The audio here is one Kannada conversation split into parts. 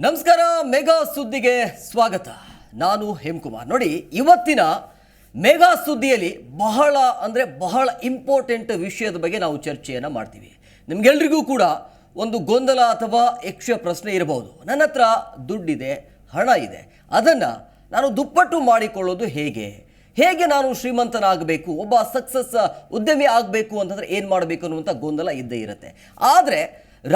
ನಮಸ್ಕಾರ, ಮೆಗಾ ಸುದ್ದಿಗೆ ಸ್ವಾಗತ. ನಾನು ಹೇಮಕುಮಾರ್. ನೋಡಿ, ಇವತ್ತಿನ ಮೆಗಾ ಸುದ್ದಿಯಲ್ಲಿ ಬಹಳ ಇಂಪಾರ್ಟೆಂಟ್ ವಿಷಯದ ಬಗ್ಗೆ ನಾವು ಚರ್ಚೆಯನ್ನು ಮಾಡ್ತೀವಿ. ನಿಮ್ಗೆಲ್ರಿಗೂ ಕೂಡ ಒಂದು ಗೊಂದಲ ಅಥವಾ ಯಕ್ಷ ಪ್ರಶ್ನೆ ಇರಬಹುದು. ನನ್ನ ಹತ್ರ ದುಡ್ಡಿದೆ, ಹಣ ಇದೆ, ಅದನ್ನು ನಾನು ದುಪ್ಪಟ್ಟು ಮಾಡಿಕೊಳ್ಳೋದು ಹೇಗೆ ನಾನು ಶ್ರೀಮಂತನಾಗಬೇಕು, ಒಬ್ಬ ಸಕ್ಸಸ್ ಉದ್ಯಮಿ ಆಗಬೇಕು ಅಂತಂದರೆ ಏನು ಮಾಡಬೇಕು ಅನ್ನುವಂಥ ಗೊಂದಲ ಇದ್ದೇ ಇರುತ್ತೆ. ಆದರೆ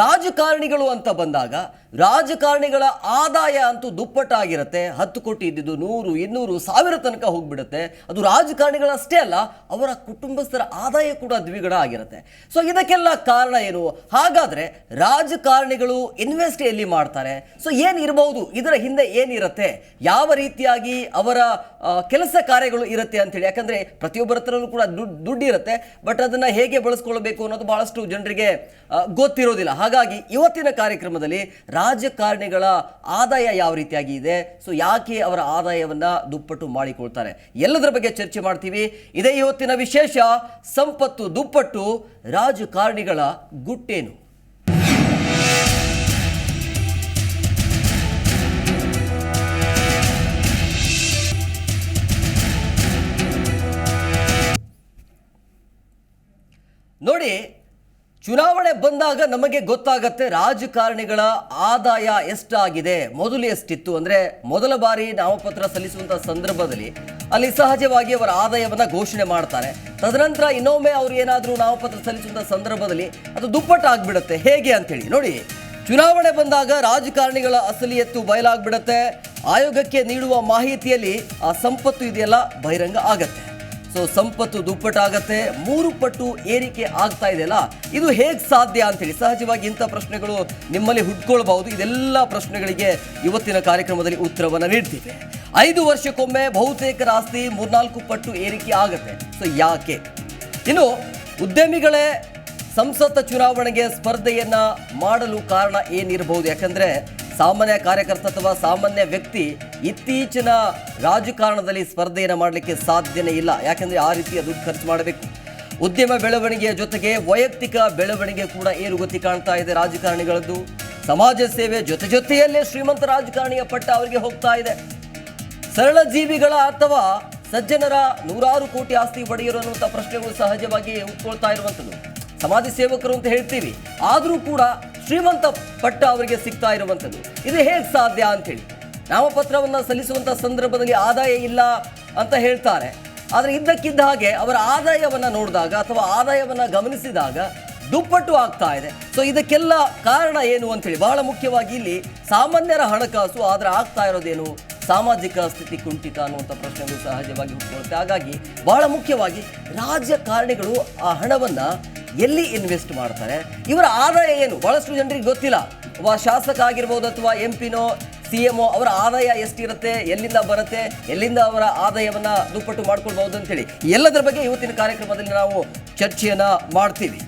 ರಾಜಕಾರಣಿಗಳು ಅಂತ ಬಂದಾಗ ರಾಜಕಾರಣಿಗಳ ಆದಾಯ ಅಂತೂ ದುಪ್ಪಟ್ಟಾಗಿರುತ್ತೆ. 10 ಕೋಟಿ ಇದ್ದಿದ್ದು 100, 200, 1000 ತನಕ ಹೋಗ್ಬಿಡುತ್ತೆ. ಅದು ರಾಜಕಾರಣಿಗಳಷ್ಟೇ ಅಲ್ಲ, ಅವರ ಕುಟುಂಬಸ್ಥರ ಆದಾಯ ಕೂಡ ದ್ವಿಗುಣ ಆಗಿರುತ್ತೆ. ಸೊ ಇದಕ್ಕೆಲ್ಲ ಕಾರಣ ಏನು? ಹಾಗಾದರೆ ರಾಜಕಾರಣಿಗಳು ಇನ್ವೆಸ್ಟ್ ಎಲ್ಲಿ ಮಾಡ್ತಾರೆ? ಸೊ ಏನಿರಬಹುದು, ಇದರ ಹಿಂದೆ ಏನಿರುತ್ತೆ, ಯಾವ ರೀತಿಯಾಗಿ ಅವರ ಕೆಲಸ ಕಾರ್ಯಗಳು ಇರುತ್ತೆ ಅಂತೇಳಿ. ಯಾಕಂದರೆ ಪ್ರತಿಯೊಬ್ಬರ ಹತ್ರನೂ ಕೂಡ ದುಡ್ಡು ಇರುತ್ತೆ, ಬಟ್ ಅದನ್ನು ಹೇಗೆ ಬಳಸ್ಕೊಳ್ಬೇಕು ಅನ್ನೋದು ಭಾಳಷ್ಟು ಜನರಿಗೆ ಗೊತ್ತಿರೋದಿಲ್ಲ. ಹಾಗಾಗಿ ಇವತ್ತಿನ ಕಾರ್ಯಕ್ರಮದಲ್ಲಿ ರಾಜಕಾರಣಿಗಳ ಆದಾಯ ಯಾವ ರೀತಿಯಾಗಿ ಇದೆ, ಸೊ ಯಾಕೆ ಅವರ ಆದಾಯವನ್ನು ದುಪ್ಪಟ್ಟು ಮಾಡಿಕೊಳ್ತಾರೆ, ಎಲ್ಲದರ ಬಗ್ಗೆ ಚರ್ಚೆ ಮಾಡ್ತೀವಿ. ಇದೇ ಇವತ್ತಿನ ವಿಶೇಷ. ಸಂಪತ್ತು ದುಪ್ಪಟ್ಟು, ರಾಜಕಾರಣಿಗಳ ಗುಟ್ಟೇನು? ನೋಡಿ, ಚುನಾವಣೆ ಬಂದಾಗ ನಮಗೆ ಗೊತ್ತಾಗತ್ತೆ ರಾಜಕಾರಣಿಗಳ ಆದಾಯ ಎಷ್ಟಾಗಿದೆ, ಮೊದಲು ಎಷ್ಟಿತ್ತು. ಅಂದರೆ ಮೊದಲ ಬಾರಿ ನಾಮಪತ್ರ ಸಲ್ಲಿಸುವಂಥ ಸಂದರ್ಭದಲ್ಲಿ ಅಲ್ಲಿ ಸಹಜವಾಗಿ ಅವರ ಆದಾಯವನ್ನು ಘೋಷಣೆ ಮಾಡ್ತಾರೆ. ತದನಂತರ ಇನ್ನೊಮ್ಮೆ ಅವರು ಏನಾದರೂ ನಾಮಪತ್ರ ಸಲ್ಲಿಸುವಂಥ ಸಂದರ್ಭದಲ್ಲಿ ಅದು ದುಪ್ಪಟ್ಟಾಗ್ಬಿಡುತ್ತೆ. ಹೇಗೆ ಅಂತೇಳಿ ನೋಡಿ, ಚುನಾವಣೆ ಬಂದಾಗ ರಾಜಕಾರಣಿಗಳ ಅಸಲಿಯತ್ತು ಬಯಲಾಗ್ಬಿಡುತ್ತೆ. ಆಯೋಗಕ್ಕೆ ನೀಡುವ ಮಾಹಿತಿಯಲ್ಲಿ ಆ ಸಂಪತ್ತು ಇದೆಯಲ್ಲ ಬಹಿರಂಗ ಆಗತ್ತೆ. ಸೊ ಸಂಪತ್ತು ದುಪ್ಪಟ್ಟಾಗತ್ತೆ, 3 ಪಟ್ಟು ಏರಿಕೆ ಆಗ್ತಾ ಇದೆಯಲ್ಲ, ಇದು ಹೇಗೆ ಸಾಧ್ಯ ಅಂತೇಳಿ ಸಹಜವಾಗಿ ಇಂಥ ಪ್ರಶ್ನೆಗಳು ನಿಮ್ಮಲ್ಲಿ ಹುಟ್ಕೊಳ್ಬಹುದು. ಇದೆಲ್ಲ ಪ್ರಶ್ನೆಗಳಿಗೆ ಇವತ್ತಿನ ಕಾರ್ಯಕ್ರಮದಲ್ಲಿ ಉತ್ತರವನ್ನು ನೀಡ್ತೀವಿ. 5 ವರ್ಷಕ್ಕೊಮ್ಮೆ ಬಹುತೇಕರ ಆಸ್ತಿ 3-4 ಪಟ್ಟು ಏರಿಕೆ ಆಗತ್ತೆ. ಸೊ ಯಾಕೆ? ಇನ್ನು ಉದ್ಯಮಿಗಳೇ ಸಂಸತ್ ಚುನಾವಣೆಗೆ ಸ್ಪರ್ಧೆಯನ್ನ ಮಾಡಲು ಕಾರಣ ಏನಿರಬಹುದು? ಯಾಕಂದ್ರೆ ಸಾಮಾನ್ಯ ಕಾರ್ಯಕರ್ತ ಅಥವಾ ಸಾಮಾನ್ಯ ವ್ಯಕ್ತಿ ಇತ್ತೀಚಿನ ರಾಜಕಾರಣದಲ್ಲಿ ಸ್ಪರ್ಧೆಯನ್ನು ಮಾಡಲಿಕ್ಕೆ ಸಾಧ್ಯನೇ ಇಲ್ಲ. ಯಾಕಂದರೆ ಆ ರೀತಿಯ ದುಡ್ಡು ಖರ್ಚು ಮಾಡಬೇಕು. ಉದ್ಯಮ ಬೆಳವಣಿಗೆಯ ಜೊತೆಗೆ ವೈಯಕ್ತಿಕ ಬೆಳವಣಿಗೆ ಕೂಡ ಏರುಗತಿ ಕಾಣ್ತಾ ಇದೆ ರಾಜಕಾರಣಿಗಳದ್ದು. ಸಮಾಜ ಸೇವೆ ಜೊತೆಯಲ್ಲೇ ಶ್ರೀಮಂತ ರಾಜಕಾರಣಿಯ ಪಟ್ಟ ಅವರಿಗೆ ಹೋಗ್ತಾ ಇದೆ. ಸರಳ ಜೀವಿಗಳ ಅಥವಾ ಸಜ್ಜನರ 100 ಕೋಟಿ ಆಸ್ತಿ ಒಡೆಯರು ಅನ್ನುವಂಥ ಪ್ರಶ್ನೆಗಳು ಸಹಜವಾಗಿ ಹುಟ್ಕೊಳ್ತಾ ಇರುವಂಥದ್ದು. ಸಮಾಜ ಸೇವಕರು ಅಂತ ಹೇಳ್ತೀವಿ, ಆದರೂ ಕೂಡ ಶ್ರೀಮಂತ ಪಟ್ಟ ಅವರಿಗೆ ಸಿಗ್ತಾ ಇರುವಂಥದ್ದು. ಇದು ಹೇಗೆ ಸಾಧ್ಯ ಅಂಥೇಳಿ ನಾಮಪತ್ರವನ್ನು ಸಲ್ಲಿಸುವಂಥ ಸಂದರ್ಭದಲ್ಲಿ ಆದಾಯ ಇಲ್ಲ ಅಂತ ಹೇಳ್ತಾರೆ. ಆದರೆ ಇದ್ದಕ್ಕಿದ್ದ ಹಾಗೆ ಅವರ ಆದಾಯವನ್ನು ನೋಡಿದಾಗ ಅಥವಾ ಆದಾಯವನ್ನು ಗಮನಿಸಿದಾಗ ದುಪ್ಪಟ್ಟು ಆಗ್ತಾ ಇದೆ. ಸೊ ಇದಕ್ಕೆಲ್ಲ ಕಾರಣ ಏನು ಅಂಥೇಳಿ ಬಹಳ ಮುಖ್ಯವಾಗಿ ಇಲ್ಲಿ ಸಾಮಾನ್ಯರ ಹಣಕಾಸು, ಆದರೆ ಆಗ್ತಾ ಇರೋದೇನು, ಸಾಮಾಜಿಕ ಸ್ಥಿತಿ ಕುಂಠಿತ ಅನ್ನುವಂಥ ಪ್ರಶ್ನೆಗಳು ಸಹಜವಾಗಿ ಹುಟ್ಟುಕೊಳ್ಳುತ್ತೆ. ಹಾಗಾಗಿ ಬಹಳ ಮುಖ್ಯವಾಗಿ ರಾಜಕಾರಣಿಗಳು ಆ ಹಣವನ್ನು ಎಲ್ಲಿ ಇನ್ವೆಸ್ಟ್ ಮಾಡ್ತಾರೆ, ಇವರ ಆದಾಯ ಏನು, ಬಹಳಷ್ಟು ಜನರಿಗೆ ಗೊತ್ತಿಲ್ಲ. ಒಬ್ಬ ಶಾಸಕ ಆಗಿರ್ಬೋದು ಅಥವಾ MP-ನೋ CM-ಓ ಅವರ ಆದಾಯ ಎಷ್ಟಿರುತ್ತೆ, ಎಲ್ಲಿಂದ ಬರುತ್ತೆ, ಎಲ್ಲಿಂದ ಅವರ ಆದಾಯವನ್ನು ದುಪ್ಪಟ್ಟು ಮಾಡ್ಕೊಳ್ಬಹುದು ಅಂತೇಳಿ ಎಲ್ಲದರ ಬಗ್ಗೆ ಇವತ್ತಿನ ಕಾರ್ಯಕ್ರಮದಲ್ಲಿ ನಾವು ಚರ್ಚೆಯನ್ನು ಮಾಡ್ತೀವಿ.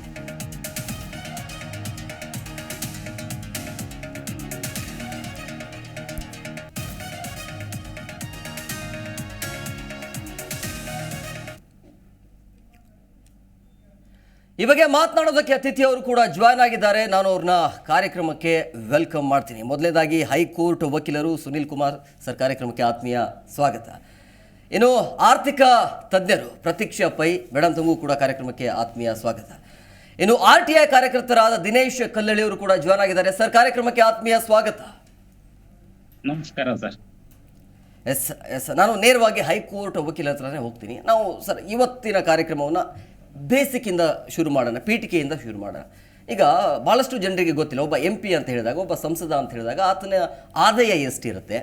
ಈ ಬಗ್ಗೆ ಮಾತನಾಡೋದಕ್ಕೆ ಅತಿಥಿಯವರು ಕೂಡ ಜಾಯ್ನ್ ಆಗಿದ್ದಾರೆ. ನಾನು ಅವ್ರನ್ನ ಕಾರ್ಯಕ್ರಮಕ್ಕೆ ವೆಲ್ಕಮ್ ಮಾಡ್ತೀನಿ. ಮೊದಲನೇದಾಗಿ ಹೈಕೋರ್ಟ್ ವಕೀಲರು ಸುನಿಲ್ ಕುಮಾರ್ ಸರ್, ಕಾರ್ಯಕ್ರಮಕ್ಕೆ ಆತ್ಮೀಯ ಸ್ವಾಗತ. ಇನ್ನು ಆರ್ಥಿಕ ತಜ್ಞರು ಪ್ರತೀಕ್ಷಾ ಪೈ ಮೇಡಮ್, ತಮಗೂ ಕೂಡ ಕಾರ್ಯಕ್ರಮಕ್ಕೆ ಆತ್ಮೀಯ ಸ್ವಾಗತ. ಇನ್ನು RTI ಕಾರ್ಯಕರ್ತರಾದ ದಿನೇಶ್ ಕಲ್ಲಳ್ಳಿ ಅವರು ಕೂಡ ಜಾಯ್ನ್ ಆಗಿದ್ದಾರೆ. ಸರ್, ಕಾರ್ಯಕ್ರಮಕ್ಕೆ ಆತ್ಮೀಯ ಸ್ವಾಗತ. ನಮಸ್ಕಾರ ಸರ್. ಎಸ್ ನಾನು ನೇರವಾಗಿ ಹೈಕೋರ್ಟ್ ವಕೀಲರ ಹತ್ರನೇ ಹೋಗ್ತೀನಿ. ನಾವು ಸರ್ ಇವತ್ತಿನ ಕಾರ್ಯಕ್ರಮವನ್ನು ಬೇಸಿಕ್ಕಿಂದ ಶುರು ಮಾಡೋಣ, ಪೀಠಿಕೆಯಿಂದ ಶುರು ಮಾಡೋಣ. ಈಗ ಭಾಳಷ್ಟು ಜನರಿಗೆ ಗೊತ್ತಿಲ್ಲ, ಒಬ್ಬ MP ಅಂತ ಹೇಳಿದಾಗ, ಒಬ್ಬ ಸಂಸದ ಅಂತ ಹೇಳಿದಾಗ ಆತನ ಆದಾಯ ಎಷ್ಟಿರುತ್ತೆ,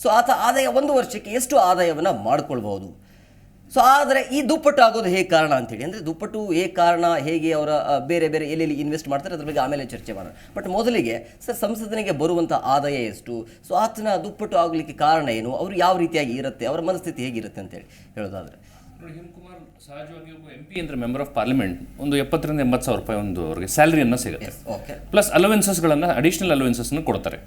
ಸೊ ಆತ ಆದಾಯ 1 ವರ್ಷಕ್ಕೆ ಎಷ್ಟು ಆದಾಯವನ್ನು ಮಾಡ್ಕೊಳ್ಬೋದು. ಸೊ ಆದರೆ ಈ ದುಪ್ಪಟ್ಟು ಆಗೋದು ಹೇಗೆ ಕಾರಣ ಅಂತೇಳಿ, ಅಂದರೆ ದುಪ್ಪಟ್ಟು ಹೇಗೆ ಕಾರಣ, ಹೇಗೆ ಅವರ ಬೇರೆ ಎಲ್ಲೆಲ್ಲಿ ಇನ್ವೆಸ್ಟ್ ಮಾಡ್ತಾರೆ ಅದ್ರ ಬಗ್ಗೆ ಆಮೇಲೆ ಚರ್ಚೆ ಮಾಡೋಣ. ಬಟ್ ಮೊದಲಿಗೆ ಸರ್, ಸಂಸದನಿಗೆ ಬರುವಂಥ ಆದಾಯ ಎಷ್ಟು, ಸೊ ಆತನ ದುಪ್ಪಟ್ಟು ಆಗಲಿಕ್ಕೆ ಕಾರಣ ಏನು, ಅವರು ಯಾವ ರೀತಿಯಾಗಿ ಇರುತ್ತೆ, ಅವರ ಮನಸ್ಥಿತಿ ಹೇಗಿರುತ್ತೆ ಅಂತೇಳಿ ಹೇಳೋದಾದರೆ. ಹೇಮಕುಮಾರ್, ಸಹಜವಾಗಿ ಒಬ್ಬ MP ಅಂದರೆ ಮೆಂಬರ್ ಆಫ್ ಪಾರ್ಲಿಮೆಂಟ್ ಒಂದು 70,000 80,000 ರೂಪಾಯಿ ಒಂದು ಅವ್ರಿಗೆ ಸ್ಯಾಲರಿಯನ್ನು ಸಿಗುತ್ತೆ. ಪ್ಲಸ್ ಅಲವೆನ್ಸಸ್ಗಳನ್ನು, ಅಡಿಷನಲ್ ಅಲವೆನ್ಸಸ್ನ ಕೊಡ್ತಾರೆ.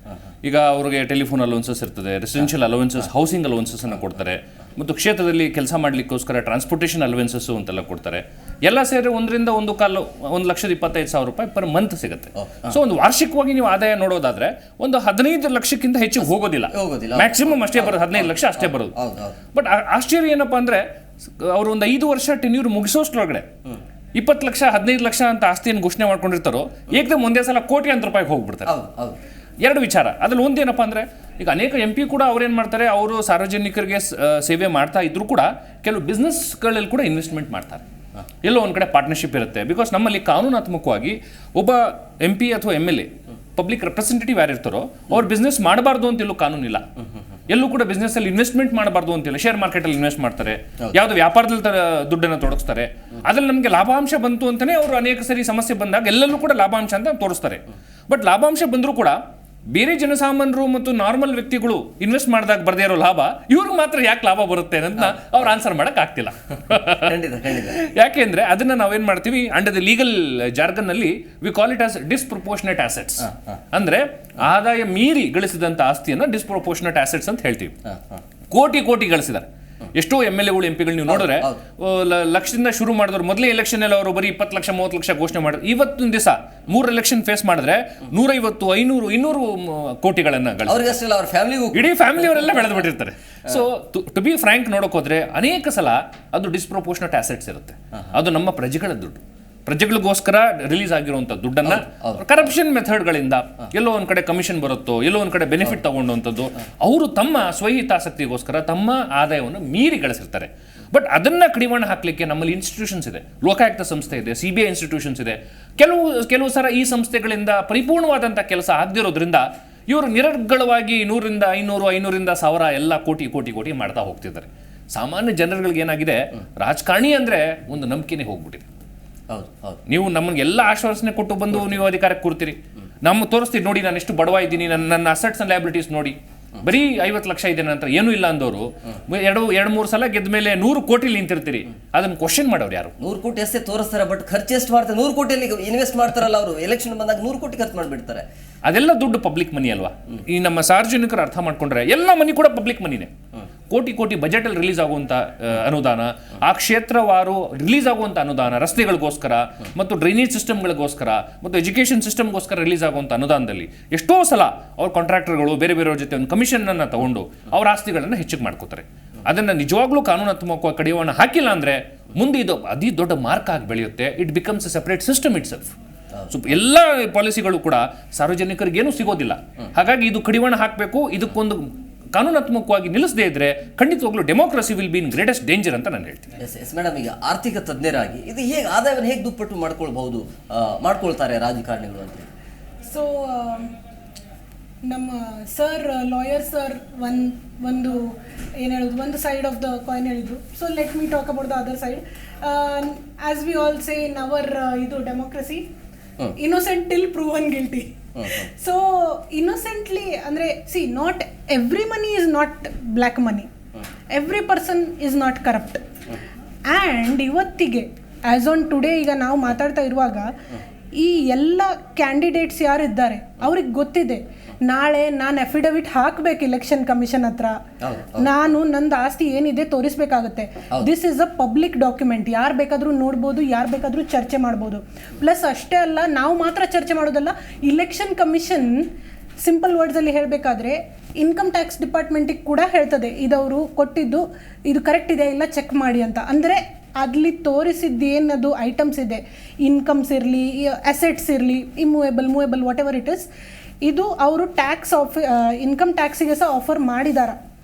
ಈಗ ಅವ್ರಿಗೆ ಟೆಲಿಫೋನ್ ಅಲವೆನ್ಸಸ್ ಇರ್ತದೆ, ರೆಸಿಡೆನ್ಷಿಯಲ್ ಅಲವೆನ್ಸಸ್, ಹೌಸಿಂಗ್ ಅಲವೆನ್ಸಸ್ನ್ನು ಕೊಡ್ತಾರೆ. ಮತ್ತು ಕ್ಷೇತ್ರದಲ್ಲಿ ಕೆಲಸ ಮಾಡಲಿಕ್ಕೋಸ್ಕರ ಟ್ರಾನ್ಸ್ಪೋರ್ಟೇಷನ್ ಅಲವೆನ್ಸಸ್ ಅಂತೆಲ್ಲ ಕೊಡ್ತಾರೆ. ಎಲ್ಲ ಸೇರಿ 1,25,000 ರೂಪಾಯಿ ಪರ್ ಮಂತ್ ಸಿಗುತ್ತೆ. ಸೊ ಒಂದು ವಾರ್ಷಿಕವಾಗಿ ನೀವು ಆದಾಯ ನೋಡೋದಾದ್ರೆ ಒಂದು 15 ಲಕ್ಷಕ್ಕಿಂತ ಹೆಚ್ಚಿಗೆ ಹೋಗೋದಿಲ್ಲ, ಮ್ಯಾಕ್ಸಿಮಮ್ ಅಷ್ಟೇ ಬರೋದು, 15 ಲಕ್ಷ ಅಷ್ಟೇ ಬರೋದು. ಬಟ್ ಆಶ್ಚರ್ಯ ಏನಪ್ಪಾ ಅಂದ್ರೆ ಅವರು ಒಂದು 5 ವರ್ಷ ಟೆನ್ಯೂರ್ ಮುಗಿಸೋಷ್ಟ್ರೊಳಗಡೆ 20 ಲಕ್ಷ 15 ಲಕ್ಷ ಅಂತ ಆಸ್ತಿಯನ್ನು ಘೋಷಣೆ ಮಾಡ್ಕೊಂಡಿರ್ತಾರೋ ಏಕದಮ್ ಒಂದೇ ಸಲ ಕೋಟ್ಯಾಂತರ ರೂಪಾಯಿಗೆ ಹೋಗ್ಬಿಡ್ತಾರೆ. ಎರಡು ವಿಚಾರ ಅದ್ರಲ್ಲಿ ಒಂದೇನಪ್ಪ ಅಂದ್ರೆ, ಈಗ ಅನೇಕ MP ಕೂಡ ಅವ್ರೇನ್ ಮಾಡ್ತಾರೆ, ಅವರು ಸಾರ್ವಜನಿಕರಿಗೆ ಸೇವೆ ಮಾಡ್ತಾ ಇದ್ರು ಕೂಡ ಕೆಲವು ಬಿಸ್ನೆಸ್ಗಳಲ್ಲಿ ಕೂಡ ಇನ್ವೆಸ್ಟ್ಮೆಂಟ್ ಮಾಡ್ತಾರೆ. ಎಲ್ಲೋ ಒಂದ್ ಕಡೆ ಪಾರ್ಟ್ನರ್ಶಿಪ್ ಇರುತ್ತೆ. ಬಿಕಾಸ್ ನಮ್ಮಲ್ಲಿ ಕಾನೂನಾತ್ಮಕವಾಗಿ ಒಬ್ಬ MP ಅಥವಾ MLA ಪಬ್ಲಿಕ್ ರೆಪ್ರೆಸೆಂಟೇಟಿವ್ ಯಾರಿರ್ತಾರೋ ಅವ್ರು ಬಿಸ್ನೆಸ್ ಮಾಡಬಾರ್ದು ಅಂತ ಎಲ್ಲೂ ಕಾನೂನಿಲ್ಲ. ಎಲ್ಲೂ ಕೂಡ ಬಿಸ್ನೆಸ್ ಅಲ್ಲಿ ಇನ್ವೆಸ್ಟ್ಮೆಂಟ್ ಮಾಡಬಾರ್ದು ಅಂತಿಲ್ಲ. ಶೇರ್ ಮಾರ್ಕೆಟ್ ಅಲ್ಲಿ ಇನ್ವೆಸ್ಟ್ ಮಾಡ್ತಾರೆ, ಯಾವ್ದು ವ್ಯಾಪಾರದಲ್ಲಿ ದುಡ್ಡನ್ನು ತೊಡಗಿಸ್ತಾರೆ. ಅದ್ರಲ್ಲಿ ನಮಗೆ ಲಾಭಾಂಶ ಬಂತು ಅಂತಾನೆ ಅವರು ಅನೇಕ ಸರಿ ಸಮಸ್ಯೆ ಬಂದಾಗ ಎಲ್ಲೆಲ್ಲೂ ಕೂಡ ಲಾಭಾಂಶ ಅಂತ ತೋರಿಸ್ತಾರೆ. ಬಟ್ ಲಾಭಾಂಶ ಬಂದರೂ ಕೂಡ ಬೇರೆ ಜನಸಾಮಾನ್ಯರು ಮತ್ತು ನಾರ್ಮಲ್ ವ್ಯಕ್ತಿಗಳು ಇನ್ವೆಸ್ಟ್ ಮಾಡಿದಾಗ ಬರ್ದೇ ಇರೋ ಲಾಭ ಇವ್ರಿಗೆ ಮಾತ್ರ ಯಾಕೆ ಲಾಭ ಬರುತ್ತೆ ಅಂತ ಅವ್ರು ಆನ್ಸರ್ ಮಾಡಕ್ ಆಗ್ತಿಲ್ಲ. ಯಾಕೆಂದ್ರೆ ಅದನ್ನ ನಾವೇನ್ ಮಾಡ್ತೀವಿ, ಅಂಡರ್ ದ ಲೀಗಲ್ ಜಾರ್ಗನ್ ನಲ್ಲಿ we call it as disproportionate assets. ಅಂದ್ರೆ ಆದಾಯ ಮೀರಿ ಗಳಿಸಿದಂತ ಆಸ್ತಿಯನ್ನ ಡಿಸ್ಪ್ರಪೋರ್ಷನೇಟ್ ಅಸೆಟ್ಸ್ ಅಂತ ಹೇಳ್ತೀವಿ. ಕೋಟಿ ಗಳಿಸಿದ್ದಾರೆ. ಎಷ್ಟೋ MLAಗಳು MPಗಳು ನೀವು ನೋಡಿದ್ರೆ ಲಕ್ಷದಿಂದ ಶುರು ಮಾಡಿದ್ರು. ಮೊದಲೇ ಎಲೆಕ್ಷನ್ ಎಲ್ಲ ಅವರು ಬರೀ 20 ಲಕ್ಷ 30 ಲಕ್ಷ ಘೋಷಣೆ ಮಾಡಿದ್ರು. ಇವತ್ತಿನ ದಿವಸ 3 ಎಲೆಕ್ಷನ್ ಫೇಸ್ ಮಾಡಿದ್ರೆ 150 500 200 ಕೋಟಿಗಳನ್ನ ಇಡೀ ಫ್ಯಾಮಿಲಿ ಅವರೆಲ್ಲ ಬೆಳೆದು ಬಿಟ್ಟಿರ್ತಾರೆ. ಸೊ ಟು ಬಿ ಫ್ರಾಂಕ್ ನೋಡಕ್ ಹೋದ್ರೆ ಅನೇಕ ಸಲ ಅದು ಡಿಸ್ಪ್ರಪೋರ್ಷನೇಟ್ ಅಸೆಟ್ಸ್ ಇರುತ್ತೆ. ಅದು ನಮ್ಮ ಪ್ರಜೆಗಳ ದುಡ್ಡು, ಪ್ರಜೆಗಳಿಗೋಸ್ಕರ ರಿಲೀಸ್ ಆಗಿರುವಂತ ದುಡ್ಡನ್ನ ಕರಪ್ಷನ್ ಮೆಥಡ್ಗಳಿಂದ ಎಲ್ಲೋ ಒಂದ್ ಕಡೆ ಕಮಿಷನ್ ಬರುತ್ತೋ, ಎಲ್ಲೋ ಒಂದ್ ಕಡೆ ಬೆನಿಫಿಟ್ ತಗೊಂಡಂಥದ್ದು ಅವರು ತಮ್ಮ ಸ್ವಹಿತಾಸಕ್ತಿಗೋಸ್ಕರ ತಮ್ಮ ಆದಾಯವನ್ನು ಮೀರಿ ಗಳಿಸಿರ್ತಾರೆ. ಬಟ್ ಅದನ್ನ ಕಡಿವಾಣ ಹಾಕ್ಲಿಕ್ಕೆ ನಮ್ಮಲ್ಲಿ ಇನ್ಸ್ಟಿಟ್ಯೂಷನ್ಸ್ ಇದೆ. ಲೋಕಾಯುಕ್ತ ಸಂಸ್ಥೆ ಇದೆ, CBI ಇನ್ಸ್ಟಿಟ್ಯೂಷನ್ಸ್ ಇದೆ. ಕೆಲವು ಸಲ ಈ ಸಂಸ್ಥೆಗಳಿಂದ ಪರಿಪೂರ್ಣವಾದಂಥ ಕೆಲಸ ಆಗದಿರೋದ್ರಿಂದ ಇವರು ನಿರರ್ಗಳವಾಗಿ 100ರಿಂದ 500 500ರಿಂದ 1000 ಎಲ್ಲ ಕೋಟಿ ಮಾಡ್ತಾ ಹೋಗ್ತಿದ್ದಾರೆ. ಸಾಮಾನ್ಯ ಜನರುಗಳಿಗೆ ಏನಾಗಿದೆ, ರಾಜಕಾರಣಿ ಅಂದ್ರೆ ಒಂದು ನಂಬಿಕೆನೇ ಹೋಗ್ಬಿಟ್ಟಿದೆ. ನೀವು ನಮಗೆ ಎಲ್ಲ ಆಶ್ವಾಸನೆ ಕೊಟ್ಟು ಬಂದು ನೀವು ಅಧಿಕಾರಕ್ಕೆ ಕೂರ್ತೀರಿ, ನಮ್ಮ ತೋರಿಸ್ತೀರಿ ನೋಡಿ ನಾನು ಎಷ್ಟು ಬಡವ ಇದ್ದೀನಿ, ನನ್ನ ಅಸೆಟ್ಸ್ ಅಂಡ್ ಲಯಬಿಲಿಟೀಸ್ ನೋಡಿ, ಬರೀ 50 ಲಕ್ಷ ಇದೆ ನಂತರ ಏನೂ ಇಲ್ಲ ಅಂದವರು 2-3 ಸಲ ಗೆದ್ದ ಮೇಲೆ 100 ಕೋಟಿ ನಿಂತಿರ್ತೀರಿ. ಅದನ್ನ ಕ್ವಶನ್ ಮಾಡೋರು ಯಾರು? 100 ಕೋಟಿ ಅಷ್ಟೇ ತೋರಿಸ್ತಾರೆ, ಬಟ್ ಖರ್ಚು ಎಷ್ಟು ಮಾಡ್ತಾರೆ? 100 ಕೋಟಿಯಲ್ಲಿ ಇನ್ವೆಸ್ಟ್ ಮಾಡ್ತಾರಲ್ಲ ಅವರು, ಎಲೆಕ್ಷನ್ ಬಂದಾಗ 100 ಕೋಟಿ ಖರ್ಚು ಮಾಡಿಬಿಡ್ತಾರೆ. ಅದೆಲ್ಲ ದುಡ್ಡು ಪಬ್ಲಿಕ್ ಮನಿ ಅಲ್ವಾ? ಈ ನಮ್ಮ ಸಾರ್ವಜನಿಕರು ಅರ್ಥ ಮಾಡ್ಕೊಂಡ್ರೆ ಎಲ್ಲ ಮನಿ ಕೂಡ ಪಬ್ಲಿಕ್ ಮನಿನೇ. ಕೋಟಿ ಬಜೆಟ್ ಅಲ್ಲಿ ರಿಲೀಸ್ ಆಗುವಂತ ಅನುದಾನ, ಆ ಕ್ಷೇತ್ರವಾರು ರಿಲೀಸ್ ಆಗುವಂತ ಅನುದಾನ, ರಸ್ತೆಗಳಿಗೋಸ್ಕರ ಮತ್ತು ಡ್ರೈನೇಜ್ ಸಿಸ್ಟಮ್ಗಳಿಗೋಸ್ಕರ ಮತ್ತು ಎಜುಕೇಶನ್ ಸಿಸ್ಟಮ್ಗೋಸ್ಕರ ರಿಲೀಸ್ ಆಗುವಂತ ಅನುದಾನದಲ್ಲಿ ಎಷ್ಟೋ ಸಲ ಅವ್ರ ಕಾಂಟ್ರಾಕ್ಟರ್ಗಳು ಬೇರೆಯವ್ರ ಜೊತೆ ಒಂದು ಕಮಿಷನ್ ಅನ್ನ ತಗೊಂಡು ಅವ್ರ ಆಸ್ತಿಗಳನ್ನ ಹೆಚ್ಚಿಗೆ ಮಾಡ್ಕೋತಾರೆ. ಅದನ್ನ ನಿಜವಾಗ್ಲೂ ಕಾನೂನಾತ್ಮಕವಾಗಿ ಕಡಿವಾಣ ಹಾಕಿಲ್ಲ ಅಂದ್ರೆ ಮುಂದೆ ಇದು ಅತಿ ದೊಡ್ಡ ಮಾರ್ಕ್ ಆಗಿ ಬೆಳೆಯುತ್ತೆ. It becomes A separate system it self. So ಎಲ್ಲ ಪಾಲಿಸಿಗಳು ಕೂಡ ಸಾರ್ವಜನಿಕರಿಗೇನು ಸಿಗೋದಿಲ್ಲ. ಹಾಗಾಗಿ ಇದು ಕಡಿವಾಣ ಹಾಕಬೇಕು. ಇದಕ್ಕೊಂದು ಕಾನೂನಾತ್ಮಕವಾಗಿ ನಿಲ್ಲಿಸದೇ ಇದ್ರೆ ಖಂಡಿತವಾಗ್ಲೂ democracy will be in greatest danger ಅಂತ ನಾನು ಹೇಳ್ತೀನಿ. ಎಸ್ ಮೇಡಮ್, ಈಗ ಆರ್ಥಿಕ ತಜ್ಞರಾಗಿ ಇದು ಹೇಗೆ ಆದಾಯವನ್ನು ಹೇಗೆ ದುಪ್ಪಟ್ಟು ಮಾಡ್ಕೊಳ್ತಾರೆ ರಾಜಕಾರಣಿಗಳು ಅಂತ? ಸೊ ನಮ್ಮ ಸರ್ ಲಾಯರ್ ಸರ್ ಒಂದು ಏನು ಹೇಳೋದು, ಒಂದು ಸೈಡ್ ಆಫ್ ದ ಕಾಯಿನ್ ಹೇಳಿದ್ರು. So let me talk about the other side. As we all say in our ಇದು democracy, innocent till proven guilty. So innocently ಅಂದರೆ not every money is not black money, every person is not corrupt. And ಇವತ್ತಿಗೆ ಆ್ಯಸ್ ಆನ್ ಟುಡೇ ಈಗ ನಾವು ಮಾತಾಡ್ತಾ ಇರುವಾಗ ಈ ಎಲ್ಲ ಕ್ಯಾಂಡಿಡೇಟ್ಸ್ ಯಾರಿದ್ದಾರೆ ಅವ್ರಿಗೆ ಗೊತ್ತಿದೆ, ನಾಳೆ ನಾನು ಅಫಿಡವಿಟ್ ಹಾಕಬೇಕು ಎಲೆಕ್ಷನ್ ಕಮಿಷನ್ ಹತ್ರ, ನಾನು ನಂದು ಆಸ್ತಿ ಏನಿದೆ ತೋರಿಸ್ಬೇಕಾಗುತ್ತೆ. This is a public document, ಯಾರು ಬೇಕಾದರೂ ನೋಡ್ಬೋದು, ಯಾರು ಬೇಕಾದರೂ ಚರ್ಚೆ ಮಾಡ್ಬೋದು. ಪ್ಲಸ್ ಅಷ್ಟೇ ಅಲ್ಲ, ನಾವು ಮಾತ್ರ ಚರ್ಚೆ ಮಾಡೋದಲ್ಲ, ಇಲೆಕ್ಷನ್ ಕಮಿಷನ್ ಸಿಂಪಲ್ ವರ್ಡ್ಸಲ್ಲಿ ಹೇಳಬೇಕಾದ್ರೆ ಇನ್ಕಮ್ ಟ್ಯಾಕ್ಸ್ ಡಿಪಾರ್ಟ್ಮೆಂಟಿಗೆ ಕೂಡ ಹೇಳ್ತದೆ ಇದವರು ಕೊಟ್ಟಿದ್ದು ಇದು ಕರೆಕ್ಟ್ ಇದೆ ಇಲ್ಲ ಚೆಕ್ ಮಾಡಿ ಅಂತ. ಅಂದರೆ ಅಲ್ಲಿ ತೋರಿಸಿದ್ದು ಏನದು ಐಟಮ್ಸ್ ಇದೆ, ಇನ್ಕಮ್ಸ್ ಇರಲಿ, ಅಸೆಟ್ಸ್ ಇರಲಿ, movable whatever it is, ಇದು ಅವರು ಇನ್ಕಮ್ ಟ್ಯಾಕ್ಸಿಗೆ ಸಹ ಆಫರ್ ಮಾಡಿದಾರ.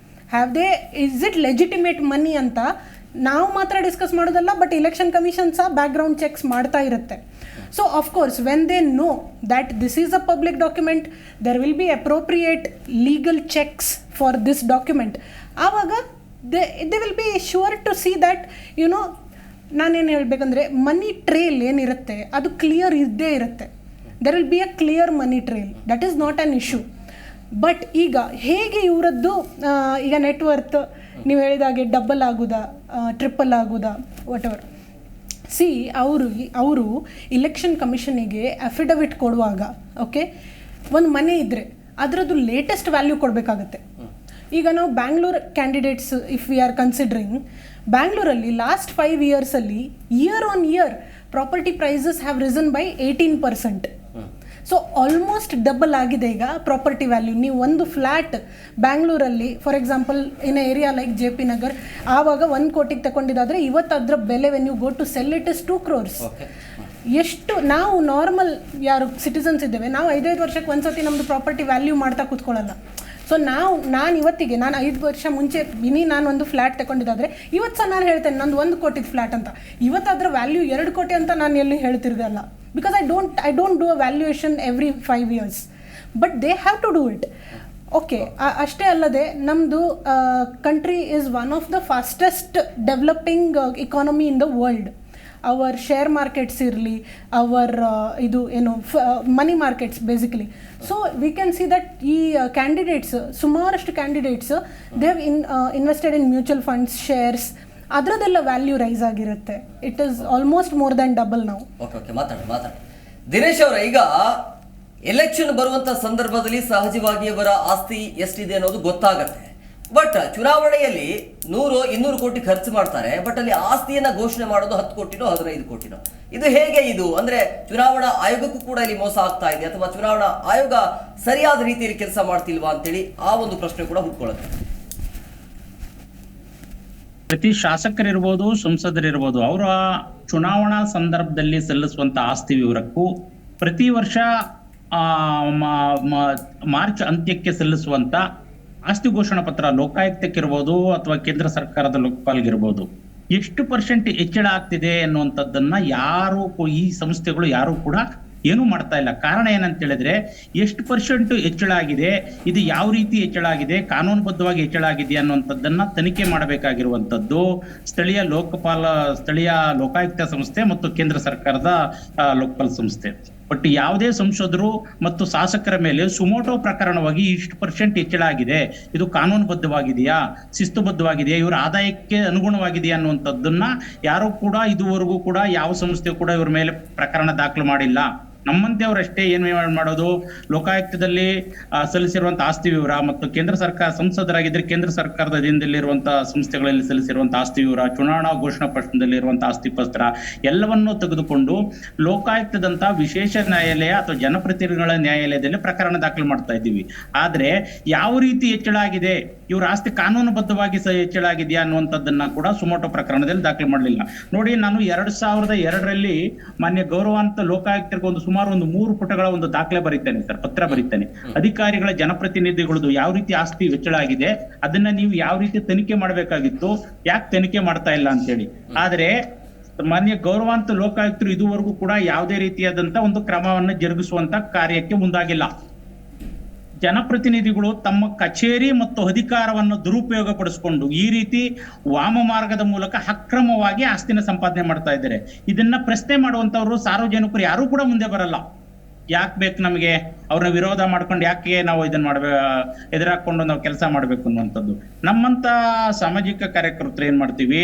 Have they, is it legitimate money ಅಂತ ನಾವು ಮಾತ್ರ ಡಿಸ್ಕಸ್ ಮಾಡೋದಲ್ಲ, ಬಟ್ ಇಲೆಕ್ಷನ್ ಕಮಿಷನ್ ಸಹ ಬ್ಯಾಕ್ಗ್ರೌಂಡ್ ಚೆಕ್ಸ್ ಮಾಡ್ತಾ ಇರುತ್ತೆ. So of course when they know that this is a public document, there will be appropriate legal checks for this document. ಆವಾಗ they will be sure to see that, ನಾನೇನು ಹೇಳಬೇಕಂದ್ರೆ ಮನಿ ಟ್ರೇಲ್ ಏನಿರುತ್ತೆ ಅದು ಕ್ಲಿಯರ್ ಇದ್ದೇ ಇರುತ್ತೆ. There will be a clear money trail, that is not an issue. But ಈಗ ಹೇಗೆ ಇವರದ್ದು ಈಗ ನೆಟ್ವರ್ತ್ ನೀವು ಹೇಳಿದಾಗೆ ಡಬಲ್ ಆಗುದಾ, ಟ್ರಿಪಲ್ ಆಗುದಾ, ವಾಟ್ ಎವರ್. ಅವರು ಇಲೆಕ್ಷನ್ ಕಮಿಷನಿಗೆ ಅಫಿಡವಿಟ್ ಕೊಡುವಾಗ, ಓಕೆ, ಒಂದು ಮನೆ ಇದ್ದರೆ ಅದರದ್ದು ಲೇಟೆಸ್ಟ್ ವ್ಯಾಲ್ಯೂ ಕೊಡಬೇಕಾಗತ್ತೆ. ಈಗ ನಾವು Bangalore candidates if we are considering, ಬ್ಯಾಂಗ್ಳೂರಲ್ಲಿ ಲಾಸ್ಟ್ 5 ಇಯರ್ಸಲ್ಲಿ year on year property prices have risen by 18%. So almost double ಆಗಿದೆ ಈಗ ಪ್ರಾಪರ್ಟಿ ವ್ಯಾಲ್ಯೂ. ನೀವು ಒಂದು ಫ್ಲ್ಯಾಟ್ ಬ್ಯಾಂಗ್ಳೂರಲ್ಲಿ for example in area like JP Nagar ಆವಾಗ 1 ಕೋಟಿಗೆ ತಗೊಂಡಿದ್ದಾದರೆ ಇವತ್ತು ಅದರ ಬೆಲೆ when you go to sell it is 2 crores. ಎಷ್ಟು ನಾವು ನಾರ್ಮಲ್ ಯಾರು ಸಿಟಿಸನ್ಸ್ ಇದ್ದೇವೆ, ನಾವು 5 ವರ್ಷಕ್ಕೆ ಒಂದ್ಸತಿ ನಮ್ಮದು ಪ್ರಾಪರ್ಟಿ ವ್ಯಾಲ್ಯೂ ಮಾಡ್ತಾ ಕೂತ್ಕೊಳ್ಳಲ್ಲ. ಸೊ ನಾನು ಇವತ್ತಿಗೆ 5 ವರ್ಷ ಮುಂಚೆ ನಾನು ಒಂದು ಫ್ಲ್ಯಾಟ್ ತಗೊಂಡಿದ್ದಾದರೆ ಇವತ್ತು ಸಹ ನಾನು ಹೇಳ್ತೇನೆ ನಂದು 1 ಕೋಟಿದ ಫ್ಲ್ಯಾಟ್ ಅಂತ. ಇವತ್ತು ಅದರ ವ್ಯಾಲ್ಯೂ 2 ಕೋಟಿ ಅಂತ ನಾನು ಎಲ್ಲಿ ಹೇಳ್ತಿರೋದಲ್ಲ. Because I don't do a valuation every 5 years, but they have to do it. Okay, ಅಷ್ಟೇ ಅಲ್ಲದೆ ನಮ್ಮದು country is one of the fastest developing economy in the world. Our share markets ಇರಲಿ, ಅವರ್ ಇದು ಏನು money markets basically. So we can see that ಈ ಕ್ಯಾಂಡಿಡೇಟ್ಸ್, ಸುಮಾರಷ್ಟು candidates they have invested in mutual funds, shares, ಅದರದೆಲ್ಲ ವ್ಯಾಲ್ಯೂ ರೈಸ್ ಆಗಿರುತ್ತೆ. It is almost more Dhan double ನಾವು. ಓಕೆ, ಮಾತಾಡಿ ದಿನೇಶ್ ಅವರ, ಈಗ ಎಲೆಕ್ಷನ್ ಬರುವಂತ ಸಂದರ್ಭದಲ್ಲಿ ಸಹಜವಾಗಿ ಅವರ ಆಸ್ತಿ ಎಷ್ಟಿದೆ ಅನ್ನೋದು ಗೊತ್ತಾಗತ್ತೆ. ಬಟ್ ಚುನಾವಣೆಯಲ್ಲಿ 100-200 ಕೋಟಿ ಖರ್ಚು ಮಾಡ್ತಾರೆ, ಬಟ್ ಅಲ್ಲಿ ಆಸ್ತಿಯನ್ನ ಘೋಷಣೆ ಮಾಡೋದು 10 ಕೋಟಿನೋ 15 ಕೋಟಿನೋ. ಇದು ಹೇಗೆ? ಇದು ಅಂದ್ರೆ ಚುನಾವಣಾ ಆಯೋಗಕ್ಕೂ ಕೂಡ ಇಲ್ಲಿ ಮೋಸ ಆಗ್ತಾ ಇದೆ, ಅಥವಾ ಚುನಾವಣಾ ಆಯೋಗ ಸರಿಯಾದ ರೀತಿಯಲ್ಲಿ ಕೆಲಸ ಮಾಡ್ತಿಲ್ವಾ ಅಂತೇಳಿ ಆ ಒಂದು ಪ್ರಶ್ನೆ ಕೂಡ ಹುಟ್ಕೊಳ್ಳುತ್ತೆ. ಪ್ರತಿ ಶಾಸಕರಿರ್ಬೋದು, ಸಂಸದರಿರ್ಬೋದು, ಅವರ ಚುನಾವಣಾ ಸಂದರ್ಭದಲ್ಲಿ ಸಲ್ಲಿಸುವಂತ ಆಸ್ತಿ ವಿವರಕ್ಕೂ ಪ್ರತಿ ವರ್ಷ ಮಾರ್ಚ್ ಅಂತ್ಯಕ್ಕೆ ಸಲ್ಲಿಸುವಂತ ಆಸ್ತಿ ಘೋಷಣಾ ಪತ್ರ ಲೋಕಾಯುಕ್ತಕ್ಕಿರ್ಬೋದು ಅಥವಾ ಕೇಂದ್ರ ಸರ್ಕಾರದ ಲೋಕಪಾಲ್ಗಿರ್ಬೋದು ಎಷ್ಟು % ಹೆಚ್ಚಳ ಆಗ್ತಿದೆ ಅನ್ನುವಂಥದ್ದನ್ನ ಈ ಸಂಸ್ಥೆಗಳು ಯಾರು ಕೂಡ ಏನು ಮಾಡ್ತಾ ಇಲ್ಲ. ಕಾರಣ ಏನಂತ ಹೇಳಿದ್ರೆ, ಎಷ್ಟು % ಹೆಚ್ಚಳ ಆಗಿದೆ, ಇದು ಯಾವ ರೀತಿ ಹೆಚ್ಚಳ ಆಗಿದೆ, ಕಾನೂನುಬದ್ಧವಾಗಿ ಹೆಚ್ಚಳ ಆಗಿದೆ ಅನ್ನುವಂಥದ್ದನ್ನ ತನಿಖೆ ಮಾಡಬೇಕಾಗಿರುವಂಥದ್ದು ಸ್ಥಳೀಯ ಲೋಕಾಯುಕ್ತ ಸಂಸ್ಥೆ ಮತ್ತು ಕೇಂದ್ರ ಸರ್ಕಾರದ ಲೋಕಪಾಲ್ ಸಂಸ್ಥೆ. ಬಟ್ ಯಾವುದೇ ಸಂಸದರು ಮತ್ತು ಶಾಸಕರ ಮೇಲೆ ಸುಮೋಟೋ ಪ್ರಕರಣವಾಗಿ ಇಷ್ಟು % ಹೆಚ್ಚಳ ಆಗಿದೆ, ಇದು ಕಾನೂನುಬದ್ಧವಾಗಿದೆಯಾ, ಶಿಸ್ತುಬದ್ಧವಾಗಿದೆಯಾ, ಇವರ ಆದಾಯಕ್ಕೆ ಅನುಗುಣವಾಗಿದೆಯಾ ಅನ್ನುವಂಥದ್ದನ್ನ ಯಾರು ಕೂಡ ಇದುವರೆಗೂ ಕೂಡ ಯಾವ ಸಂಸ್ಥೆ ಕೂಡ ಇವ್ರ ಮೇಲೆ ಪ್ರಕರಣ ದಾಖಲು ಮಾಡಿಲ್ಲ. ನಮ್ಮಂತೆಯವರಷ್ಟೇ ಏನು ಮಾಡೋದು, ಲೋಕಾಯುಕ್ತದಲ್ಲಿ ಸಲ್ಲಿಸಿರುವಂತಹ ಆಸ್ತಿ ವಿವರ ಮತ್ತು ಕೇಂದ್ರ ಸರ್ಕಾರ ಸಂಸದರಾಗಿದ್ದರೆ ಕೇಂದ್ರ ಸರ್ಕಾರದ ಅಧೀನದಲ್ಲಿರುವಂತಹ ಸಂಸ್ಥೆಗಳಲ್ಲಿ ಸಲ್ಲಿಸಿರುವಂತಹ ಆಸ್ತಿ ವಿವರ, ಚುನಾವಣಾ ಘೋಷಣಾ ಪತ್ರದಲ್ಲಿರುವಂತಹ ಆಸ್ತಿ ಪತ್ರ ಎಲ್ಲವನ್ನೂ ತೆಗೆದುಕೊಂಡು ಲೋಕಾಯುಕ್ತದಂತಹ ವಿಶೇಷ ನ್ಯಾಯಾಲಯ ಅಥವಾ ಜನಪ್ರತಿನಿಧಿಗಳ ನ್ಯಾಯಾಲಯದಲ್ಲಿ ಪ್ರಕರಣ ದಾಖಲು ಮಾಡ್ತಾ ಇದ್ದೀವಿ. ಆದ್ರೆ ಯಾವ ರೀತಿ ಹೆಚ್ಚಳ ಆಗಿದೆ, ಇವ್ರ ಆಸ್ತಿ ಕಾನೂನುಬದ್ಧವಾಗಿ ಹೆಚ್ಚಳ ಆಗಿದೆಯಾ ಅನ್ನುವಂಥದ್ದನ್ನ ಕೂಡ ಸುಮೋಟೋ ಪ್ರಕರಣದಲ್ಲಿ ದಾಖಲು ಮಾಡಲಿಲ್ಲ. ನೋಡಿ, ನಾನು 2002ರಲ್ಲಿ ಮಾನ್ಯ ಗೌರವಾನ್ವಿತ ಲೋಕಾಯುಕ್ತರಿಗೆ ಸುಮಾರು 3 ಪುಟಗಳ ಒಂದು ದಾಖಲೆ ಬರೀತೇನೆ ಸರ್, ಪತ್ರ ಬರೀತೇನೆ. ಅಧಿಕಾರಿಗಳ ಜನಪ್ರತಿನಿಧಿಗಳದ್ದು ಯಾವ ರೀತಿ ಆಸ್ತಿ ಹೆಚ್ಚಳ ಆಗಿದೆ ಅದನ್ನ ನೀವು ಯಾವ ರೀತಿ ತನಿಖೆ ಮಾಡಬೇಕಾಗಿತ್ತು, ಯಾಕೆ ತನಿಖೆ ಮಾಡ್ತಾ ಇಲ್ಲ ಅಂತೇಳಿ. ಆದ್ರೆ ಮಾನ್ಯ ಗೌರವಾನ್ವಿತ ಲೋಕಾಯುಕ್ತರು ಇದುವರೆಗೂ ಕೂಡ ಯಾವುದೇ ರೀತಿಯಾದಂತ ಒಂದು ಕ್ರಮವನ್ನು ಜರುಗಿಸುವಂತ ಕಾರ್ಯಕ್ಕೆ ಮುಂದಾಗಿಲ್ಲ. ಜನಪ್ರತಿನಿಧಿಗಳು ತಮ್ಮ ಕಚೇರಿ ಮತ್ತು ಅಧಿಕಾರವನ್ನು ದುರುಪಯೋಗ ಪಡಿಸಿಕೊಂಡು ಈ ರೀತಿ ವಾಮ ಮಾರ್ಗದ ಮೂಲಕ ಅಕ್ರಮವಾಗಿ ಆಸ್ತಿನ ಸಂಪಾದನೆ ಮಾಡ್ತಾ ಇದ್ದಾರೆ. ಇದನ್ನ ಪ್ರಶ್ನೆ ಮಾಡುವಂತವ್ರು ಸಾರ್ವಜನಿಕರು ಯಾರು ಕೂಡ ಮುಂದೆ ಬರಲ್ಲ. ಯಾಕೆ ಬೇಕು ನಮಗೆ, ಅವ್ರನ್ನ ವಿರೋಧ ಮಾಡ್ಕೊಂಡು ಯಾಕೆ ನಾವು ಇದನ್ನ ಎದುರಾಕೊಂಡು ನಾವು ಕೆಲಸ ಮಾಡ್ಬೇಕು ಅನ್ನುವಂಥದ್ದು. ನಮ್ಮಂತ ಸಾಮಾಜಿಕ ಕಾರ್ಯಕರ್ತರು ಏನ್ ಮಾಡ್ತೀವಿ,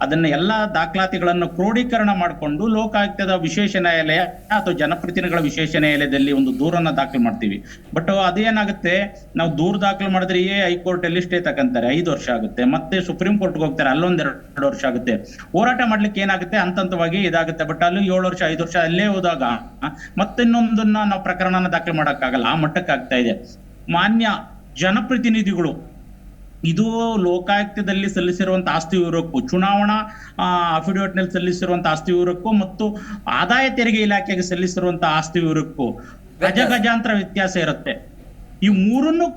ಅದನ್ನ ಎಲ್ಲಾ ದಾಖಲಾತಿಗಳನ್ನು ಕ್ರೋಢೀಕರಣ ಮಾಡಿಕೊಂಡು ಲೋಕಾಯುಕ್ತದ ವಿಶೇಷ ನ್ಯಾಯಾಲಯ ಅಥವಾ ಜನಪ್ರತಿನಿಧಿಗಳ ವಿಶೇಷ ನ್ಯಾಯಾಲಯದಲ್ಲಿ ಒಂದು ದೂರನ್ನ ದಾಖಲು ಮಾಡ್ತೀವಿ. ಬಟ್ ಅದೇನಾಗುತ್ತೆ, ನಾವು ದೂರ ದಾಖಲು ಮಾಡಿದ್ರೆ ಹೈಕೋರ್ಟ್ ಅಲ್ಲಿ ಸ್ಟೇ ತಗೊಂತಾರೆ, 5 ವರ್ಷ ಆಗುತ್ತೆ. ಮತ್ತೆ ಸುಪ್ರೀಂ ಕೋರ್ಟ್ಗೆ ಹೋಗ್ತಾರೆ, ಅಲ್ಲೊಂದ್ 2 ವರ್ಷ ಆಗುತ್ತೆ. ಹೋರಾಟ ಮಾಡ್ಲಿಕ್ಕೆ ಏನಾಗುತ್ತೆ, ಹಂತವಾಗಿ ಇದಾಗುತ್ತೆ. ಬಟ್ ಅಲ್ಲಿ 7 ವರ್ಷ 5 ವರ್ಷ ಅಲ್ಲೇ ಹೋದಾಗ ಮತ್ತೆ ಇನ್ನೊಂದನ್ನ ನಾವು ಪ್ರಕರಣನ ದಾಖಲು ಮಾಡಕ್ಕಾಗಲ್ಲ, ಆ ಮಟ್ಟಕ್ಕೆ ಆಗ್ತಾ ಇದೆ. ಮಾನ್ಯ ಜನಪ್ರತಿನಿಧಿಗಳು ಇದು ಲೋಕಾಯುಕ್ತದಲ್ಲಿ ಸಲ್ಲಿಸಿರುವಂತಹ ಆಸ್ತಿ ವಿವರಕ್ಕೂ, ಚುನಾವಣಾ ಅಫಿಡವಿಟ್ ನಲ್ಲಿ ಸಲ್ಲಿಸಿರುವಂತಹ ಆಸ್ತಿ ವಿವರಕ್ಕೂ ಮತ್ತು ಆದಾಯ ತೆರಿಗೆ ಇಲಾಖೆಗೆ ಸಲ್ಲಿಸಿರುವಂತಹ ಆಸ್ತಿ ವಿವರಕ್ಕೂ ಗಜಗಜಾಂತರ ವ್ಯತ್ಯಾಸ ಇರುತ್ತೆ. ಈ ಮೂರನ್ನು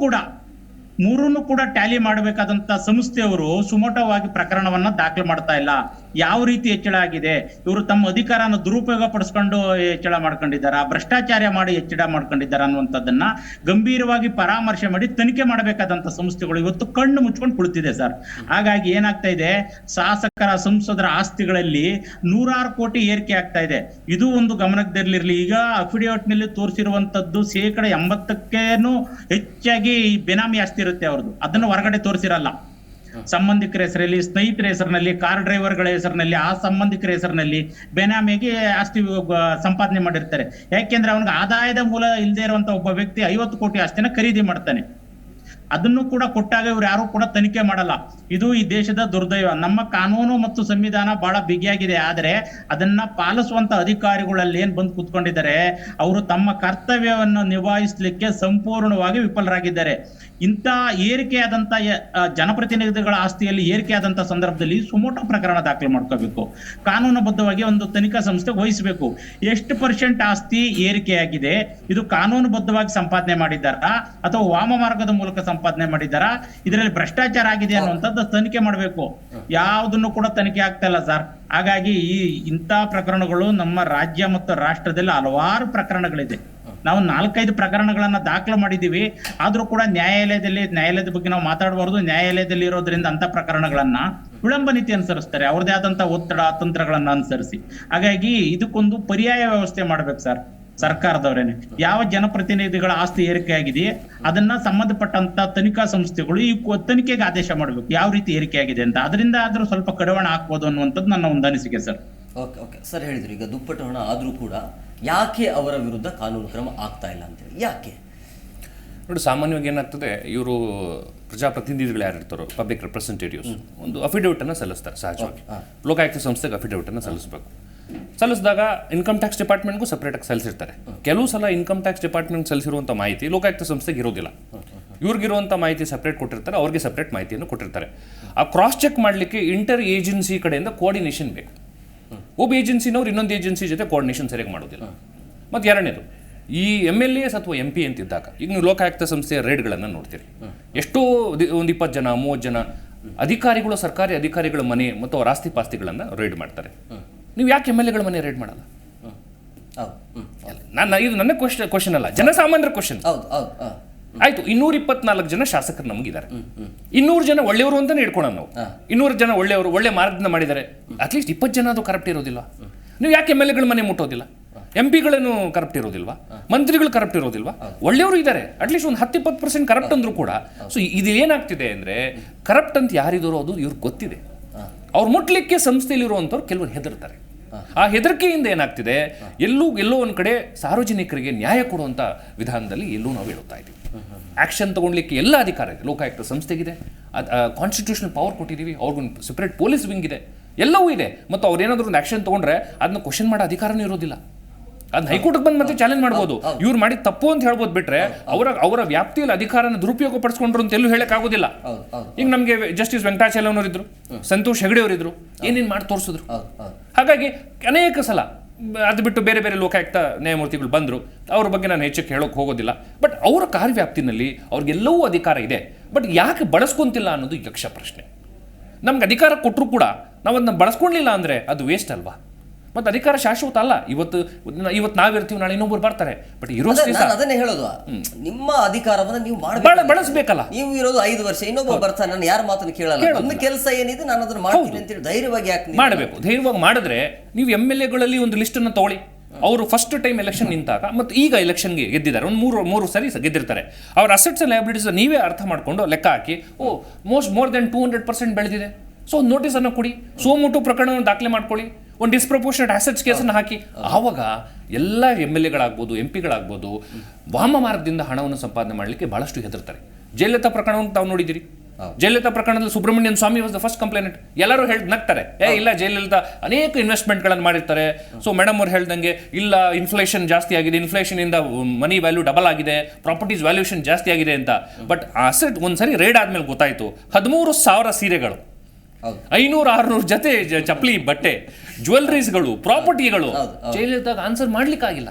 ಕೂಡ ಟ್ಯಾಲಿ ಮಾಡಬೇಕಾದಂತ ಸಂಸ್ಥೆಯವರು ಸುಮೋಟವಾಗಿ ಪ್ರಕರಣವನ್ನ ದಾಖಲು ಮಾಡ್ತಾ ಇಲ್ಲ. ಯಾವ ರೀತಿ ಹೆಚ್ಚಳ ಆಗಿದೆ, ಇವರು ತಮ್ಮ ಅಧಿಕಾರನ ದುರುಪಯೋಗ ಪಡಿಸ್ಕೊಂಡು ಹೆಚ್ಚಳ ಮಾಡ್ಕೊಂಡಿದ್ದಾರಾ, ಭ್ರಷ್ಟಾಚಾರ ಮಾಡಿ ಹೆಚ್ಚಳ ಮಾಡ್ಕೊಂಡಿದ್ದಾರಾ ಅನ್ನುವಂಥದ್ದನ್ನ ಗಂಭೀರವಾಗಿ ಪರಾಮರ್ಶೆ ಮಾಡಿ ತನಿಖೆ ಮಾಡಬೇಕಾದಂತ ಸಂಸ್ಥೆಗಳು ಇವತ್ತು ಕಣ್ಣು ಮುಚ್ಕೊಂಡು ಕುಳಿತಿದೆ ಸರ್. ಹಾಗಾಗಿ ಏನಾಗ್ತಾ ಇದೆ, ಶಾಸಕರ ಸಂಸದರ ಆಸ್ತಿಗಳಲ್ಲಿ 100 ಕೋಟಿ ಏರಿಕೆ ಆಗ್ತಾ ಇದೆ. ಇದು ಒಂದು ಗಮನದಲ್ಲಿರಲಿ. ಈಗ ಅಫಿಡವಿಟ್ ನಲ್ಲಿ ತೋರಿಸಿರುವಂತದ್ದು 80%ಕ್ಕೇನು ಹೆಚ್ಚಾಗಿ ಬೆನಾಮಿ ಆಸ್ತಿ ಇರುತ್ತೆ ಅವ್ರದ್ದು, ಅದನ್ನು ಹೊರಗಡೆ ತೋರಿಸಿರಲ್ಲ. ಸಂಬಂಧಿಕರ ಹೆಸರಲ್ಲಿ, ಸ್ನೇಹಿತರ ಹೆಸರಿನಲ್ಲಿ, ಕಾರ್ ಡ್ರೈವರ್ಗಳ ಹೆಸರಿನಲ್ಲಿ, ಆ ಸಂಬಂಧಿಕರ ಹೆಸರಿನಲ್ಲಿ ಬೆನಾಮಿಗೆ ಆಸ್ತಿ ಸಂಪಾದನೆ ಮಾಡಿರ್ತಾರೆ. ಯಾಕೆಂದ್ರೆ ಅವನಿಗೆ ಆದಾಯದ ಮೂಲ ಇಲ್ಲದೆ ಇರುವಂತ ಒಬ್ಬ ವ್ಯಕ್ತಿ 50 ಕೋಟಿ ಆಸ್ತಿನ ಖರೀದಿ ಮಾಡ್ತಾನೆ. ಅದನ್ನು ಕೂಡ ಕೊಟ್ಟಾಗ ಇವ್ರು ಯಾರು ಕೂಡ ತನಿಖೆ ಮಾಡಲ್ಲ. ಇದು ಈ ದೇಶದ ದುರ್ದೈವ. ನಮ್ಮ ಕಾನೂನು ಮತ್ತು ಸಂವಿಧಾನ ಬಹಳ ಬಿಗಿಯಾಗಿದೆ, ಆದರೆ ಅದನ್ನ ಪಾಲಿಸುವಂತ ಅಧಿಕಾರಿಗಳಲ್ಲಿ ಏನ್ ಬಂದು ಕೂತ್ಕೊಂಡಿದ್ದಾರೆ, ಅವರು ತಮ್ಮ ಕರ್ತವ್ಯವನ್ನು ನಿಭಾಯಿಸಲಿಕ್ಕೆ ಸಂಪೂರ್ಣವಾಗಿ ವಿಫಲರಾಗಿದ್ದಾರೆ. ಇಂಥ ಏರಿಕೆಯಾದಂತ ಜನಪ್ರತಿನಿಧಿಗಳ ಆಸ್ತಿಯಲ್ಲಿ ಏರಿಕೆಯಾದಂತ ಸಂದರ್ಭದಲ್ಲಿ ಸುಮೋಟೋ ಪ್ರಕರಣ ದಾಖಲೆ ಮಾಡ್ಕೋಬೇಕು, ಕಾನೂನುಬದ್ಧವಾಗಿ ಒಂದು ತನಿಖಾ ಸಂಸ್ಥೆ ವಹಿಸಬೇಕು. ಎಷ್ಟು % ಆಸ್ತಿ ಏರಿಕೆಯಾಗಿದೆ, ಇದು ಕಾನೂನುಬದ್ಧವಾಗಿ ಸಂಪಾದನೆ ಮಾಡಿದ್ದಾರಾ ಅಥವಾ ವಾಮ ಮಾರ್ಗದ ಮೂಲಕ ಸಂಪಾದನೆ ಮಾಡಿದ್ದಾರಾ, ಇದರಲ್ಲಿ ಭ್ರಷ್ಟಾಚಾರ ಆಗಿದೆ ಅನ್ನುವಂಥದ್ದು ತನಿಖೆ ಮಾಡಬೇಕು. ಯಾವುದನ್ನು ಕೂಡ ತನಿಖೆ ಆಗ್ತಾ ಇಲ್ಲ ಸರ್. ಹಾಗಾಗಿ ಇಂಥ ಪ್ರಕರಣಗಳು ನಮ್ಮ ರಾಜ್ಯ ಮತ್ತು ರಾಷ್ಟ್ರದಲ್ಲಿ ಹಲವಾರು ಪ್ರಕರಣಗಳಿದೆ. ನಾವು 4-5 ಪ್ರಕರಣಗಳನ್ನ ದಾಖಲು ಮಾಡಿದೀವಿ, ಆದ್ರೂ ಕೂಡ ನ್ಯಾಯಾಲಯದ ಬಗ್ಗೆ ನಾವು ಮಾತಾಡಬಾರದು. ನ್ಯಾಯಾಲಯದಲ್ಲಿ ಇರೋದ್ರಿಂದ ಅಂತ ಪ್ರಕರಣಗಳನ್ನ ವಿಳಂಬ ನೀತಿ ಅನುಸರಿಸ್ತಾರೆ, ಅವ್ರದೇ ಆದಂತ ಒತ್ತಡ ತಂತ್ರಗಳನ್ನ ಅನುಸರಿಸಿ. ಹಾಗಾಗಿ ಇದಕ್ಕೊಂದು ಪರ್ಯಾಯ ವ್ಯವಸ್ಥೆ ಮಾಡ್ಬೇಕು ಸರ್ ಸರ್ಕಾರದವರೇನೆ. ಯಾವ ಜನಪ್ರತಿನಿಧಿಗಳ ಆಸ್ತಿ ಏರಿಕೆ ಆಗಿದೆಯೇ ಅದನ್ನ ಸಂಬಂಧಪಟ್ಟಂತ ತನಿಖಾ ಸಂಸ್ಥೆಗಳು ಈ ತನಿಖೆಗೆ ಆದೇಶ ಮಾಡಬೇಕು, ಯಾವ ರೀತಿ ಏರಿಕೆ ಆಗಿದೆ ಅಂತ. ಅದರಿಂದ ಆದ್ರೂ ಸ್ವಲ್ಪ ಕಡಿವಾಣ ಹಾಕ್ಬೋದು ಅನ್ನುವಂಥದ್ದು ನನ್ನ ಒಂದು ಅನಿಸಿಕೆ ಸರ್. ಓಕೆ ಸರ್, ಹೇಳಿದ್ರು ಈಗ ದುಪ್ಪಟ್ಟು ಹಣ ಆದರೂ ಕೂಡ ಯಾಕೆ ಅವರ ವಿರುದ್ಧ ಕಾನೂನು ಕ್ರಮ ಆಗ್ತಾ ಇಲ್ಲ ಅಂತೇಳಿ, ಯಾಕೆ ನೋಡಿ, ಸಾಮಾನ್ಯವಾಗಿ ಏನಾಗ್ತದೆ, ಇವರು ಪ್ರಜಾಪ್ರತಿನಿಧಿಗಳು ಯಾರಿರ್ತಾರೋ, ಪಬ್ಲಿಕ್ ರೆಪ್ರೆಸೆಂಟೇಟಿವ್ಸ್, ಒಂದು ಅಫಿಡವಿಟನ್ನು ಸಲ್ಲಿಸ್ತಾರೆ. ಸಹಜವಾಗಿ ಲೋಕಾಯುಕ್ತ ಸಂಸ್ಥೆಗೆ ಅಫಿಡವಿಟನ್ನು ಸಲ್ಲಿಸಬೇಕು. ಸಲ್ಲಿಸಿದಾಗ ಇನ್ಕಮ್ ಟ್ಯಾಕ್ಸ್ ಡಿಪಾರ್ಟ್ಮೆಂಟ್ಗೂ ಸಪ್ರೇಟಾಗಿ ಸಲ್ಲಿಸಿರ್ತಾರೆ. ಕೆಲವು ಸಲ ಇನ್ಕಮ್ ಟ್ಯಾಕ್ಸ್ ಡಿಪಾರ್ಟ್ಮೆಂಟ್ ಸಲ್ಲಿಸಿರುವಂಥ ಮಾಹಿತಿ ಲೋಕಾಯುಕ್ತ ಸಂಸ್ಥೆಗೆ ಇರೋದಿಲ್ಲ. ಇವ್ರಿಗಿರುವಂಥ ಮಾಹಿತಿ ಸಪ್ರೇಟ್ ಕೊಟ್ಟಿರ್ತಾರೆ, ಅವ್ರಿಗೆ ಸಪ್ರೇಟ್ ಮಾಹಿತಿಯನ್ನು ಕೊಟ್ಟಿರ್ತಾರೆ. ಆ ಕ್ರಾಸ್ ಚೆಕ್ ಮಾಡಲಿಕ್ಕೆ ಇಂಟರ್ ಏಜೆನ್ಸಿ ಕಡೆಯಿಂದ ಕೋಆರ್ಡಿನೇಷನ್ ಬೇಕು. ಒಬ್ಬ ಏಜೆನ್ಸಿನವ್ರು ಇನ್ನೊಂದು ಏಜೆನ್ಸಿ ಜೊತೆ ಕೋಆರ್ಡಿನೇಷನ್ ಸರಿಯಾಗಿ ಮಾಡೋದಿಲ್ಲ. ಮತ್ತು ಎರಡನೇದು, ಈ MLAs ಅಥವಾ MP ಅಂತಿದ್ದಾಗ ಈಗ ನೀವು ಲೋಕಾಯುಕ್ತ ಸಂಸ್ಥೆಯ ರೇಡ್ಗಳನ್ನು ನೋಡ್ತೀರಿ. ಎಷ್ಟೋ ಒಂದು 20 ಜನ 30 ಜನ ಅಧಿಕಾರಿಗಳು, ಸರ್ಕಾರಿ ಅಧಿಕಾರಿಗಳ ಮನೆ ಮತ್ತು ಅವರ ಆಸ್ತಿ ಪಾಸ್ತಿಗಳನ್ನು ರೇಡ್ ಮಾಡ್ತಾರೆ. ನೀವು ಯಾಕೆ MLAಗಳ ಮನೆ ರೇಡ್ ಮಾಡಲ್ಲ? ಇದು ನನ್ನ ಕ್ವಶನ್ ಅಲ್ಲ, ಜನಸಾಮಾನ್ಯರ ಕ್ವಶನ್. ಆಯ್ತು, 224 ಜನ ಶಾಸಕರು ನಮಗಿದ್ದಾರೆ, 200 ಜನ ಒಳ್ಳೆಯವರು ಅಂತಾನೆ ಇಟ್ಕೊಳ್ಳೋಣ ನಾವು. 200 ಜನ ಒಳ್ಳೆಯವರು, ಒಳ್ಳೆ ಮಾರ್ಗದಿಂದ ಮಾಡಿದ್ದಾರೆ. ಅಟ್ಲೀಸ್ಟ್ 20 ಜನ ಅದು ಕರಪ್ಟ್ ಇರೋದಿಲ್ಲ. ನೀವು ಯಾಕೆ MLAಗಳ ಮನೆ ಮುಟ್ಟೋದಿಲ್ಲ? MP ಗಳನ್ನು ಕರಪ್ಟ್ ಇರೋದಿಲ್ವಾ? ಮಂತ್ರಿಗಳು ಕರಪ್ಟ್ ಇರೋದಿಲ್ವಾ? ಒಳ್ಳೆಯವರು ಇದ್ದಾರೆ, ಅಟ್ಲೀಸ್ಟ್ ಒಂದು 10-20% ಕರಪ್ಟ್ ಅಂದ್ರೂ ಕೂಡ. ಸೊ ಇದು ಏನಾಗ್ತಿದೆ ಅಂದರೆ, ಕರಪ್ಟ್ ಅಂತ ಯಾರಿದಾರೋ ಅದು ಇವ್ರಿಗೆ ಗೊತ್ತಿದೆ. ಅವ್ರು ಮುಟ್ಲಿಕ್ಕೆ ಸಂಸ್ಥೆಯಲ್ಲಿರುವಂಥವ್ರು ಕೆಲವರು ಹೆದರ್ತಾರೆ. ಆ ಹೆದರಿಕೆಯಿಂದ ಏನಾಗ್ತಿದೆ, ಎಲ್ಲೋ ಒಂದು ಕಡೆ ಸಾರ್ವಜನಿಕರಿಗೆ ನ್ಯಾಯ ಕೊಡುವಂಥ ವಿಧಾನದಲ್ಲಿ ನಾವು ಹೇಳುತ್ತಾ ಇದ್ದೀವಿ. ಆ್ಯಕ್ಷನ್ ತಗೊಳ್ಲಿಕ್ಕೆ ಎಲ್ಲ ಅಧಿಕಾರ ಇದೆ, ಲೋಕಾಯುಕ್ತ ಸಂಸ್ಥೆಗಿದೆ, ಕಾನ್ಸ್ಟಿಟ್ಯೂಷನಲ್ ಪವರ್ ಕೊಟ್ಟಿದ್ದೀವಿ, ಅವ್ರಿಗೊಂದು ಸೆಪರೇಟ್ ಪೊಲೀಸ್ ವಿಂಗ್ ಇದೆ, ಎಲ್ಲವೂ ಇದೆ. ಮತ್ತು ಅವ್ರು ಏನಾದರೂ ಒಂದು ಆ್ಯಕ್ಷನ್ ತೊಗೊಂಡ್ರೆ ಅದನ್ನ ಕ್ವಶನ್ ಮಾಡೋ ಅಧಿಕಾರನೂ ಇರೋದಿಲ್ಲ. ಅದನ್ನ ಹೈಕೋರ್ಟ್ಗೆ ಬಂದು ಮತ್ತೆ ಚಾಲೆಂಜ್ ಮಾಡ್ಬೋದು, ಇವ್ರು ಮಾಡಿದ ತಪ್ಪು ಅಂತ ಹೇಳ್ಬೋದು. ಬಿಟ್ರೆ ಅವರ ವ್ಯಾಪ್ತಿಯಲ್ಲಿ ಅಧಿಕಾರನ ದುರುಪಯೋಗ ಪಡಿಸ್ಕೊಂಡ್ರು ಅಂತ ಎಲ್ಲೂ ಹೇಳಕ್ಕಾಗೋದಿಲ್ಲ. ಈಗ ನಮಗೆ ಜಸ್ಟಿಸ್ ವೆಂಕಟಾಚಲಂ ಇದ್ರು, ಸಂತೋಷ್ ಹೆಗಡೆ ಅವರಿದ್ರು, ಏನೇನು ಮಾಡಿ ತೋರಿಸಿದ್ರು. ಹಾಗಾಗಿ ಅನೇಕ ಸಲ ಅದು ಬಿಟ್ಟು ಬೇರೆ ಬೇರೆ ಲೋಕಾಯುಕ್ತ ನ್ಯಾಯಮೂರ್ತಿಗಳು ಬಂದರು, ಅವ್ರ ಬಗ್ಗೆ ನಾನು ಹೆಚ್ಚಕ್ಕೆ ಹೇಳೋಕೆ ಹೋಗೋದಿಲ್ಲ. ಬಟ್ ಅವರ ಕಾರ್ಯವ್ಯಾಪ್ತಿನಲ್ಲಿ ಅವ್ರಿಗೆಲ್ಲವೂ ಅಧಿಕಾರ ಇದೆ. ಬಟ್ ಯಾಕೆ ಬಳಸ್ಕೊಂತಿಲ್ಲ ಅನ್ನೋದು ಯಕ್ಷ ಪ್ರಶ್ನೆ. ನಮ್ಗೆ ಅಧಿಕಾರ ಕೊಟ್ಟರು ಕೂಡ ನಾವು ಅದನ್ನ ಬಳಸ್ಕೊಳ್ಳಿಲ್ಲ ಅಂದರೆ ಅದು ವೇಸ್ಟ್ ಅಲ್ವಾ? ಮತ್ತು ಅಧಿಕಾರ ಶಾಶ್ವತ ಅಲ್ಲ. ಇವತ್ತು ನಾವಿರ್ತೀವಿ, ನಾಳೆ ಇನ್ನೊಬ್ಬರು ಬರ್ತಾರೆ. ಬಟ್ ಅದನ್ನೇ ಹೇಳೋದು, ನಿಮ್ಮ ಅಧಿಕಾರವನ್ನು ನೀವು ಬಳಸಬೇಕಲ್ಲ. ನೀವು ಇರೋದು 5 ವರ್ಷ, ಇನ್ನೊಬ್ಬ ಬರ್ತಾನೆ, ನಾನು ಯಾರ ಮಾತನ್ನು ಕೇಳಲ್ಲ, ನನ್ನ ಕೆಲಸ ಏನಿದೆ ನಾನು ಅದನ್ನು ಮಾಡ್ತೀನಿ ಅಂತೇಳಿ ಧೈರ್ಯವಾಗಿ ಯಾಕೆ ಮಾಡಬೇಕು? ಧೈರ್ಯವಾಗಿ ಮಾಡಿದ್ರೆ ನೀವು MLAಗಳಲ್ಲಿ ಒಂದು ಲಿಸ್ಟನ್ನು ತಗೊಳ್ಳಿ. ಅವರು ಫಸ್ಟ್ ಟೈಮ್ ಎಲೆಕ್ಷನ್ ನಿಂತಾಗ ಮತ್ತು ಈಗ ಎಲೆಕ್ಷನ್ಗೆ ಗೆದ್ದಿದ್ದಾರೆ, ಒಂದು ಮೂರು ಸರಿ ಗೆದ್ದಿರ್ತಾರೆ. ಅವ್ರ ಅಸೆಟ್ಸ್ ಅಂಡ್ ಲಯಬಿಲಿಟೀಸ್ ನೀವೇ ಅರ್ಥ ಮಾಡಿಕೊಂಡು ಲೆಕ್ಕ ಹಾಕಿ, ಮೋರ್ ದೆನ್ 200% ಬೆಳೆದಿದೆ, ಸೊ ಒಂದು ನೋಟಿಸನ್ನು ಕೊಡಿ, ಸೋಮೋಟೋ ಪ್ರಕರಣವನ್ನು ದಾಖಲೆ ಮಾಡ್ಕೊಳ್ಳಿ, ಒಂದು ಡಿಸ್ಪ್ರಪೋರ್ಷನೇಟ್ ಆಸೆಟ್ಸ್ ಕೇಸನ್ನು ಹಾಕಿ. ಆವಾಗ ಎಲ್ಲ MLAಗಳಾಗ್ಬೋದು, MP ಗಳಾಗ್ಬೋದು ವಾಮ ಮಾರ್ಗದಿಂದ ಹಣವನ್ನು ಸಂಪಾದನೆ ಮಾಡಲಿಕ್ಕೆ ಬಹಳಷ್ಟು ಹೆದರ್ತಾರೆ. ಜಯಲಲಿತಾ ಪ್ರಕರಣವನ್ನು ತಾವು ನೋಡಿದ್ದೀರಿ. ಜಯಲಲಿತಾ ಪ್ರಕರಣದಲ್ಲಿ ಸುಬ್ರಹ್ಮಣ್ಯನ್ ಸ್ವಾಮಿ ವಾಸ್ ದ ಫಸ್ಟ್ ಕಂಪ್ಲೇನೆಂಟ್. ಎಲ್ಲರೂ ನಗ್ತಾರೆ, ಇಲ್ಲ ಜಯಲಲಿತಾ ಅನೇಕ ಇನ್ವೆಸ್ಟ್ಮೆಂಟ್ಗಳನ್ನು ಮಾಡಿರ್ತಾರೆ. ಸೊ ಮೇಡಮ್ ಅವ್ರು ಹೇಳ್ದಂಗೆ, ಇಲ್ಲ ಇನ್ಫ್ಲೇಷನ್ ಜಾಸ್ತಿ ಆಗಿದೆ, ಇನ್ಫ್ಲೇಷನಿಂದ ಮನಿ ವ್ಯಾಲ್ಯೂ ಡಬಲ್ ಆಗಿದೆ, ಪ್ರಾಪರ್ಟೀಸ್ ವ್ಯಾಲ್ಯೂಷನ್ ಜಾಸ್ತಿ ಆಗಿದೆ ಅಂತ. ಬಟ್ ಅಸೆಟ್ ಒಂದ್ಸರಿ ರೇಡ್ ಆದ್ಮೇಲೆ ಗೊತ್ತಾಯ್ತು, 13,000 ಸೀರೆಗಳು, 500-600 ಜೊತೆ ಚಪ್ಪಲಿ ಬಟ್ಟೆ, ಜ್ಯುವೆಲ್ರೀಸ್ಗಳು, ಪ್ರಾಪರ್ಟಿಗಳು. ಜಯಲಲಿತಾಗ ಆನ್ಸರ್ ಮಾಡ್ಲಿಕ್ಕಾಗಿಲ್ಲ.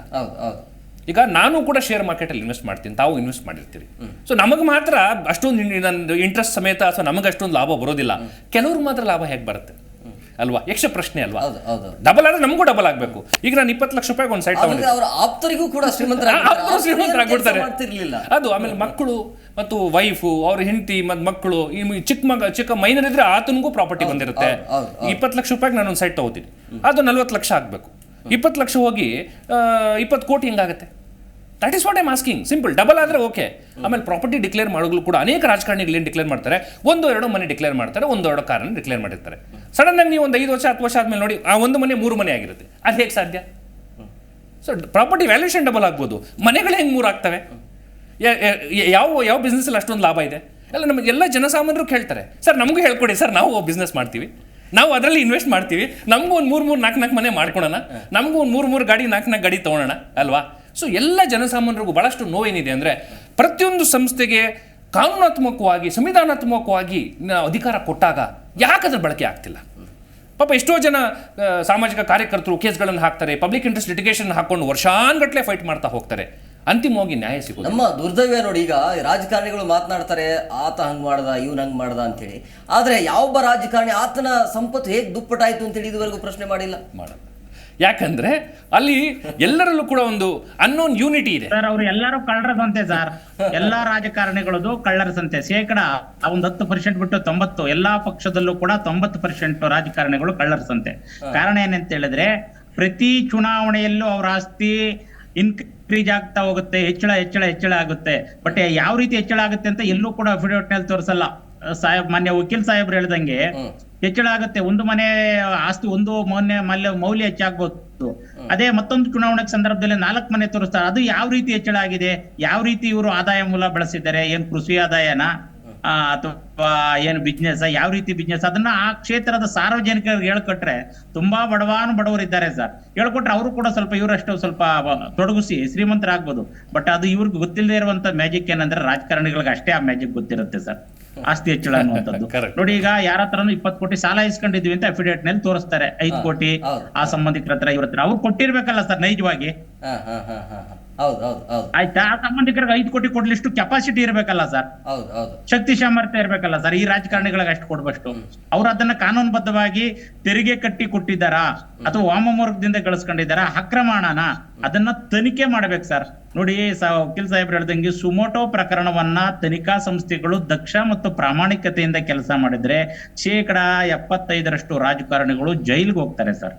ಈಗ ನಾನು ಕೂಡ ಶೇರ್ ಮಾರ್ಕೆಟಲ್ಲಿ ಇನ್ವೆಸ್ಟ್ ಮಾಡ್ತೀನಿ, ತಾವು ಇನ್ವೆಸ್ಟ್ ಮಾಡಿರ್ತೀರಿ. ಸೊ ನಮಗೆ ಮಾತ್ರ ಅಷ್ಟೊಂದು ಇಂಟ್ರೆಸ್ಟ್ ಸಮೇತ ಅಥವಾ ನಮಗೆ ಅಷ್ಟೊಂದು ಲಾಭ ಬರೋದಿಲ್ಲ. ಕೆಲವ್ರಿಗೆ ಮಾತ್ರ ಲಾಭ ಹೇಗೆ ಬರುತ್ತೆ ಅಲ್ವಾ? ಯಕ್ಷ ಪ್ರಶ್ನೆ ಅಲ್ವಾ? ಡಬಲ್ ಆದ್ರೆ ನಮಗೂ ಡಬಲ್ ಆಗಬೇಕು. ಈಗ ನಾನು 20 ಲಕ್ಷ ರೂಪಾಯಿ ಒಂದು ಸೈಟ್ ತಗೊಂಡಿದ್ದೆ, ಅವರ ಆಪ್ತರಿಗೂ ಕೂಡ ಶ್ರೀಮಂತರಾಗ್ಬಿಡ್ತಾರೆ. ಅದು ಆಮೇಲೆ ಮಕ್ಕಳು ಮತ್ತು ವೈಫು, ಅವ್ರ ಹೆಂಡತಿ ಮತ್ತು ಮಕ್ಕಳು, ಚಿಕ್ಕ ಮೈನರ್ ಇದ್ರೆ ಆತನಿಗೂ ಪ್ರಾಪರ್ಟಿ ಬಂದಿರುತ್ತೆ. 20 ಲಕ್ಷ ರೂಪಾಯಿಗೆ ನಾನು ಒಂದು ಸೈಟ್ ತಗೋತೀನಿ, ಅದು 40 ಲಕ್ಷ ಆಗಬೇಕು. 20 ಲಕ್ಷ ಹೋಗಿ 20 ಕೋಟಿ ಹೆಂಗಾಗುತ್ತೆ? That is what I'm asking. Simple. Double ಆದರೆ ಓಕೆ. ಆಮೇಲೆ ಪ್ರಾಪರ್ಟಿ ಡಿಕ್ಲೇರ್ ಮಾಡೋದು ಕೂಡ ಅನೇಕ ರಾಜಕಾರಣಿಗಳು ಏನು ಡಿಕ್ಲೇರ್ ಮಾಡ್ತಾರೆ, 1-2 ಮನೆ ಡಿಕ್ಲೇರ್ ಮಾಡ್ತಾರೆ, 1-2 ಕಾರನ್ನು ಡಿಕ್ಲೇರ್ ಮಾಡಿರ್ತಾರೆ. ಸಡನ್ ಆಗಿ ನೀವು ಒಂದು 5 ವರ್ಷ 10 ವರ್ಷ ಆದ್ಮೇಲೆ ನೋಡಿ, ಆ 1 ಮನೆ 3 ಮನೆ ಆಗಿರುತ್ತೆ. ಅದು ಹೇಗೆ ಸಾಧ್ಯ? ಸೊ ಪ್ರಾಪರ್ಟಿ ವ್ಯಾಲ್ಯೂಷನ್ ಡಬಲ್ ಆಗ್ಬೋದು, ಮನೆಗಳು ಹೆಂಗೆ 3 ಆಗ್ತವೆ? ಯಾವ ಬಿಸ್ನೆಸ್ಸಲ್ಲಿ ಅಷ್ಟೊಂದು ಲಾಭ ಇದೆ? ಎಲ್ಲ ನಮಗೆಲ್ಲ ಜನಸಾಮಾನ್ಯರು ಕೇಳ್ತಾರೆ, ಸರ್ ನಮಗೂ ಹೇಳ್ಕೊಡಿ ಸರ್, ನಾವು ಬಿಸ್ನೆಸ್ ಮಾಡ್ತೀವಿ, ನಾವು ಅದರಲ್ಲಿ ಇನ್ವೆಸ್ಟ್ ಮಾಡ್ತೀವಿ, ನಮಗೂ ಒಂದು 3-4 ಮನೆ ಮಾಡ್ಕೊಳೋಣ, ನಮಗೂ ಒಂದು 3 ಗಾಡಿ 4 ಗಾಡಿ ತೊಗೊಳೋಣ ಅಲ್ವಾ. ಸೊ ಎಲ್ಲ ಜನಸಾಮಾನ್ಯರಿಗೂ ಭಾಳಷ್ಟು ನೋವೇನಿದೆ ಅಂದರೆ, ಪ್ರತಿಯೊಂದು ಸಂಸ್ಥೆಗೆ ಕಾನೂನಾತ್ಮಕವಾಗಿ ಸಂವಿಧಾನಾತ್ಮಕವಾಗಿ ಅಧಿಕಾರ ಕೊಟ್ಟಾಗ ಯಾಕೆ ಅದ್ರ ಬಳಕೆ ಆಗ್ತಿಲ್ಲ? ಪಾಪ ಎಷ್ಟೋ ಜನ ಸಾಮಾಜಿಕ ಕಾರ್ಯಕರ್ತರು ಕೇಸ್ಗಳನ್ನು ಹಾಕ್ತಾರೆ, ಪಬ್ಲಿಕ್ ಇಂಟ್ರೆಸ್ಟ್ ಲಿಟಿಗೇಷನ್ ಹಾಕೊಂಡು ವರ್ಷಾನ್ಗಟ್ಲೆ ಫೈಟ್ ಮಾಡ್ತಾ ಹೋಗ್ತಾರೆ, ಅಂತಿಮವಾಗಿ ನ್ಯಾಯ ಸಿಗೋದು. ನಮ್ಮ ದುರ್ದೈವ ನೋಡಿ, ಈಗ ರಾಜಕಾರಣಿಗಳು ಮಾತನಾಡ್ತಾರೆ, ಆತ ಹಂಗ್ ಮಾಡ್ದ ಇವ್ನು ಹಂಗ್ ಮಾಡ್ದ ಅಂತೇಳಿ, ಆದ್ರೆ ಯಾವೊಬ್ಬ ರಾಜಕಾರಣಿ ಆತನ ಸಂಪತ್ತು ಹೇಗೆ ದುಪ್ಪಟ್ಟಾಯ್ತು ಅಂತೇಳಿ ಇದುವರೆಗೂ ಪ್ರಶ್ನೆ ಮಾಡಲ್ಲ. ಯಾಕಂದ್ರೆ ಅಲ್ಲಿ ಎಲ್ಲರಲ್ಲೂ ಕೂಡ ಒಂದು ಅನ್ನೋನ್ ಯೂನಿಟಿ ಇದೆ ಸರ್. ಅವ್ರು ಎಲ್ಲರೂ ಕಳ್ಳರದಂತೆ ಸರ್, ಎಲ್ಲಾ ರಾಜಕಾರಣಿಗಳದು ಕಳ್ಳರಸಂತೆ. ಶೇಕಡ ಒಂದು 10% ಬಿಟ್ಟು 90 ಎಲ್ಲಾ ಪಕ್ಷದಲ್ಲೂ ಕೂಡ 90% ರಾಜಕಾರಣಿಗಳು ಕಳ್ಳರಸಂತೆ. ಕಾರಣ ಏನಂತ ಹೇಳಿದ್ರೆ, ಪ್ರತಿ ಚುನಾವಣೆಯಲ್ಲೂ ಅವ್ರ ಆಸ್ತಿ ಇನ್ಕ್ರೀಸ್ ಆಗ್ತಾ ಹೋಗುತ್ತೆ, ಹೆಚ್ಚಳ ಆಗುತ್ತೆ. ಬಟ್ ಯಾವ ರೀತಿ ಹೆಚ್ಚಳ ಆಗುತ್ತೆ ಅಂತ ಎಲ್ಲೂ ಕೂಡ ಅಫಿಡವಿಟ್ ನಲ್ಲಿ ತೋರಿಸಲ್ಲ. ಮಾನ್ಯ ವಕೀಲ್ ಸಾಹೇಬ್ರು ಹೇಳ್ದಂಗೆ ಹೆಚ್ಚಳ ಆಗುತ್ತೆ. ಒಂದು ಮನೆ ಆಸ್ತಿ ಒಂದು ಮೌಲ್ಯ ಹೆಚ್ಚಾಗ್ಬೋದು, ಅದೇ ಮತ್ತೊಂದು ಚುನಾವಣೆ ಸಂದರ್ಭದಲ್ಲಿ 4 ಮನೆ ತೋರಿಸ್ತಾರೆ. ಅದು ಯಾವ ರೀತಿ ಹೆಚ್ಚಳ ಆಗಿದೆ, ಯಾವ ರೀತಿ ಇವರು ಆದಾಯ ಮೂಲ ಬಳಸಿದ್ದಾರೆ, ಏನ್ ಕೃಷಿ ಆದಾಯನ ಅಥವಾ ಏನ್ ಬಿಸ್ನೆಸ್, ಯಾವ ರೀತಿ ಬಿಸ್ನೆಸ್, ಅದನ್ನ ಆ ಕ್ಷೇತ್ರದ ಸಾರ್ವಜನಿಕರಿಗೆ ಹೇಳ್ಕೊಟ್ರೆ, ತುಂಬಾ ಬಡವರು ಇದ್ದಾರೆ ಸರ್, ಹೇಳ್ಕೊಟ್ರೆ ಅವರು ಕೂಡ ಸ್ವಲ್ಪ ಇವರಷ್ಟು ಸ್ವಲ್ಪ ತೊಡಗಿಸಿ ಶ್ರೀಮಂತರಾಗ್ಬೋದು. ಬಟ್ ಅದು ಇವ್ರಿಗೆ ಗೊತ್ತಿಲ್ಲದೆ ಇರುವಂತ ಮ್ಯಾಜಿಕ್ ಏನಂದ್ರೆ, ರಾಜಕಾರಣಿಗಳಿಗೆ ಅಷ್ಟೇ ಆ ಮ್ಯಾಜಿಕ್ ಗೊತ್ತಿರುತ್ತೆ ಸರ್, ಆಸ್ತಿ ಹೆಚ್ಚಳ ಅನ್ನುವಂಥದ್ದು. ನೋಡಿ, ಈಗ ಯಾರ ಹತ್ರನೂ 20 ಕೋಟಿ ಸಾಲ ಇಸ್ಕೊಂಡಿದ್ವಿ ಅಂತ ಅಫಿಡೇಟ್ ನಲ್ಲಿ ತೋರಿಸ್ತಾರೆ, 5 ಕೋಟಿ ಆ ಸಂಬಂಧಿಕರ ಹತ್ರ ಇವ್ರ ಹತ್ರ, ಅವ್ರು ಕೊಟ್ಟಿರ್ಬೇಕಲ್ಲ ಸರ್ ನೈಜವಾಗಿ. ಆಯ್ತಾ, ಆ ಸಂಬಂಧಿಕರಿಗೆ 5 ಕೋಟಿ ಕೊಡ್ಲಿಷ್ಟು ಕೆಪಾಸಿಟಿ ಇರ್ಬೇಕಲ್ಲ ಸರ್, ಶಕ್ತಿ ಸಾಮರ್ಥ್ಯ ಇರ್ಬೇಕಲ್ಲ ಸರ್. ಈ ರಾಜಕಾರಣಿಗಳಿಗೆ ಅಷ್ಟು ಕೊಡ್ಬಷ್ಟು. ಅವ್ರು ಅದನ್ನ ಕಾನೂನುಬದ್ಧವಾಗಿ ತೆರಿಗೆ ಕಟ್ಟಿ ಕೊಟ್ಟಿದ್ದಾರಾ ಅಥವಾ ವಾಮಮಾರ್ಗದಿಂದ ಗಳಿಸ್ಕೊಂಡಿದ್ದಾರಾ, ಅಕ್ರಮ ಹಣನ, ಅದನ್ನ ತನಿಖೆ ಮಾಡ್ಬೇಕು ಸರ್. ನೋಡಿ, ವಕೀಲ್ ಸಾಹೇಬ್ರು ಹೇಳ್ದಂಗೆ ಸುಮೋಟೋ ಪ್ರಕರಣವನ್ನ ತನಿಖಾ ಸಂಸ್ಥೆಗಳು ದಕ್ಷ ಮತ್ತು ಪ್ರಾಮಾಣಿಕತೆಯಿಂದ ಕೆಲಸ ಮಾಡಿದ್ರೆ ಶೇಕಡ 75% ರಾಜಕಾರಣಿಗಳು ಜೈಲಿಗೆ ಹೋಗ್ತಾರೆ ಸರ್.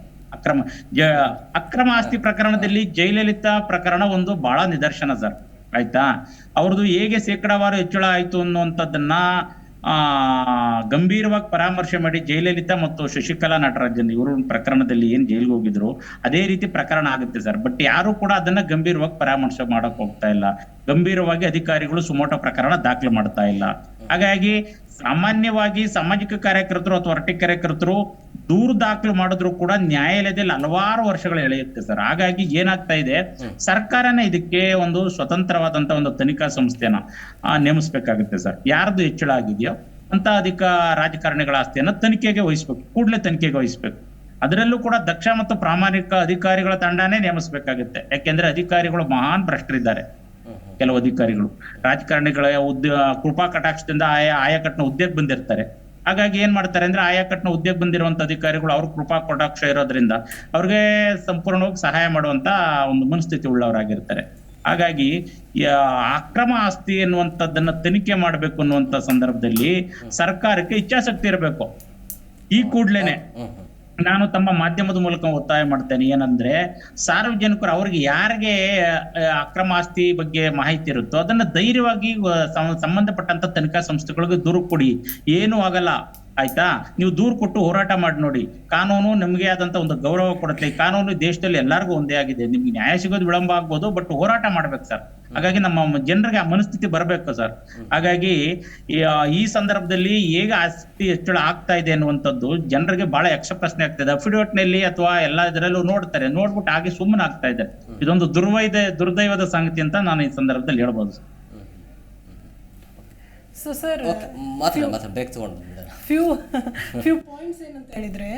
ಅಕ್ರಮ ಆಸ್ತಿ ಪ್ರಕರಣದಲ್ಲಿ ಜಯಲಲಿತಾ ಪ್ರಕರಣ ಒಂದು ಬಹಳ ನಿದರ್ಶನ ಸರ್. ಆಯ್ತಾ, ಅವ್ರದ್ದು ಹೇಗೆ ಶೇಕಡಾವಾರು ಹೆಚ್ಚಳ ಆಯ್ತು ಅನ್ನುವಂಥದ್ದನ್ನ ಗಂಭೀರವಾಗಿ ಪರಾಮರ್ಶೆ ಮಾಡಿ ಜಯಲಲಿತಾ ಮತ್ತು ಶಶಿಕಲಾ ನಟರಾಜನ್ ಇವರು ಪ್ರಕರಣದಲ್ಲಿ ಏನ್ ಜೈಲಿಗೆ ಹೋಗಿದ್ರು ಅದೇ ರೀತಿ ಪ್ರಕರಣ ಆಗುತ್ತೆ ಸರ್. ಬಟ್ ಯಾರು ಕೂಡ ಅದನ್ನ ಗಂಭೀರವಾಗಿ ಪರಾಮರ್ಶೆ ಮಾಡಕ್ ಹೋಗ್ತಾ ಇಲ್ಲ, ಗಂಭೀರವಾಗಿ ಅಧಿಕಾರಿಗಳು ಸುಮೋಟೋ ಪ್ರಕರಣ ದಾಖಲೆ ಮಾಡ್ತಾ ಇಲ್ಲ. ಹಾಗಾಗಿ ಸಾಮಾನ್ಯವಾಗಿ ಸಾಮಾಜಿಕ ಕಾರ್ಯಕರ್ತರು ಅಥವಾ ಅರಟಿ ಕಾರ್ಯಕರ್ತರು ದೂರು ದಾಖಲು ಮಾಡಿದ್ರು ಕೂಡ ನ್ಯಾಯಾಲಯದಲ್ಲಿ ಹಲವಾರು ವರ್ಷಗಳು ಎಳೆಯುತ್ತೆ ಸರ್. ಹಾಗಾಗಿ ಏನಾಗ್ತಾ ಇದೆ, ಸರ್ಕಾರನೇ ಇದಕ್ಕೆ ಒಂದು ಸ್ವತಂತ್ರವಾದಂತ ಒಂದು ತನಿಖಾ ಸಂಸ್ಥೆನ ನೇಮಿಸ್ಬೇಕಾಗುತ್ತೆ ಸರ್. ಯಾರ್ದು ಹೆಚ್ಚಳ ಆಗಿದೆಯೋ ಅಂತ ರಾಜಕಾರಣಿಗಳ ಆಸ್ತಿಯನ್ನ ತನಿಖೆಗೆ ವಹಿಸ್ಬೇಕು, ಕೂಡಲೇ ತನಿಖೆಗೆ ವಹಿಸ್ಬೇಕು. ಅದರಲ್ಲೂ ಕೂಡ ದಕ್ಷ ಮತ್ತು ಪ್ರಾಮಾಣಿಕ ಅಧಿಕಾರಿಗಳ ತಂಡನೇ ನೇಮಿಸ್ಬೇಕಾಗುತ್ತೆ. ಯಾಕೆಂದ್ರೆ ಅಧಿಕಾರಿಗಳು ಮಹಾನ್ ಭ್ರಷ್ಟರಿದ್ದಾರೆ. ಕೆಲವು ಅಧಿಕಾರಿಗಳು ರಾಜಕಾರಣಿಗಳ ಕೃಪಾ ಕಟಾಕ್ಷದಿಂದ ಆಯಾಕಟ್ನ ಹುದ್ದೆಗೆ ಬಂದಿರ್ತಾರೆ. ಹಾಗಾಗಿ ಏನ್ ಮಾಡ್ತಾರೆ ಅಂದ್ರೆ, ಆಯಾಕಟ್ನ ಹುದ್ದೆಗೆ ಬಂದಿರುವಂತ ಅಧಿಕಾರಿಗಳು ಅವ್ರ ಕೃಪಾ ಕಟಾಕ್ಷ ಇರೋದ್ರಿಂದ ಅವ್ರಿಗೆ ಸಂಪೂರ್ಣವಾಗಿ ಸಹಾಯ ಮಾಡುವಂತ ಒಂದು ಮನಸ್ಥಿತಿ ಉಳ್ಳವರಾಗಿರ್ತಾರೆ. ಹಾಗಾಗಿ ಅಕ್ರಮ ಆಸ್ತಿ ಎನ್ನುವಂಥದ್ದನ್ನ ತನಿಖೆ ಮಾಡ್ಬೇಕು ಅನ್ನುವಂತ ಸಂದರ್ಭದಲ್ಲಿ ಸರ್ಕಾರಕ್ಕೆ ಇಚ್ಛಾಶಕ್ತಿ ಇರಬೇಕು. ಈ ಕೂಡ್ಲೇನೆ ನಾನು ತಮ್ಮ ಮಾಧ್ಯಮದ ಮೂಲಕ ಒತ್ತಾಯ ಮಾಡ್ತೇನೆ, ಏನಂದ್ರೆ ಸಾರ್ವಜನಿಕರು ಅವ್ರಿಗೆ ಯಾರಿಗೆ ಅಕ್ರಮ ಆಸ್ತಿ ಬಗ್ಗೆ ಮಾಹಿತಿ ಇರುತ್ತೋ ಅದನ್ನ ಧೈರ್ಯವಾಗಿ ಸಂಬಂಧಪಟ್ಟಂತ ತನಿಖಾ ಸಂಸ್ಥೆಗಳಿಗೆ ದೂರು ಕೊಡಿ, ಏನೂ ಆಗಲ್ಲ. ಆಯ್ತಾ, ನೀವು ದೂರು ಕೊಟ್ಟು ಹೋರಾಟ ಮಾಡಿ ನೋಡಿ. ಕಾನೂನು ನಿಮ್ಗೆ ಆದಂತ ಒಂದು ಗೌರವ ಕೊಡುತ್ತೆ. ಕಾನೂನು ದೇಶದಲ್ಲಿ ಎಲ್ಲರಿಗೂ ಒಂದೇ ಆಗಿದೆ. ನಿಮ್ಗೆ ನ್ಯಾಯ ಸಿಗೋದು ವಿಳಂಬ ಆಗ್ಬೋದು, ಬಟ್ ಹೋರಾಟ ಮಾಡ್ಬೇಕು ಸರ್. ಹಾಗಾಗಿ ನಮ್ಮ ಜನರಿಗೆ ಆ ಮನಸ್ಥಿತಿ ಬರಬೇಕು ಸರ್. ಹಾಗಾಗಿ ಈ ಸಂದರ್ಭದಲ್ಲಿ ಹೇಗೆ ಆಸ್ತಿ ಹೆಚ್ಚಳ ಆಗ್ತಾ ಇದೆ ಅನ್ನುವಂಥದ್ದು ಜನರಿಗೆ ಬಹಳ ಯಕ್ಷ ಪ್ರಶ್ನೆ ಆಗ್ತದೆ. ಅಫಿಡವಿಟ್ ನಲ್ಲಿ ಅಥವಾ ಎಲ್ಲ ಇದರಲ್ಲೂ ನೋಡ್ತಾರೆ, ನೋಡ್ಬಿಟ್ಟು ಹಾಗೆ ಸುಮ್ಮನೆ ಆಗ್ತಾ ಇದೆ. ಇದೊಂದು ದುರ್ದೈವದ ಸಂಗತಿ ಅಂತ ನಾನು ಈ ಸಂದರ್ಭದಲ್ಲಿ ಹೇಳ್ಬೋದು. ಸೊ ಸರ್, ಫ್ಯೂ ಪಾಯಿಂಟ್ಸ್ ಏನಂತ ಹೇಳಿದ್ರೆ,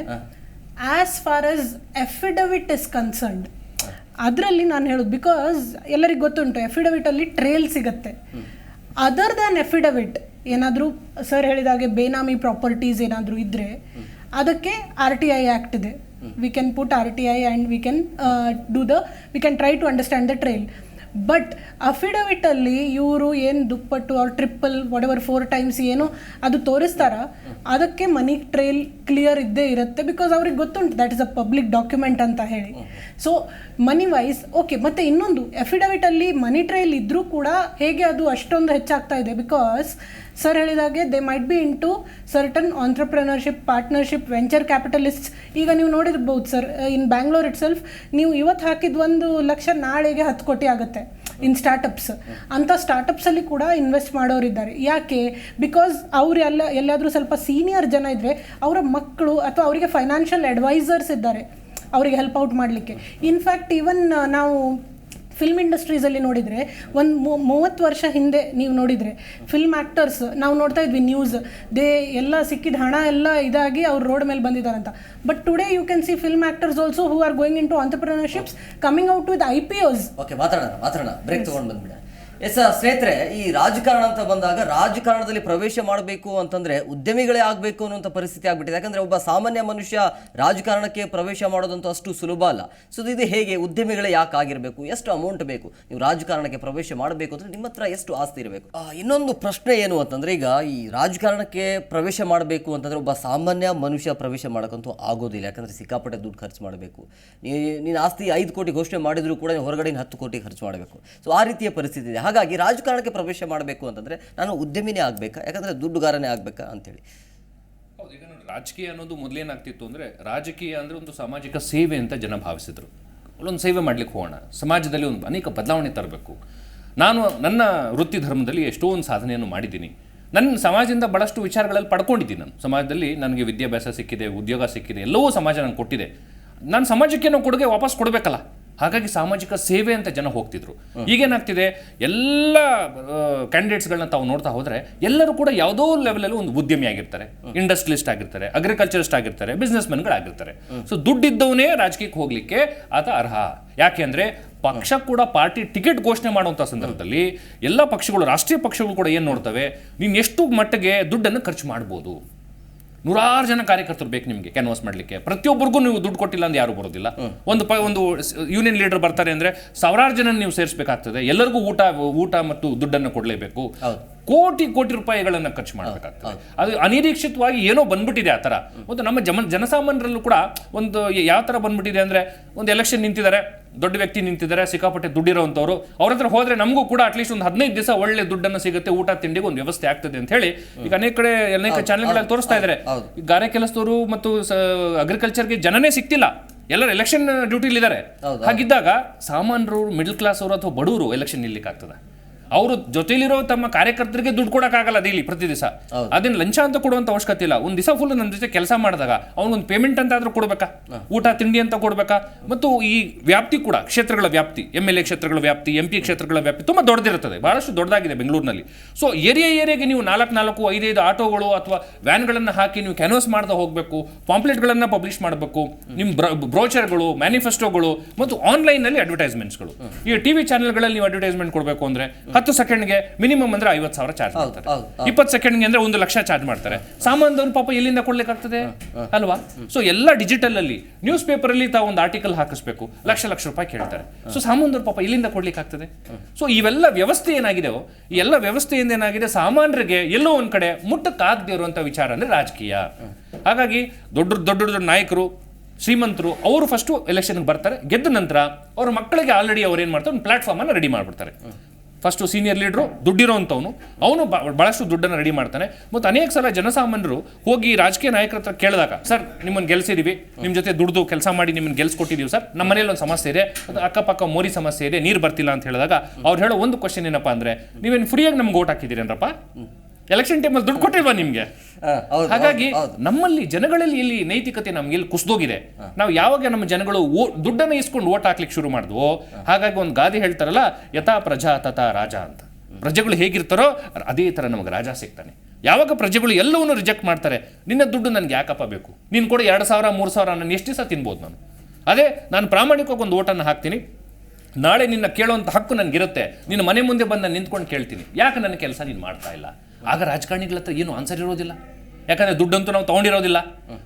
as far as affidavit is concerned, ಅದರಲ್ಲಿ ನಾನು ಹೇಳೋದು, ಬಿಕಾಸ್ ಎಲ್ಲರಿಗೂ ಗೊತ್ತುಂಟು ಅಫಿಡವಿಟ್ ಅಲ್ಲಿ ಟ್ರೇಲ್ ಸಿಗತ್ತೆ. ಅದರ್ ದ್ಯಾನ್ ಅಫಿಡವಿಟ್ ಏನಾದರೂ ಸರ್ ಹೇಳಿದಾಗೆ ಬೇನಾಮಿ ಪ್ರಾಪರ್ಟೀಸ್ ಏನಾದರೂ ಇದ್ರೆ ಅದಕ್ಕೆ RTI ಆ್ಯಕ್ಟ್ ಇದೆ. We can put RTI and we can try to understand the trail. But affidavit ಅಲ್ಲಿ ಇವರು ಏನು ದುಪ್ಪಟ್ಟು ಅವ್ರು ಟ್ರಿಪಲ್ ವಾಟೆವರ್ 4 times ಏನು ಅದು ತೋರಿಸ್ತಾರ, ಅದಕ್ಕೆ ಮನಿ ಟ್ರೇಲ್ ಕ್ಲಿಯರ್ ಇದ್ದೇ ಇರುತ್ತೆ. ಬಿಕಾಸ್ ಅವ್ರಿಗೆ ಗೊತ್ತುಂಟು that is a public document ಅಂತ ಹೇಳಿ. So money wise okay. ಮತ್ತು ಇನ್ನೊಂದು ಅಫಿಡವಿಟಲ್ಲಿ ಮನಿ ಟ್ರೈಲ್ ಇದ್ದರೂ ಕೂಡ ಹೇಗೆ ಅದು ಅಷ್ಟೊಂದು ಹೆಚ್ಚಾಗ್ತಾ ಇದೆ, ಬಿಕಾಸ್ ಸರ್ ಹೇಳಿದಾಗೆ they might be into certain entrepreneurship, partnership, venture capitalists. ಈಗ ನೀವು ನೋಡಿರ್ಬೋದು sir, in Bangalore itself ನೀವು ಇವತ್ತು ಹಾಕಿದ 1 ಲಕ್ಷ ನಾಳೆಗೆ 10 ಕೋಟಿ ಆಗುತ್ತೆ ಇನ್ ಸ್ಟಾರ್ಟಪ್ಸ್. ಅಂಥ ಸ್ಟಾರ್ಟಪ್ಸಲ್ಲಿ ಕೂಡ ಇನ್ವೆಸ್ಟ್ ಮಾಡೋರಿದ್ದಾರೆ. ಯಾಕೆ? ಬಿಕಾಸ್ ಅವ್ರು ಎಲ್ಲಾದರೂ ಸ್ವಲ್ಪ ಸೀನಿಯರ್ ಜನ ಇದ್ದರೆ ಅವರ ಮಕ್ಕಳು ಅಥವಾ ಅವರಿಗೆ ಫೈನಾನ್ಷಿಯಲ್ ಅಡ್ವೈಸರ್ಸ್ ಇದ್ದಾರೆ ಅವರಿಗೆ ಹೆಲ್ಪ್ ಔಟ್ ಮಾಡಲಿಕ್ಕೆ. ಇನ್ಫ್ಯಾಕ್ಟ್ ಈವನ್ ನಾವು ಫಿಲ್ಮ್ ಇಂಡಸ್ಟ್ರೀಸಲ್ಲಿ ನೋಡಿದರೆ 30 ವರ್ಷ ಹಿಂದೆ ನೀವು ನೋಡಿದರೆ ಫಿಲ್ಮ್ ಆ್ಯಕ್ಟರ್ಸ್ ನಾವು ನೋಡ್ತಾ ಇದ್ವಿ ನ್ಯೂಸ್, ಎಲ್ಲ ಸಿಕ್ಕಿದ ಹಣ ಎಲ್ಲ ಇದಾಗಿ ಅವ್ರು ರೋಡ್ ಮೇಲೆ ಬಂದಿದ್ದಾರಂತ. But today you can see film actors also who are going into entrepreneurships, coming out with IPOs. Okay, ಮಾತಾಡೋಣ, ಬ್ರೇಕ್ ತೊಗೊಂಡು ಬಂದ್ಬಿಡ. ಎಸ್ ಸ್ನೇಹಿತರೆ, ಈ ರಾಜಕಾರಣ ಅಂತ ಬಂದಾಗ ರಾಜಕಾರಣದಲ್ಲಿ ಪ್ರವೇಶ ಮಾಡಬೇಕು ಅಂತಂದ್ರೆ ಉದ್ಯಮಿಗಳೇ ಆಗಬೇಕು ಅನ್ನುವಂಥ ಪರಿಸ್ಥಿತಿ ಆಗ್ಬಿಟ್ಟಿದೆ. ಯಾಕಂದ್ರೆ ಒಬ್ಬ ಸಾಮಾನ್ಯ ಮನುಷ್ಯ ರಾಜಕಾರಣಕ್ಕೆ ಪ್ರವೇಶ ಮಾಡೋದಂತೂ ಅಷ್ಟು ಸುಲಭ ಅಲ್ಲ. ಸೊ ಇದು ಹೇಗೆ ಉದ್ಯಮಿಗಳೇ ಯಾಕೆ ಆಗಿರಬೇಕು, ಎಷ್ಟು ಅಮೌಂಟ್ ಬೇಕು ನೀವು ರಾಜಕಾರಣಕ್ಕೆ ಪ್ರವೇಶ ಮಾಡಬೇಕು ಅಂದರೆ ನಿಮ್ಮ ಹತ್ರ ಎಷ್ಟು ಆಸ್ತಿ ಇರಬೇಕು? ಇನ್ನೊಂದು ಪ್ರಶ್ನೆ ಏನು ಅಂತಂದ್ರೆ, ಈಗ ಈ ರಾಜಕಾರಣಕ್ಕೆ ಪ್ರವೇಶ ಮಾಡಬೇಕು ಅಂತಂದ್ರೆ ಒಬ್ಬ ಸಾಮಾನ್ಯ ಮನುಷ್ಯ ಪ್ರವೇಶ ಮಾಡೋಕ್ಕಂತೂ ಆಗೋದಿಲ್ಲ. ಯಾಕಂದ್ರೆ ಸಿಕ್ಕಾಪಟ್ಟೆ ದುಡ್ಡು ಖರ್ಚು ಮಾಡಬೇಕು. ನೀನು ಆಸ್ತಿ 5 ಕೋಟಿ ಘೋಷಣೆ ಮಾಡಿದ್ರು ಕೂಡ ಹೊರಗಡೆ 10 ಕೋಟಿ ಖರ್ಚು ಮಾಡಬೇಕು. ಸೊ ಆ ರೀತಿಯ ಪರಿಸ್ಥಿತಿ ಇದೆ. ಹಾಗಾಗಿ ರಾಜಕಾರಣಕ್ಕೆ ಪ್ರವೇಶ ಮಾಡಬೇಕು ಅಂತಂದ್ರೆ ನಾನು ಉದ್ಯಮಿನೇ ಆಗಬೇಕಾ, ಯಾಕಂದ್ರೆ ದುಡ್ಡುಗಾರನೇ ಆಗಬೇಕಾ ಅಂತೇಳಿ? ಈಗ ನೋಡಿ, ರಾಜಕೀಯ ಅನ್ನೋದು ಮೊದಲೇನಾಗ್ತಿತ್ತು ಅಂದರೆ, ರಾಜಕೀಯ ಅಂದರೆ ಒಂದು ಸಾಮಾಜಿಕ ಸೇವೆ ಅಂತ ಜನ ಭಾವಿಸಿದ್ರು. ಅಲ್ಲೊಂದು ಸೇವೆ ಮಾಡ್ಲಿಕ್ಕೆ ಹೋಗೋಣ, ಸಮಾಜದಲ್ಲಿ ಒಂದು ಅನೇಕ ಬದಲಾವಣೆ ತರಬೇಕು. ನಾನು ನನ್ನ ವೃತ್ತಿ ಧರ್ಮದಲ್ಲಿ ಎಷ್ಟೋ ಒಂದು ಸಾಧನೆಯನ್ನು ಮಾಡಿದ್ದೀನಿ. ನನ್ನ ಸಮಾಜದಿಂದ ಭಾಳಷ್ಟು ವಿಚಾರಗಳಲ್ಲಿ ಪಡ್ಕೊಂಡಿದ್ದೀನಿ. ನಾನು ಸಮಾಜದಲ್ಲಿ ನನಗೆ ವಿದ್ಯಾಭ್ಯಾಸ ಸಿಕ್ಕಿದೆ, ಉದ್ಯೋಗ ಸಿಕ್ಕಿದೆ, ಎಲ್ಲವೂ ಸಮಾಜ ನನಗೆ ಕೊಟ್ಟಿದೆ. ನಾನು ಸಮಾಜಕ್ಕೆ ನಾವು ಕೊಡುಗೆ ವಾಪಸ್ ಕೊಡಬೇಕಲ್ಲ. ಹಾಗಾಗಿ ಸಾಮಾಜಿಕ ಸೇವೆ ಅಂತ ಜನ ಹೋಗ್ತಿದ್ರು. ಈಗೇನಾಗ್ತಿದೆ, ಎಲ್ಲ ಕ್ಯಾಂಡಿಡೇಟ್ಸ್ಗಳನ್ನ ತಾವು ನೋಡ್ತಾ ಹೋದರೆ ಎಲ್ಲರೂ ಕೂಡ ಯಾವುದೋ ಲೆವೆಲಲ್ಲಿ ಒಂದು ಉದ್ಯಮಿ ಆಗಿರ್ತಾರೆ, ಇಂಡಸ್ಟ್ರಿಯಲಿಸ್ಟ್ ಆಗಿರ್ತಾರೆ, ಅಗ್ರಿಕಲ್ಚರಿಸ್ಟ್ ಆಗಿರ್ತಾರೆ, ಬಿಸ್ನೆಸ್ ಮೆನ್ಗಳಾಗಿರ್ತಾರೆ. ಸೊ ದುಡ್ಡಿದ್ದವನೇ ರಾಜಕೀಯಕ್ಕೆ ಹೋಗ್ಲಿಕ್ಕೆ ಆತ ಅರ್ಹ. ಯಾಕೆ ಅಂದರೆ ಪಕ್ಷ ಕೂಡ ಪಾರ್ಟಿ ಟಿಕೆಟ್ ಘೋಷಣೆ ಮಾಡುವಂಥ ಸಂದರ್ಭದಲ್ಲಿ ಎಲ್ಲ ಪಕ್ಷಗಳು, ರಾಷ್ಟ್ರೀಯ ಪಕ್ಷಗಳು ಕೂಡ ಏನು ನೋಡ್ತವೆ, ನೀನು ಎಷ್ಟು ಮಟ್ಟಿಗೆ ದುಡ್ಡನ್ನು ಖರ್ಚು ಮಾಡ್ಬೋದು. 100 ಜನ ಕಾರ್ಯಕರ್ತರು ಬೇಕು ನಿಮಗೆ ಕ್ಯಾನ್ವಾಸ್ ಮಾಡಲಿಕ್ಕೆ. ಪ್ರತಿಯೊಬ್ಬರಿಗೂ ನೀವು ದುಡ್ಡು ಕೊಟ್ಟಿಲ್ಲ ಅಂದ್ರೆ ಯಾರು ಬರೋದಿಲ್ಲ. ಒಂದು ಯೂನಿಯನ್ ಲೀಡರ್ ಬರ್ತಾರೆ ಅಂದ್ರೆ 1000 ಜನ ನೀವು ಸೇರಿಸಬೇಕಾಗ್ತದೆ. ಎಲ್ಲರಿಗೂ ಊಟ ಮತ್ತು ದುಡ್ಡನ್ನು ಕೊಡಲೇಬೇಕು. ಕೋಟಿ ರೂಪಾಯಿಗಳನ್ನು ಖರ್ಚು ಮಾಡಬೇಕಾಗ್ತದೆ. ಅದು ಅನಿರೀಕ್ಷಿತವಾಗಿ ಏನೋ ಬಂದ್ಬಿಟ್ಟಿದೆ ಆ ಥರ. ಮತ್ತು ನಮ್ಮ ಜನಸಾಮಾನ್ಯರಲ್ಲೂ ಕೂಡ ಒಂದು ಯಾವ ಥರ ಬಂದ್ಬಿಟ್ಟಿದೆ ಅಂದರೆ, ಒಂದು ಎಲೆಕ್ಷನ್ ನಿಂತಿದ್ದಾರೆ, ದೊಡ್ಡ ವ್ಯಕ್ತಿ ನಿಂತಿದ್ದಾರೆ, ಸಿಕ್ಕಾಪಟ್ಟೆ ದುಡ್ಡಿರೋವಂಥವ್ರು, ಅವ್ರ ಹತ್ರ ಹೋದರೆ ನಮಗೂ ಕೂಡ ಅಟ್ಲೀಸ್ಟ್ ಒಂದು 15 ದಿವಸ ಒಳ್ಳೆ ದುಡ್ಡನ್ನು ಸಿಗುತ್ತೆ, ಊಟ ತಿಂಡಿಗೆ ಒಂದು ವ್ಯವಸ್ಥೆ ಆಗ್ತದೆ ಅಂತ ಹೇಳಿ ಈಗ ಅನೇಕ ಚಾನೆಲ್ಗಳಲ್ಲಿ ತೋರಿಸ್ತಾ ಇದ್ದಾರೆ. ಗಾರೆ ಕೆಲಸದವರು ಮತ್ತು ಅಗ್ರಿಕಲ್ಚರ್ಗೆ ಜನನೇ ಸಿಗ್ತಿಲ್ಲ, ಎಲ್ಲರೂ ಎಲೆಕ್ಷನ್ ಡ್ಯೂಟಿಲಿದ್ದಾರೆ. ಹಾಗಿದ್ದಾಗ ಸಾಮಾನ್ಯರು, ಮಿಡಲ್ ಕ್ಲಾಸ್ ಅವರು ಅಥವಾ ಬಡವರು ಎಲೆಕ್ಷನ್ ನಿಲ್ಲಿಕ್ಕೆ ಆಗ್ತದೆ. ಅವರು ಜೊತೆಲಿರೋ ತಮ್ಮ ಕಾರ್ಯಕರ್ತರಿಗೆ ದುಡ್ಡು ಕೊಡೋಕ್ಕಾಗಲ್ಲ ಡೈಲಿ ಪ್ರತಿ ದಿವಸ. ಅದನ್ನ ಲಂಚ ಅಂತ ಕೊಡುವಂತ ಅವಶ್ಯಕತೆ ಇಲ್ಲ. ಒಂದು ದಿವಸ ಫುಲ್ ನನ್ನ ಜೊತೆ ಕೆಲಸ ಮಾಡಿದಾಗ ಅವನಿಗೊಂದು ಪೇಮೆಂಟ್ ಅಂತ ಆದ್ರೂ ಕೊಡ್ಬೇಕಾ, ಊಟ ತಿಂಡಿ ಅಂತ ಕೊಡ್ಬೇಕಾ. ಮತ್ತು ಈ ವ್ಯಾಪ್ತಿ ಕೂಡ, ಕ್ಷೇತ್ರಗಳ ವ್ಯಾಪ್ತಿ, MLA ಕ್ಷೇತ್ರಗಳ ವ್ಯಾಪ್ತಿ, MP ಕ್ಷೇತ್ರಗಳ ವ್ಯಾಪ್ತಿ ತುಂಬಾ ದೊಡ್ಡದಿರುತ್ತದೆ, ಬಹಳಷ್ಟು ದೊಡ್ಡದಾಗಿದೆ ಬೆಂಗಳೂರಿನಲ್ಲಿ. ಸೊ ಏರಿಯಾಗೆ ನೀವು 4-5 ಆಟೋಗಳು ಅಥವಾ ವ್ಯಾನ್ಗಳನ್ನು ಹಾಕಿ ನೀವು ಕ್ಯಾನ್ವಾಸ್ ಮಾಡ್ತಾ ಹೋಗಬೇಕು, ಪಾಂಪ್ಲೆಟ್ಗಳನ್ನು ಪಬ್ಲಿಷ್ ಮಾಡಬೇಕು, ನಿಮ್ಮ ಬ್ರೋಚರ್ಗಳು, ಮ್ಯಾನಿಫೆಸ್ಟೋಗಳು ಮತ್ತು ಆನ್ಲೈನ್ನಲ್ಲಿ ಅಡ್ವರ್ಟೈಸ್ಮೆಂಟ್ಸ್ಗಳು. ಈ TV ಚಾನೆಲ್ಗಳಲ್ಲಿ ನೀವು ಅಡ್ವರ್ಟೈಸ್ಮೆಂಟ್ ಕೊಡಬೇಕು ಅಂದ್ರೆ 10 ಸೆಕೆಂಡ್ಗೆ ಮಿನಿಮಮ್ ಅಂದ್ರೆ 50,000 ಚಾರ್ಜ್ ಮಾಡ್ತಾರೆ. 20 ಸೆಕೆಂಡ್ಗೆ ಅಂದ್ರೆ 1 ಲಕ್ಷ ಚಾರ್ಜ್ ಮಾಡ್ತಾರೆ. ಸಾಮಾನ್ಯದವ್ರು ಪಾಪ ಎಲ್ಲಿಂದ ಕೊಡ್ಲಿಕ್ಕಾಗ್ತದೆ ಅಲ್ವಾ? ಸೊ ಎಲ್ಲ ಡಿಜಿಟಲ್ ಅಲ್ಲಿ, ನ್ಯೂಸ್ ಪೇಪರ್ ಅಲ್ಲಿ ತಾವು ಒಂದು ಆರ್ಟಿಕಲ್ ಹಾಕಿಸ್ಬೇಕು, ಲಕ್ಷ ರೂಪಾಯಿ ಕೇಳ್ತಾರೆ. ಸೊ ಸಾಮಾನ್ಯದವ್ರು ಪಾಪ ಎಲ್ಲಿಂದ ಕೊಡ್ಲಿಕ್ಕಾಗ್ತದೆ? ಸೊ ಇವೆಲ್ಲ ವ್ಯವಸ್ಥೆ ಏನಾಗಿದೆಯೋ, ಈ ಎಲ್ಲ ವ್ಯವಸ್ಥೆಯಿಂದ ಏನಾಗಿದೆ, ಸಾಮಾನ್ಯರಿಗೆ ಎಲ್ಲೋ ಒಂದ್ ಕಡೆ ಮುಟ್ಟಕ್ಕಾಗದೇ ಇರುವಂತ ವಿಚಾರ ಅಂದ್ರೆ ರಾಜಕೀಯ. ಹಾಗಾಗಿ ದೊಡ್ಡ ನಾಯಕರು, ಶ್ರೀಮಂತರು ಅವರು ಫಸ್ಟ್ ಎಲೆಕ್ಷನ್ಗೆ ಬರ್ತಾರೆ. ಗೆದ್ದ ನಂತರ ಅವ್ರ ಮಕ್ಕಳಿಗೆ ಆಲ್ರೆಡಿ ಅವ್ರು ಏನು ಮಾಡ್ತಾರೆ, ಒಂದು ಪ್ಲಾಟ್ಫಾರ್ಮ್ ಅನ್ನು ರೆಡಿ ಮಾಡ್ಬಿಡ್ತಾರೆ. ಫಸ್ಟ್ ಸೀನಿಯರ್ ಲೀಡರು, ದುಡ್ಡಿರೋಂಥವನು, ಅವನು ಬಹಳಷ್ಟು ದುಡ್ಡನ್ನು ರೆಡಿ ಮಾಡ್ತಾನೆ. ಮತ್ತು ಅನೇಕ ಸಲ ಜನಸಾಮಾನ್ಯರು ಹೋಗಿ ರಾಜಕೀಯ ನಾಯಕರ ಹತ್ರ ಕೇಳಿದಾಗ, ಸರ್ ನಿಮ್ಮನ್ನು ಗೆಲ್ಸಿದೀವಿ, ನಿಮ್ಮ ಜೊತೆ ದುಡ್ದು ಕೆಲಸ ಮಾಡಿ ನಿಮ್ಮನ್ನು ಗೆಲ್ಸ್ಕೊಟ್ಟಿದ್ದೀವಿ ಸರ್, ನಮ್ಮ ಮನೇಲಿ ಒಂದು ಸಮಸ್ಯೆ ಇದೆ, ಅಕ್ಕಪಕ್ಕ ಮೋರಿ ಸಮಸ್ಯೆ ಇದೆ, ನೀರು ಬರ್ತಿಲ್ಲ ಅಂತ ಹೇಳಿದಾಗ ಅವ್ರು ಹೇಳೋ ಒಂದು ಕ್ವಶನ್ ಏನಪ್ಪಾ ಅಂದ್ರೆ, ನೀವೇನು ಫ್ರೀಯಾಗಿ ನಮ್ಗೆ ಓಟ್ ಹಾಕಿದ್ದೀರೇನಪ್ಪ, ಎಲೆಕ್ಷನ್ ಟೈಮಲ್ಲಿ ದುಡ್ಡು ಕೊಟ್ಟಿಲ್ವಾ ನಿಮ್ಗೆ? ಹಾಗಾಗಿ ನಮ್ಮಲ್ಲಿ ಜನಗಳಲ್ಲಿ ಇಲ್ಲಿ ನೈತಿಕತೆ ನಮ್ಗೆ ಇಲ್ಲಿ ಕುಸಿದೋಗಿದೆ. ನಾವು ಯಾವಾಗ ನಮ್ಮ ಜನಗಳು ದುಡ್ಡನ್ನು ಇಸ್ಕೊಂಡು ಓಟ್ ಹಾಕ್ಲಿಕ್ಕೆ ಶುರು ಮಾಡಿದ್ವೋ, ಹಾಗಾಗಿ ಒಂದು ಗಾದೆ ಹೇಳ್ತಾರಲ್ಲ, ಯಥಾ ಪ್ರಜಾ ತಥಾ ರಾಜ ಅಂತ. ಪ್ರಜೆಗಳು ಹೇಗಿರ್ತಾರೋ ಅದೇ ತರ ನಮಗೆ ರಾಜ ಸಿಗ್ತಾನೆ. ಯಾವಾಗ ಪ್ರಜೆಗಳು ಎಲ್ಲವನ್ನೂ ರಿಜೆಕ್ಟ್ ಮಾಡ್ತಾರೆ, ನಿನ್ನ ದುಡ್ಡು ನನಗೆ ಯಾಕಪ್ಪ ಬೇಕು, ನೀನು ಕೂಡ 2,000-3,000 ನಾನು ಎಷ್ಟು ದಿವಸ ತಿನ್ಬೋದು ನಾನು, ಅದೇ ನಾನು ಪ್ರಾಮಾಣಿಕವಾಗಿ ಒಂದು ಓಟನ್ನು ಹಾಕ್ತೀನಿ, ನಾಳೆ ನಿನ್ನ ಕೇಳೋಂಥ ಹಕ್ಕು ನನಗಿರುತ್ತೆ, ನಿನ್ನ ಮನೆ ಮುಂದೆ ಬಂದು ನಾನು ನಿಂತ್ಕೊಂಡು ಕೇಳ್ತೀನಿ, ಯಾಕೆ ನನ್ನ ಕೆಲಸ ನೀನು ಮಾಡ್ತಾ ಇಲ್ಲ? ಆಗ ರಾಜಕಾರಣಿಗಳ ಹತ್ರ ಏನು ಆನ್ಸರ್ ಇರೋದಿಲ್ಲ, ಯಾಕಂದ್ರೆ ದುಡ್ಡಂತೂ ನಾವು ತಗೊಂಡಿರೋದಿಲ್ಲ.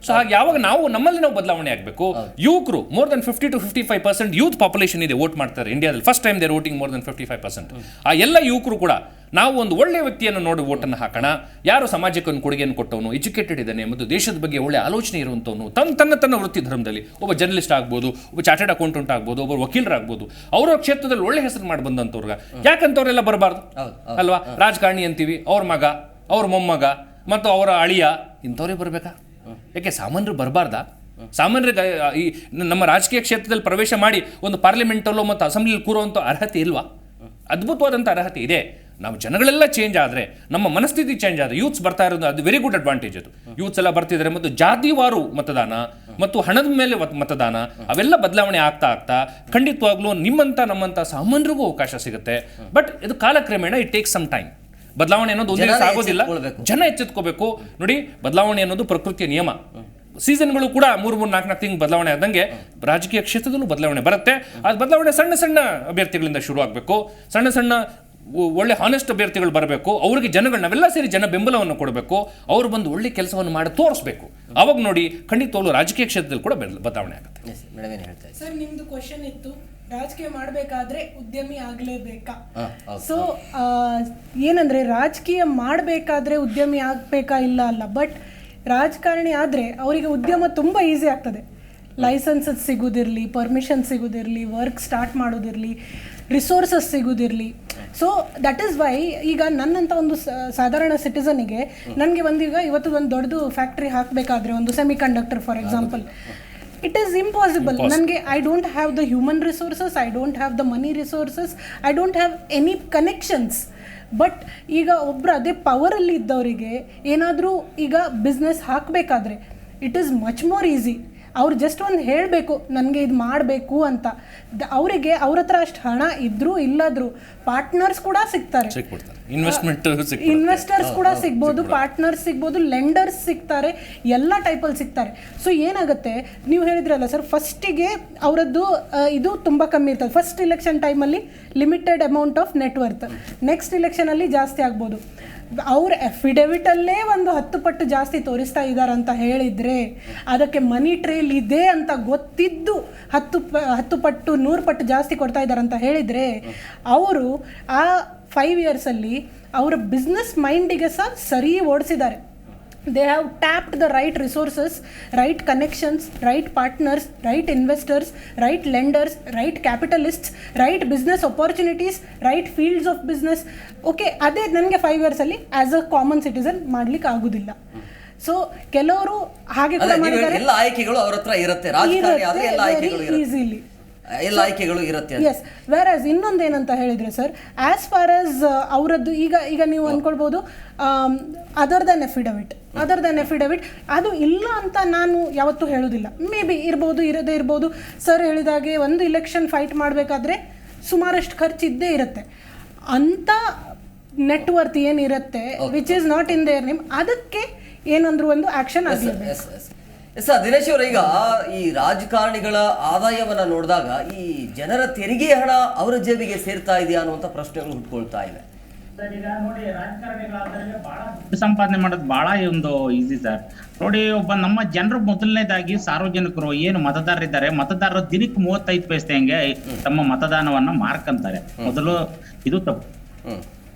ಸೊ ಹಾಗೆ ಯಾವಾಗ ನಮ್ಮಲ್ಲಿ ನಾವು ಬದಲಾವಣೆ ಆಗಬೇಕು. ಯುವಕರು more than 50 to 55% youth population ಇದೆ, ವೋಟ್ ಮಾಡ್ತಾರೆ ಇಂಡಿಯಾದಲ್ಲಿ. First time their voting more than 55%. ಆ ಎಲ್ಲ ಯುವಕರು ಕೂಡ ನಾವು ಒಂದು ಒಳ್ಳೆಯ ವ್ಯಕ್ತಿಯನ್ನು ನೋಡಿ ವೋಟನ್ನು ಹಾಕೋಣ, ಯಾರು ಸಮಾಜಕ್ಕೆ ಒಂದು ಕೊಡುಗೆಯನ್ನು ಕೊಟ್ಟವನು, ಎಜುಕೇಟೆಡ್ ಇದ್ದಾನೆ ಮತ್ತು ದೇಶದ ಬಗ್ಗೆ ಒಳ್ಳೆ ಆಲೋಚನೆ ಇರುವಂಥವನು, ತನ್ನ ವೃತ್ತಿ ಧರ್ಮದಲ್ಲಿ ಒಬ್ಬ ಜರ್ನಲಿಸ್ಟ್ ಆಗ್ಬೋದು, ಒಬ್ಬ ಚಾರ್ಟೆಡ್ ಅಕೌಂಟೆಂಟ್ ಆಗ್ಬೋದು, ಒಬ್ಬ ವಕೀಲರಾಗ್ಬೋದು, ಅವರ ಕ್ಷೇತ್ರದಲ್ಲಿ ಒಳ್ಳೆ ಹೆಸರು ಮಾಡಿ ಬಂದಂಥವ್ರಿಗೆ ಯಾಕಂತವ್ರೆಲ್ಲ ಬರಬಾರ್ದು ಅಲ್ವಾ? ರಾಜಕಾರಣಿ ಅಂತೀವಿ, ಅವ್ರ ಮಗ, ಅವ್ರ ಮೊಮ್ಮಗ ಮತ್ತು ಅವರ ಅಳಿಯ ಇಂಥವ್ರೇ ಬರಬೇಕಾ? ಯಾಕೆ ಸಾಮಾನ್ಯರು ಬರಬಾರ್ದಾ? ಸಾಮಾನ್ಯರಿಗೆ ಈ ನಮ್ಮ ರಾಜಕೀಯ ಕ್ಷೇತ್ರದಲ್ಲಿ ಪ್ರವೇಶ ಮಾಡಿ ಒಂದು ಪಾರ್ಲಿಮೆಂಟಲ್ಲೋ ಮತ್ತು ಅಸೆಂಬ್ಲಿಯಲ್ಲಿ ಕೂರುವಂಥ ಅರ್ಹತೆ ಇಲ್ವಾ? ಅದ್ಭುತವಾದಂಥ ಅರ್ಹತೆ ಇದೆ. ನಾವು ಜನಗಳೆಲ್ಲ ಚೇಂಜ್ ಆದರೆ, ನಮ್ಮ ಮನಸ್ಥಿತಿ ಚೇಂಜ್ ಆದರೆ, ಯೂತ್ಸ್ ಬರ್ತಾ ಇರೋದು ಅದು ವೆರಿ ಗುಡ್ ಅಡ್ವಾಂಟೇಜ್. ಅದು ಯೂತ್ಸ್ ಎಲ್ಲ ಬರ್ತಿದ್ದಾರೆ ಮತ್ತು ಜಾತಿವಾರು ಮತದಾನ ಮತ್ತು ಹಣದ ಮೇಲೆ ಮತದಾನ ಅವೆಲ್ಲ ಬದಲಾವಣೆ ಆಗ್ತಾ ಖಂಡಿತವಾಗ್ಲೂ ನಿಮ್ಮಂಥ ನಮ್ಮಂಥ ಸಾಮಾನ್ಯರಿಗೂ ಅವಕಾಶ ಸಿಗುತ್ತೆ. ಬಟ್ ಇದು ಕಾಲಕ್ರಮೇಣ ಇಟ್ ಟೇಕ್ಸ್ ಸಮ್ ಟೈಮ್. ಬದಲಾವಣೆ ಅನ್ನೋದು ಒಂದೇ ದಿವಸ ಆಗೋದಿಲ್ಲ, ಜನ ಎಚ್ಚೆತ್ಕೋಬೇಕು. ನೋಡಿ, ಬದಲಾವಣೆ ಅನ್ನೋದು ಪ್ರಕೃತಿಯ ನಿಯಮ. ಸೀಸನ್ಗಳು ಕೂಡ 3-4 ತಿಂಗಳು ಬದಲಾವಣೆ ಆದಂಗೆ ರಾಜಕೀಯ ಕ್ಷೇತ್ರದಲ್ಲೂ ಬದಲಾವಣೆ ಬರುತ್ತೆ. ಅದು ಬದಲಾವಣೆ ಸಣ್ಣ ಅಭ್ಯರ್ಥಿಗಳಿಂದ ಶುರು ಆಗಬೇಕು. ಸಣ್ಣ ಒಳ್ಳೆ ಹಾನೆಸ್ಟ್ ಅಭ್ಯರ್ಥಿಗಳು ಬರಬೇಕು. ಅವರಿಗೆ ಜನಗಳು ನಾವೆಲ್ಲ ಸೇರಿ ಜನ ಬೆಂಬಲವನ್ನು ಕೊಡಬೇಕು. ಅವರು ಬಂದು ಒಳ್ಳೆ ಕೆಲಸವನ್ನು ಮಾಡಿ ತೋರಿಸ್ಬೇಕು. ಅವಾಗ ನೋಡಿ ಖಂಡಿತವಾಗ್ಲೂ ರಾಜಕೀಯ ಕ್ಷೇತ್ರದಲ್ಲಿ ಕೂಡ ಬದಲಾವಣೆ ಆಗುತ್ತೆ. ಸರ್, ನಿಮ್ದು ಕ್ವಶನ್ ಇತ್ತು, ರಾಜಕೀಯ ಮಾಡಬೇಕಾದ್ರೆ ಉದ್ಯಮಿ ಆಗಲೇಬೇಕಾ? ಸೊ ಏನಂದ್ರೆ ರಾಜಕೀಯ ಮಾಡಬೇಕಾದ್ರೆ ಉದ್ಯಮಿ ಆಗಬೇಕಾ ಇಲ್ಲ ಅಲ್ಲ, ಬಟ್ ರಾಜಕಾರಣಿ ಆದರೆ ಅವರಿಗೆ ಉದ್ಯಮ ತುಂಬ ಈಸಿ ಆಗ್ತದೆ. ಲೈಸೆನ್ಸಸ್ ಸಿಗೋದಿರಲಿ, ಪರ್ಮಿಷನ್ ಸಿಗೋದಿರಲಿ, ವರ್ಕ್ ಸ್ಟಾರ್ಟ್ ಮಾಡೋದಿರಲಿ, ರಿಸೋರ್ಸಸ್ ಸಿಗೋದಿರಲಿ. ಸೊ ದಟ್ ಈಸ್ ವೈ ಈಗ ನನ್ನಂಥ ಒಂದು ಸಾಧಾರಣ ಸಿಟಿಸನಿಗೆ ನನಗೆ ಇವತ್ತು ಒಂದು ದೊಡ್ಡದು ಫ್ಯಾಕ್ಟ್ರಿ ಹಾಕಬೇಕಾದ್ರೆ, ಒಂದು semiconductor for example, it is impossible. ನನಗೆ I don't have the human resources, I don't have the money resources, I don't have any connections. But ಈಗ ಒಬ್ಬರು ಅದೇ ಪವರಲ್ಲಿ ಇದ್ದವರಿಗೆ ಏನಾದರೂ ಈಗ ಬಿಸ್ನೆಸ್ ಹಾಕಬೇಕಾದ್ರೆ it is much more easy. ಅವ್ರು ಜಸ್ಟ್ ಒಂದು ಹೇಳಬೇಕು ನನಗೆ ಇದು ಮಾಡಬೇಕು ಅಂತ. ಅವರಿಗೆ ಅವ್ರ ಹತ್ರ ಅಷ್ಟು ಹಣ ಇದ್ರೂ ಇಲ್ಲದ್ರೂ ಪಾರ್ಟ್ನರ್ಸ್ ಕೂಡ ಸಿಗ್ತಾರೆ, ಇನ್ವೆಸ್ಟರ್ಸ್ ಕೂಡ ಸಿಗ್ಬೋದು, ಪಾರ್ಟ್ನರ್ಸ್ ಸಿಗ್ಬೋದು, ಲೆಂಡರ್ಸ್ ಸಿಗ್ತಾರೆ, ಎಲ್ಲ ಟೈಪಲ್ಲಿ ಸಿಗ್ತಾರೆ. ಸೊ ಏನಾಗುತ್ತೆ, ನೀವು ಹೇಳಿದ್ರಲ್ಲ ಸರ್, ಫಸ್ಟಿಗೆ ಅವರದ್ದು ಇದು ತುಂಬ ಕಮ್ಮಿ ಇರ್ತದೆ. ಫಸ್ಟ್ ಇಲೆಕ್ಷನ್ ಟೈಮಲ್ಲಿ limited amount of net worth, next ಇಲೆಕ್ಷನಲ್ಲಿ ಜಾಸ್ತಿ ಆಗ್ಬೋದು. ಅವ್ರ ಅಫಿಡೆವಿಟಲ್ಲೇ ಒಂದು 10 ಪಟ್ಟು ಜಾಸ್ತಿ ತೋರಿಸ್ತಾ ಇದ್ದಾರಂತ ಹೇಳಿದರೆ, ಅದಕ್ಕೆ ಮನಿ ಟ್ರೇಲ್ ಇದೆ ಅಂತ ಗೊತ್ತಿದ್ದು 10 ಪಟ್ಟು 100 ಪಟ್ಟು ಜಾಸ್ತಿ ಕೊಡ್ತಾ ಇದ್ದಾರಂತ ಹೇಳಿದರೆ, ಅವರು ಆ 5 ಇಯರ್ಸಲ್ಲಿ ಅವರ ಬಿಸ್ನೆಸ್ ಮೈಂಡಿಗೆ ಸಹ ಸರಿ ಓಡಿಸಿದ್ದಾರೆ. They have tapped the right resources, right connections, right partners, right investors, right lenders, right capitalists, right business opportunities, right fields of business. Okay, ಅದೇ ನನಗೆ 5 ಇಯರ್ಸಲ್ಲಿ ಆಸ್ ಅ ಕಾಮನ್ ಸಿಟಿಸನ್ ಮಾಡ್ಲಿಕ್ಕೆ ಆಗೋದಿಲ್ಲ. ಸೊ ಕೆಲವರು ಹಾಗೆ ಕೂಡ ಮಾಡಿದ್ದಾರೆ. ಎಲ್ಲ ಆಯ್ಕೆಗಳು ಅವ್ರ ಹತ್ರ ಇರುತ್ತೆ, ರಾಜಕಾರಣಿ ಆದ್ರೆ ಎಲ್ಲ ಆಯ್ಕೆಗಳು ಇರುತ್ತೆ, ಈಸಿಲಿ ಎಲ್ಲ ಆಯ್ಕೆಗಳು ಇರುತ್ತೆ. ಎಸ್, ವೇರ್ ಆಸ್ ಇನ್ನೊಂದೇನಂತ ಹೇಳಿದರೆ ಸರ್, ಆಸ್ ಫಾರ್ ಆಸ್ ಅವರದ್ದು ಈಗ ನೀವು ಅಂದ್ಕೊಳ್ಬೋದು ಅದರ್ ದೆನ್ ಎಫಿಡವಿಟ್ ಅದು ಇಲ್ಲ ಅಂತ ನಾನು ಯಾವತ್ತೂ ಹೇಳೋದಿಲ್ಲ. ಮೇ ಬಿ ಇರ್ಬೋದು, ಇರದೇ ಇರ್ಬೋದು. ಸರ್ ಹೇಳಿದಾಗೆ ಒಂದು ಇಲೆಕ್ಷನ್ ಫೈಟ್ ಮಾಡಬೇಕಾದ್ರೆ ಸುಮಾರಷ್ಟು ಖರ್ಚು ಇದ್ದೇ ಇರುತ್ತೆ. ಅಂಥ ನೆಟ್ವರ್ತ್ ಏನಿರುತ್ತೆ which is not in their name, ಅದಕ್ಕೆ ಏನಂದ್ರು ಒಂದು ಆಕ್ಷನ್ ಆಗಲೇಬೇಕು. ದಿನೇಶ್ ಅವರು, ಈಗ ಈ ರಾಜಕಾರಣಿಗಳ ಆದಾಯವನ್ನ ನೋಡಿದಾಗ ಈ ಜನರ ತೆರಿಗೆ ಹಣ ಅವರ ಜೇಬಿಗೆ ಸೇರ್ತಾ ಇದೆಯಾ ಅನ್ನುವಂಥ ಪ್ರಶ್ನೆಗಳು ಹುಟ್ಕೊಳ್ತಾ ಇವೆ. ಈಗ ನೋಡಿ, ರಾಜಕಾರಣಿಗಳಾದ್ರೆ ಬಹಳ ಸಂಪಾದನೆ ಮಾಡೋದು ಬಹಳ ಒಂದು ಈಸಿ ಸರ್. ನೋಡಿ, ಒಬ್ಬ ನಮ್ಮ ಜನರು ಮೊದಲನೇದಾಗಿ ಸಾರ್ವಜನಿಕರು ಏನು ಮತದಾರರಿದ್ದಾರೆ, ಮತದಾರರು ದಿನಕ್ಕೆ 35 ಪೈಸೆ ಹಂಗೆ ತಮ್ಮ ಮತದಾನವನ್ನ ಮಾರ್ಕಂತಾರೆ. ಮೊದಲು ಇದು ತಪ್ಪು,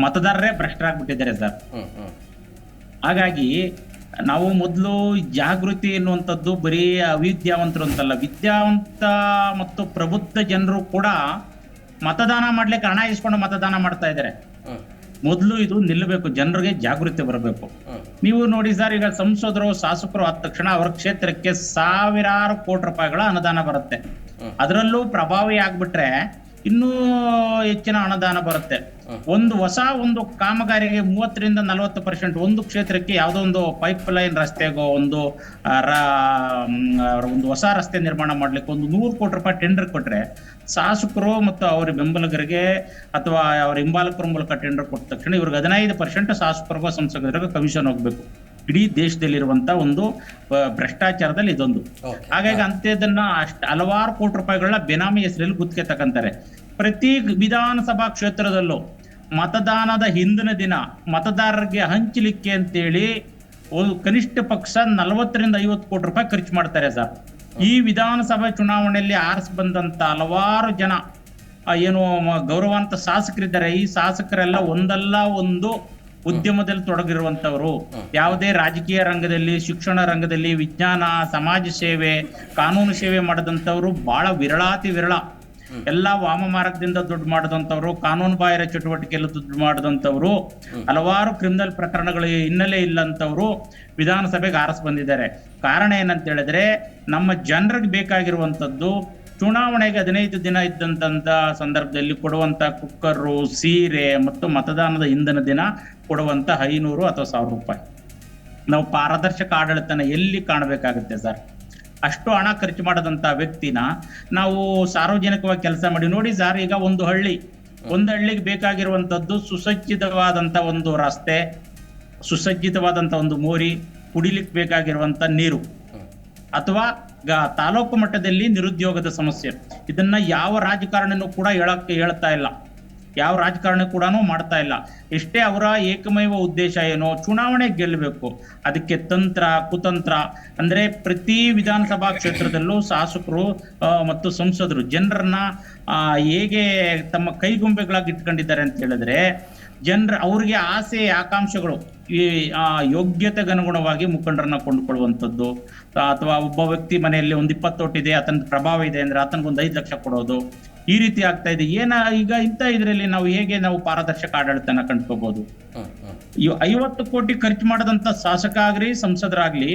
ಮತದಾರರೇ ಭ್ರಷ್ಟರಾಗ್ಬಿಟ್ಟಿದ್ದಾರೆ ಸರ್. ಹಾಗಾಗಿ ನಾವು ಮೊದಲು ಜಾಗೃತಿ ಎನ್ನುವಂಥದ್ದು ಬರೀ ಅವಿದ್ಯಾವಂತರು ಅಂತಲ್ಲ, ವಿದ್ಯಾವಂತ ಮತ್ತು ಪ್ರಬುದ್ಧ ಜನರು ಕೂಡ ಮತದಾನ ಮಾಡ್ಲಿಕ್ಕೆ ಹಣ ಇಸ್ಕೊಂಡು ಮತದಾನ ಮಾಡ್ತಾ ಇದ್ದಾರೆ. ಮೊದಲು ಇದು ನಿಲ್ಲಬೇಕು, ಜನರಿಗೆ ಜಾಗೃತಿ ಬರಬೇಕು. ನೀವು ನೋಡಿ ಸರ್, ಈಗ ಸಂಸದರು ಶಾಸಕರು ಆದ ತಕ್ಷಣ ಅವರ ಕ್ಷೇತ್ರಕ್ಕೆ ಸಾವಿರಾರು ಕೋಟಿ ರೂಪಾಯಿಗಳ ಅನುದಾನ ಬರುತ್ತೆ. ಅದರಲ್ಲೂ ಪ್ರಭಾವಿ ಆಗ್ಬಿಟ್ರೆ ಇನ್ನೂ ಹೆಚ್ಚಿನ ಅನುದಾನ ಬರುತ್ತೆ. ಒಂದು ಕಾಮಗಾರಿಗೆ 30-40% ಒಂದು ಕ್ಷೇತ್ರಕ್ಕೆ ಯಾವುದೋ ಒಂದು ಪೈಪ್ ಲೈನ್ ರಸ್ತೆಗೋ ಒಂದು ಹೊಸ ರಸ್ತೆ ನಿರ್ಮಾಣ ಮಾಡ್ಲಿಕ್ಕೆ 100 ಕೋಟಿ ರೂಪಾಯಿ ಟೆಂಡರ್ ಕೊಟ್ರೆ, ಶಾಸಕರು ಮತ್ತು ಅವರ ಬೆಂಬಲಿಗರಿಗೆ ಅಥವಾ ಅವರ ಹಿಂಬಾಲಕರ ಮೂಲಕ ಟೆಂಡರ್ ಕೊಟ್ಟ ತಕ್ಷಣ ಇವ್ರಿಗೆ 15% ಶಾಸಕರಿಗೋ ಸಂಸದರಿಗೋ ಕಮಿಷನ್ ಹೋಗ್ಬೇಕು. ಇಡೀ ದೇಶದಲ್ಲಿರುವಂತ ಒಂದು ಭ್ರಷ್ಟಾಚಾರದಲ್ಲಿ ಇದೊಂದು. ಹಾಗಾಗಿ ಅಂಥದ್ದನ್ನ ಹಲವಾರು ಕೋಟಿ ರೂಪಾಯಿಗಳನ್ನ ಬೆನಾಮಿ ಹೆಸರಲ್ಲಿ ಗುತ್ತಿಗೆ ತಗೊಂತಾರೆ. ಪ್ರತಿ ವಿಧಾನಸಭಾ ಕ್ಷೇತ್ರದಲ್ಲೂ ಮತದಾನದ ಹಿಂದಿನ ದಿನ ಮತದಾರರಿಗೆ ಹಂಚಲಿಕ್ಕೆ ಅಂತೇಳಿ ಒಂದು ಕನಿಷ್ಠ ಪಕ್ಷ 40-50 ಕೋಟಿ ರೂಪಾಯಿ ಖರ್ಚು ಮಾಡ್ತಾರೆ ಸರ್. ಈ ವಿಧಾನಸಭಾ ಚುನಾವಣೆಯಲ್ಲಿ ಆರಿಸಿ ಬಂದಂತ ಹಲವಾರು ಜನ ಏನು ಗೌರವಾನ್ವಿತ ಶಾಸಕರಿದ್ದಾರೆ. ಈ ಶಾಸಕರೆಲ್ಲ ಒಂದಲ್ಲ ಒಂದು ಉದ್ಯಮದಲ್ಲಿ ತೊಡಗಿರುವಂತವರು, ಯಾವುದೇ ರಾಜಕೀಯ ರಂಗದಲ್ಲಿ, ಶಿಕ್ಷಣ ರಂಗದಲ್ಲಿ, ವಿಜ್ಞಾನ, ಸಮಾಜ ಸೇವೆ, ಕಾನೂನು ಸೇವೆ ಮಾಡಿದಂಥವ್ರು ಬಹಳ ವಿರಳಾತಿ ವಿರಳ. ಎಲ್ಲ ವಾಮ ಮಾರ್ಗದಿಂದ ದುಡ್ಡು ಮಾಡಿದಂಥವ್ರು, ಕಾನೂನು ಬಾಹಿರ ಚಟುವಟಿಕೆಯಲ್ಲಿ ದುಡ್ಡು ಮಾಡಿದಂಥವ್ರು, ಹಲವಾರು ಕ್ರಿಮಿನಲ್ ಪ್ರಕರಣಗಳ ಹಿನ್ನೆಲೆ ಇಲ್ಲಂತವ್ರು ವಿಧಾನಸಭೆಗೆ ಆರಿಸಿ ಬಂದಿದ್ದಾರೆ. ಕಾರಣ ಏನಂತ ಹೇಳಿದ್ರೆ, ನಮ್ಮ ಜನರಿಗೆ ಬೇಕಾಗಿರುವಂತದ್ದು ಚುನಾವಣೆಗೆ 15 ದಿನ ಇದ್ದಂತ ಸಂದರ್ಭದಲ್ಲಿ ಕೊಡುವಂತ ಕುಕ್ಕರು, ಸೀರೆ ಮತ್ತು ಮತದಾನದ ಹಿಂದಿನ ದಿನ ಕೊಡುವಂತ 500 ಅಥವಾ 1000 ರೂಪಾಯಿ. ನಾವು ಪಾರದರ್ಶಕ ಆಡಳಿತನ ಎಲ್ಲಿ ಕಾಣಬೇಕಾಗುತ್ತೆ ಸರ್? ಅಷ್ಟು ಹಣ ಖರ್ಚು ಮಾಡದಂತ ವ್ಯಕ್ತಿನ ನಾವು ಸಾರ್ವಜನಿಕವಾಗಿ ಕೆಲಸ ಮಾಡಿ ನೋಡಿ ಸರ್. ಈಗ ಒಂದು ಹಳ್ಳಿಗೆ ಬೇಕಾಗಿರುವಂತದ್ದು ಸುಸಜ್ಜಿತವಾದಂತ ಒಂದು ರಸ್ತೆ, ಸುಸಜ್ಜಿತವಾದಂತ ಒಂದು ಮೋರಿ, ಕುಡಿಲಿಕ್ಕೆ ಬೇಕಾಗಿರುವಂತ ನೀರು, ಅಥವಾ ತಾಲೂಕು ಮಟ್ಟದಲ್ಲಿ ನಿರುದ್ಯೋಗದ ಸಮಸ್ಯೆ. ಇದನ್ನ ಯಾವ ರಾಜಕಾರಣಿನೂ ಕೂಡ ಹೇಳ್ತಾ ಇಲ್ಲ, ಯಾವ ರಾಜಕಾರಣಿ ಕೂಡ ಮಾಡ್ತಾ ಇಲ್ಲ. ಎಷ್ಟೇ ಅವರ ಏಕಮೇವ ಉದ್ದೇಶ ಏನೋ ಚುನಾವಣೆ ಗೆಲ್ಲಬೇಕು, ಅದಕ್ಕೆ ತಂತ್ರ ಕುತಂತ್ರ ಅಂದ್ರೆ ಪ್ರತಿ ವಿಧಾನಸಭಾ ಕ್ಷೇತ್ರದಲ್ಲೂ ಶಾಸಕರು ಮತ್ತು ಸಂಸದರು ಜನರನ್ನ ಹೇಗೆ ತಮ್ಮ ಕೈಗೊಂಬೆಗಳಾಗಿ ಇಟ್ಕೊಂಡಿದ್ದಾರೆ ಅಂತ ಹೇಳಿದ್ರೆ, ಅವ್ರಿಗೆ ಆಸೆ ಆಕಾಂಕ್ಷೆಗಳು ಈ ಯೋಗ್ಯತೆಗೆ ಅನುಗುಣವಾಗಿ ಮುಖಂಡರನ್ನ ಕೊಂಡುಕೊಳ್ಳುವಂಥದ್ದು, ಅಥವಾ ಒಬ್ಬ ವ್ಯಕ್ತಿ ಮನೆಯಲ್ಲಿ ಒಂದು 20 ಓಟ್ ಇದೆ, ಆತನ ಪ್ರಭಾವ ಇದೆ ಅಂದ್ರೆ ಆತನಿಗೊಂದು 5 ಲಕ್ಷ ಕೊಡೋದು, ಈ ರೀತಿ ಆಗ್ತಾ ಇದೆ. ಈಗ ಇಂಥ ಇದರಲ್ಲಿ ನಾವು ಪಾರದರ್ಶಕ ಆಡಳಿತನ ಕಂಡುಕೋಬಹುದು. 50 ಕೋಟಿ ಖರ್ಚು ಮಾಡದಂತ ಶಾಸಕ ಆಗ್ಲಿ ಸಂಸದರಾಗ್ಲಿ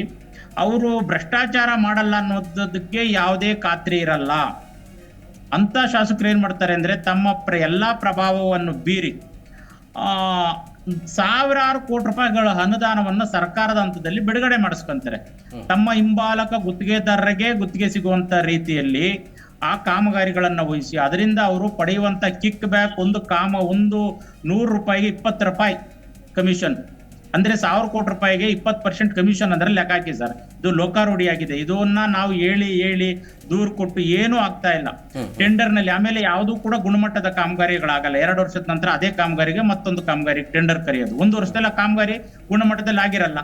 ಅವರು ಭ್ರಷ್ಟಾಚಾರ ಮಾಡಲ್ಲ ಅನ್ನೋದಕ್ಕೆ ಯಾವುದೇ ಖಾತ್ರಿ ಇರಲ್ಲ. ಅಂತ ಶಾಸಕರು ಏನ್ ಮಾಡ್ತಾರೆ ಅಂದ್ರೆ, ತಮ್ಮ ಎಲ್ಲಾ ಪ್ರಭಾವವನ್ನು ಬೀರಿ ಸಾವಿರಾರು ಕೋಟಿ ರೂಪಾಯಿಗಳ ಅನುದಾನವನ್ನ ಸರ್ಕಾರದ ಹಂತದಲ್ಲಿ ಬಿಡುಗಡೆ ಮಾಡಿಸ್ಕೊಂತಾರೆ. ತಮ್ಮ ಹಿಂಬಾಲಕ ಗುತ್ತಿಗೆದಾರರಿಗೆ ಗುತ್ತಿಗೆ ಸಿಗುವಂತ ರೀತಿಯಲ್ಲಿ ಆ ಕಾಮಗಾರಿಗಳನ್ನ ವಹಿಸಿ ಅದರಿಂದ ಅವರು ಪಡೆಯುವಂತ ಕಿಕ್ ಬ್ಯಾಕ್, ಒಂದು 100 ರೂಪಾಯಿಗೆ 20 ರೂಪಾಯಿ ಕಮಿಷನ್, ಅಂದ್ರೆ 1000 ಕೋಟಿ ರೂಪಾಯಿಗೆ 20% ಕಮಿಷನ್ ಅಂದ್ರೆ ಲೆಕ್ಕ ಹಾಕಿ ಸರ್. ಇದು ಲೋಕಾರೂಢಿಯಾಗಿದೆ. ಇದನ್ನ ನಾವು ಹೇಳಿ ದೂರು ಕೊಟ್ಟು ಏನೂ ಆಗ್ತಾ ಇಲ್ಲ. ಟೆಂಡರ್ ನಲ್ಲಿ ಆಮೇಲೆ ಯಾವುದು ಕೂಡ ಗುಣಮಟ್ಟದ ಕಾಮಗಾರಿಗಳಾಗಲ್ಲ. 2 ವರ್ಷದ ನಂತರ ಅದೇ ಕಾಮಗಾರಿಗೆ ಮತ್ತೊಂದು ಕಾಮಗಾರಿ ಟೆಂಡರ್ ಕರೆಯೋದು. 1 ವರ್ಷದಲ್ಲ ಕಾಮಗಾರಿ ಗುಣಮಟ್ಟದಲ್ಲಿ ಆಗಿರಲ್ಲ.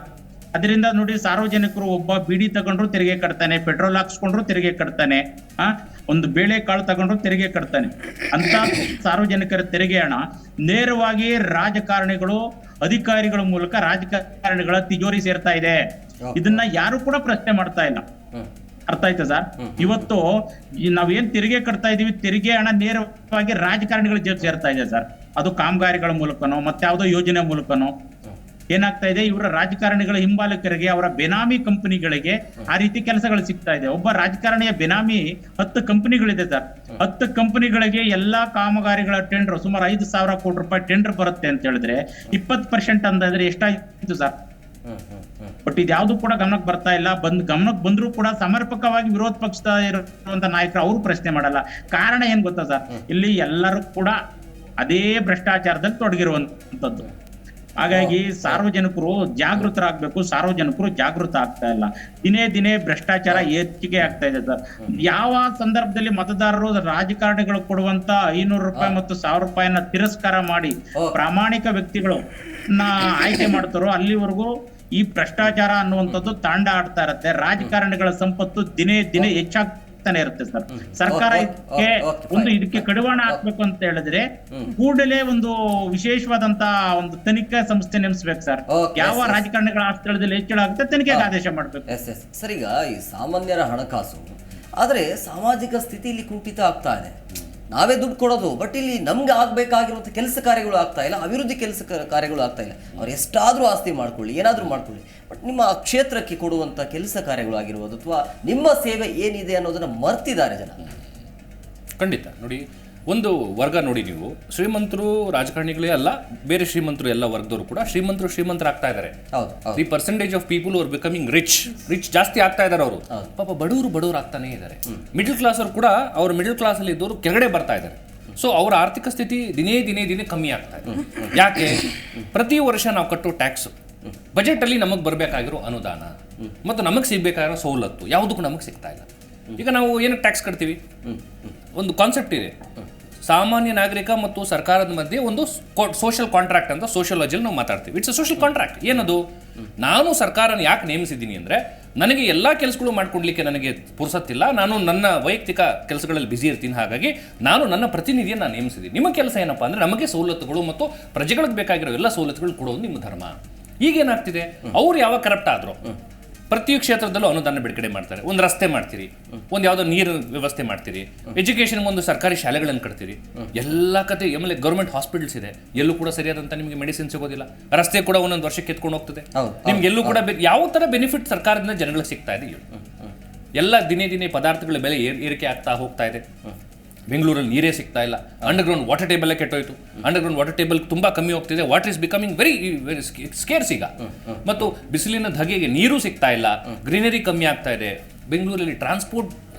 ಅದರಿಂದ ನೋಡಿ, ಸಾರ್ವಜನಿಕರು ಒಬ್ಬ ಬಿಡಿ ತಗೊಂಡ್ರು ತೆರಿಗೆ ಕಟ್ತಾನೆ, ಪೆಟ್ರೋಲ್ ಹಾಕ್ಸ್ಕೊಂಡ್ರು ತೆರಿಗೆ ಕಟ್ತಾನೆ, ಒಂದು ಬೇಳೆ ಕಾಳು ತಗೊಂಡ್ರು ತೆರಿಗೆ ಕಟ್ತಾನೆ. ಅಂತ ಸಾರ್ವಜನಿಕರ ತೆರಿಗೆ ಹಣ ನೇರವಾಗಿ ರಾಜಕಾರಣಿಗಳು, ಅಧಿಕಾರಿಗಳ ಮೂಲಕ ರಾಜಕಾರಣಿಗಳ ತಿಜೋರಿ ಸೇರ್ತಾ ಇದೆ. ಇದನ್ನ ಯಾರು ಕೂಡ ಪ್ರಶ್ನೆ ಮಾಡ್ತಾ ಇಲ್ಲ. ಅರ್ಥ ಆಯ್ತಾ ಸರ್? ಇವತ್ತು ನಾವೇನ್ ತೆರಿಗೆ ಕಟ್ತಾ ಇದೀವಿ, ತೆರಿಗೆ ಹಣ ನೇರವಾಗಿ ರಾಜಕಾರಣಿಗಳ ಜೊತೆ ಸೇರ್ತಾ ಇದೆ ಸರ್. ಅದು ಕಾಮಗಾರಿಗಳ ಮೂಲಕನೋ ಮತ್ತೆ ಯಾವುದೋ ಯೋಜನೆ ಮೂಲಕನೋ ಏನಾಗ್ತಾ ಇದೆ, ಇವರ ರಾಜಕಾರಣಿಗಳ ಹಿಂಬಾಲಕರಿಗೆ, ಅವರ ಬೆನಾಮಿ ಕಂಪನಿಗಳಿಗೆ ಆ ರೀತಿ ಕೆಲಸಗಳು ಸಿಗ್ತಾ ಇದೆ. ಒಬ್ಬ ರಾಜಕಾರಣಿಯ ಬೆನಾಮಿ 10 ಕಂಪನಿಗಳಿದೆ ಸರ್. 10 ಕಂಪನಿಗಳಿಗೆ ಎಲ್ಲಾ ಕಾಮಗಾರಿಗಳ ಟೆಂಡರ್ ಸುಮಾರು 5,000 ಕೋಟಿ ರೂಪಾಯಿ ಟೆಂಡರ್ ಬರುತ್ತೆ ಅಂತ ಹೇಳಿದ್ರೆ 20% ಅಂತಂದ್ರೆ ಎಷ್ಟಾಯ್ತು ಸರ್? ಬಟ್ ಇದ್ಯಾವುದು ಕೂಡ ಗಮನಕ್ಕೆ ಬರ್ತಾ ಇಲ್ಲ. ಗಮನಕ್ಕೆ ಬಂದ್ರು ಕೂಡ ಸಮರ್ಪಕವಾಗಿ ವಿರೋಧ ಪಕ್ಷದ ಇರುವಂತ ನಾಯಕರು ಅವರು ಪ್ರಶ್ನೆ ಮಾಡಲ್ಲ. ಕಾರಣ ಏನ್ ಗೊತ್ತಾ ಸರ್? ಇಲ್ಲಿ ಎಲ್ಲರೂ ಕೂಡ ಅದೇ ಭ್ರಷ್ಟಾಚಾರದಲ್ಲಿ ತೊಡಗಿರುವಂತದ್ದು. ಹಾಗಾಗಿ ಸಾರ್ವಜನಿಕರು ಜಾಗೃತರಾಗಬೇಕು. ಸಾರ್ವಜನಿಕರು ಜಾಗೃತ ಆಗ್ತಾ ಇಲ್ಲ. ದಿನೇ ಭ್ರಷ್ಟಾಚಾರ ಹೆಚ್ಚಿಗೆ ಆಗ್ತಾ ಇದೆ ಸರ್. ಯಾವ ಸಂದರ್ಭದಲ್ಲಿ ಮತದಾರರು ರಾಜಕಾರಣಿಗಳು ಕೊಡುವಂತ 500 ರೂಪಾಯಿ ಮತ್ತು 1000 ರೂಪಾಯಿನ ತಿರಸ್ಕಾರ ಮಾಡಿ ಪ್ರಾಮಾಣಿಕ ವ್ಯಕ್ತಿಗಳು ಆಯ್ಕೆ ಮಾಡ್ತಾರೋ ಅಲ್ಲಿವರೆಗೂ ಈ ಭ್ರಷ್ಟಾಚಾರ ಅನ್ನುವಂಥದ್ದು ತಾಂಡ ಆಡ್ತಾ ಇರುತ್ತೆ. ರಾಜಕಾರಣಿಗಳ ಸಂಪತ್ತು ದಿನೇ ಹೆಚ್ಚಾಗ್ತಾನೆ ಇರುತ್ತೆ ಸರ್. ಸರ್ಕಾರ ಇದಕ್ಕೆ ಕಡಿವಾಣ ಹಾಕ್ಬೇಕು ಅಂತ ಹೇಳಿದ್ರೆ ಕೂಡಲೇ ಒಂದು ವಿಶೇಷವಾದಂತ ಒಂದು ತನಿಖಾ ಸಂಸ್ಥೆ ನೇಮಿಸ್ಬೇಕು ಸರ್. ಯಾವ ರಾಜಕಾರಣಿಗಳ ಸ್ಥಳದಲ್ಲಿ ಹೆಚ್ಚಳ ಆಗುತ್ತೆ ತನಿಖೆಗೆ ಆದೇಶ ಮಾಡ್ಬೇಕು. ಸರ್, ಈಗ ಈ ಸಾಮಾನ್ಯರ ಹಣಕಾಸು ಆದ್ರೆ ಸಾಮಾಜಿಕ ಸ್ಥಿತಿ ಇಲ್ಲಿ ಕುಂಠಿತ ಆಗ್ತಾ ಇದೆ. ನಾವೇ ದುಡ್ಡು ಕೊಡೋದು, ಬಟ್ ಇಲ್ಲಿ ನಮ್ಗೆ ಆಗ್ಬೇಕಾಗಿರುವಂಥ ಕೆಲಸ ಕಾರ್ಯಗಳು ಆಗ್ತಾ ಇಲ್ಲ, ಅಭಿವೃದ್ಧಿ ಕೆಲಸ ಕಾರ್ಯಗಳು ಆಗ್ತಾ ಇಲ್ಲ. ಅವ್ರು ಎಷ್ಟಾದ್ರೂ ಆಸ್ತಿ ಮಾಡ್ಕೊಳ್ಳಿ, ಏನಾದ್ರೂ ಮಾಡ್ಕೊಳ್ಳಿ, ಬಟ್ ನಿಮ್ಮ ಕ್ಷೇತ್ರಕ್ಕೆ ಕೊಡುವಂಥ ಕೆಲಸ ಕಾರ್ಯಗಳು ಆಗಿರ್ಬೋದು ಅಥವಾ ನಿಮ್ಮ ಸೇವೆ ಏನಿದೆ ಅನ್ನೋದನ್ನ ಮರ್ತಿದ್ದಾರೆ ಜನ. ಖಂಡಿತ ನೋಡಿ, ಒಂದು ವರ್ಗ ನೋಡಿ, ನೀವು ಶ್ರೀಮಂತರು ರಾಜಕಾರಣಿಗಳೇ ಅಲ್ಲ, ಬೇರೆ ಶ್ರೀಮಂತರು ಎಲ್ಲ ವರ್ಗದವರು ಕೂಡ ಶ್ರೀಮಂತರಾಗ್ತಾ ಇದ್ದಾರೆ. The percentage of people are becoming rich ಜಾಸ್ತಿ ಆಗ್ತಾ ಇದ್ದಾರೆ. ಅವರು ಪಾಪ ಬಡವರು ಆಗ್ತಾನೆ ಇದ್ದಾರೆ. ಮಿಡಲ್ ಕ್ಲಾಸ್ ಅವರು ಕೂಡ ಅವ್ರ ಮಿಡಲ್ ಕ್ಲಾಸ್ ಅಲ್ಲಿ ಇದ್ದವರು ಕೆಳಗಡೆ ಬರ್ತಾ ಇದ್ದಾರೆ. ಸೊ ಅವರ ಆರ್ಥಿಕ ಸ್ಥಿತಿ ದಿನೇ ಕಮ್ಮಿ ಆಗ್ತಾ ಇದೆ. ಯಾಕೆ? ಪ್ರತಿ ವರ್ಷ ನಾವು ಕಟ್ಟೋ ಟ್ಯಾಕ್ಸ್, ಬಜೆಟ್ ಅಲ್ಲಿ ನಮಗೆ ಬರಬೇಕಾಗಿರೋ ಅನುದಾನ ಮತ್ತು ನಮಗೆ ಸಿಗ್ಬೇಕಾಗಿರೋ ಸವಲತ್ತು ಯಾವುದಕ್ಕೂ ನಮಗೆ ಸಿಗ್ತಾ ಇಲ್ಲ. ಈಗ ನಾವು ಏನಕ್ಕೆ ಟ್ಯಾಕ್ಸ್ ಕಟ್ತೀವಿ? ಒಂದು ಕಾನ್ಸೆಪ್ಟ್ ಇದೆ, ಸಾಮಾನ್ಯ ನಾಗರಿಕ ಮತ್ತು ಸರ್ಕಾರದ ಮಧ್ಯೆ ಒಂದು ಸೋಷಿಯಲ್ ಕಾಂಟ್ರಾಕ್ಟ್ ಅಂತ ಸೋಷಿಯಾಲಜಿಯಲ್ಲಿ ನಾವು ಮಾತಾಡ್ತೀವಿ. It's a social contract. ಏನದು? ನಾನು ಸರ್ಕಾರನ ಯಾಕೆ ನೇಮಿಸಿದ್ದೀನಿ ಅಂದರೆ ನನಗೆ ಎಲ್ಲ ಕೆಲಸಗಳು ಮಾಡ್ಕೊಡ್ಲಿಕ್ಕೆ ನನಗೆ ಪುರ್ಸತ್ತಿಲ್ಲ, ನಾನು ನನ್ನ ವೈಯಕ್ತಿಕ ಕೆಲಸಗಳಲ್ಲಿ ಬ್ಯುಸಿ ಇರ್ತೀನಿ, ಹಾಗಾಗಿ ನಾನು ನನ್ನ ಪ್ರತಿನಿಧಿಯನ್ನು ನಾನು ನೇಮಿಸಿದ್ದೀನಿ. ನಿಮ್ಮ ಕೆಲಸ ಏನಪ್ಪ ಅಂದರೆ ನಮಗೆ ಸವಲತ್ತುಗಳು ಮತ್ತು ಪ್ರಜೆಗಳಿಗೆ ಬೇಕಾಗಿರೋ ಎಲ್ಲ ಸವಲತ್ತುಗಳು ಕೊಡೋದು ನಿಮ್ಮ ಧರ್ಮ. ಈಗೇನಾಗ್ತಿದೆ, ಅವ್ರು ಯಾವಾಗ ಕರಪ್ಟ್ ಆದ್ರು ಪ್ರತಿ ಕ್ಷೇತ್ರದಲ್ಲೂ ಅನುದಾನ ಬಿಡುಗಡೆ ಮಾಡ್ತಾರೆ. ಒಂದು ರಸ್ತೆ ಮಾಡ್ತೀರಿ, ಒಂದು ಯಾವುದೋ ನೀರು ವ್ಯವಸ್ಥೆ ಮಾಡ್ತೀರಿ, ಎಜುಕೇಷನ್ಗೆ ಒಂದು ಸರ್ಕಾರಿ ಶಾಲೆಗಳನ್ನು ಕಟ್ತೀರಿ, ಎಲ್ಲ ಕತೆ. ಆಮೇಲೆ ಗೌರ್ಮೆಂಟ್ ಹಾಸ್ಪಿಟಲ್ಸ್ ಇದೆ, ಎಲ್ಲೂ ಕೂಡ ಸರಿಯಾದಂಥ ನಿಮಗೆ ಮೆಡಿಸಿನ್ ಸಿಗೋದಿಲ್ಲ. ರಸ್ತೆ ಕೂಡ ಒಂದೊಂದು ವರ್ಷಕ್ಕೆ ಎತ್ಕೊಂಡು ಹೋಗ್ತದೆ. ನಿಮ್ಗೆ ಎಲ್ಲೂ ಕೂಡ ಯಾವ ಥರ ಬೆನಿಫಿಟ್ ಸರ್ಕಾರದಿಂದ ಜನಗಳಿಗೆ ಸಿಗ್ತಾ ಇದೆ? ಎಲ್ಲ ದಿನೇ ದಿನೇ ಪದಾರ್ಥಗಳ ಬೆಲೆ ಏರಿಕೆ ಆಗ್ತಾ ಹೋಗ್ತಾ ಇದೆ. ಬೆಂಗಳೂರಲ್ಲಿ ನೀರೇ ಸಿಗ್ತಾ ಇಲ್ಲ. ಅಂಡರ್ಗ್ರೌಂಡ್ ವಾಟರ್ ಟೇಬಲ್ ಕೆಟ್ಟೋಯ್ತು. ಅಂಡರ್ಗ್ರೌಂಡ್ ವಾಟರ್ ಟೇಬಲ್ ತುಂಬಾ ಕಮ್ಮಿ ಹೋಗ್ತಿದೆ. Water is becoming very scarce ಈಗ. ಮತ್ತು ಬಿಸಿಲಿನ ಧಗೆಗೆ ನೀರು ಸಿಗ್ತಾ ಇಲ್ಲ, ಗ್ರೀನರಿ ಕಮ್ಮಿ ಆಗ್ತಾ ಇದೆ. ಬೆಂಗಳೂರಲ್ಲಿ ಟ್ರಾನ್ಸ್ಪೋರ್ಟ್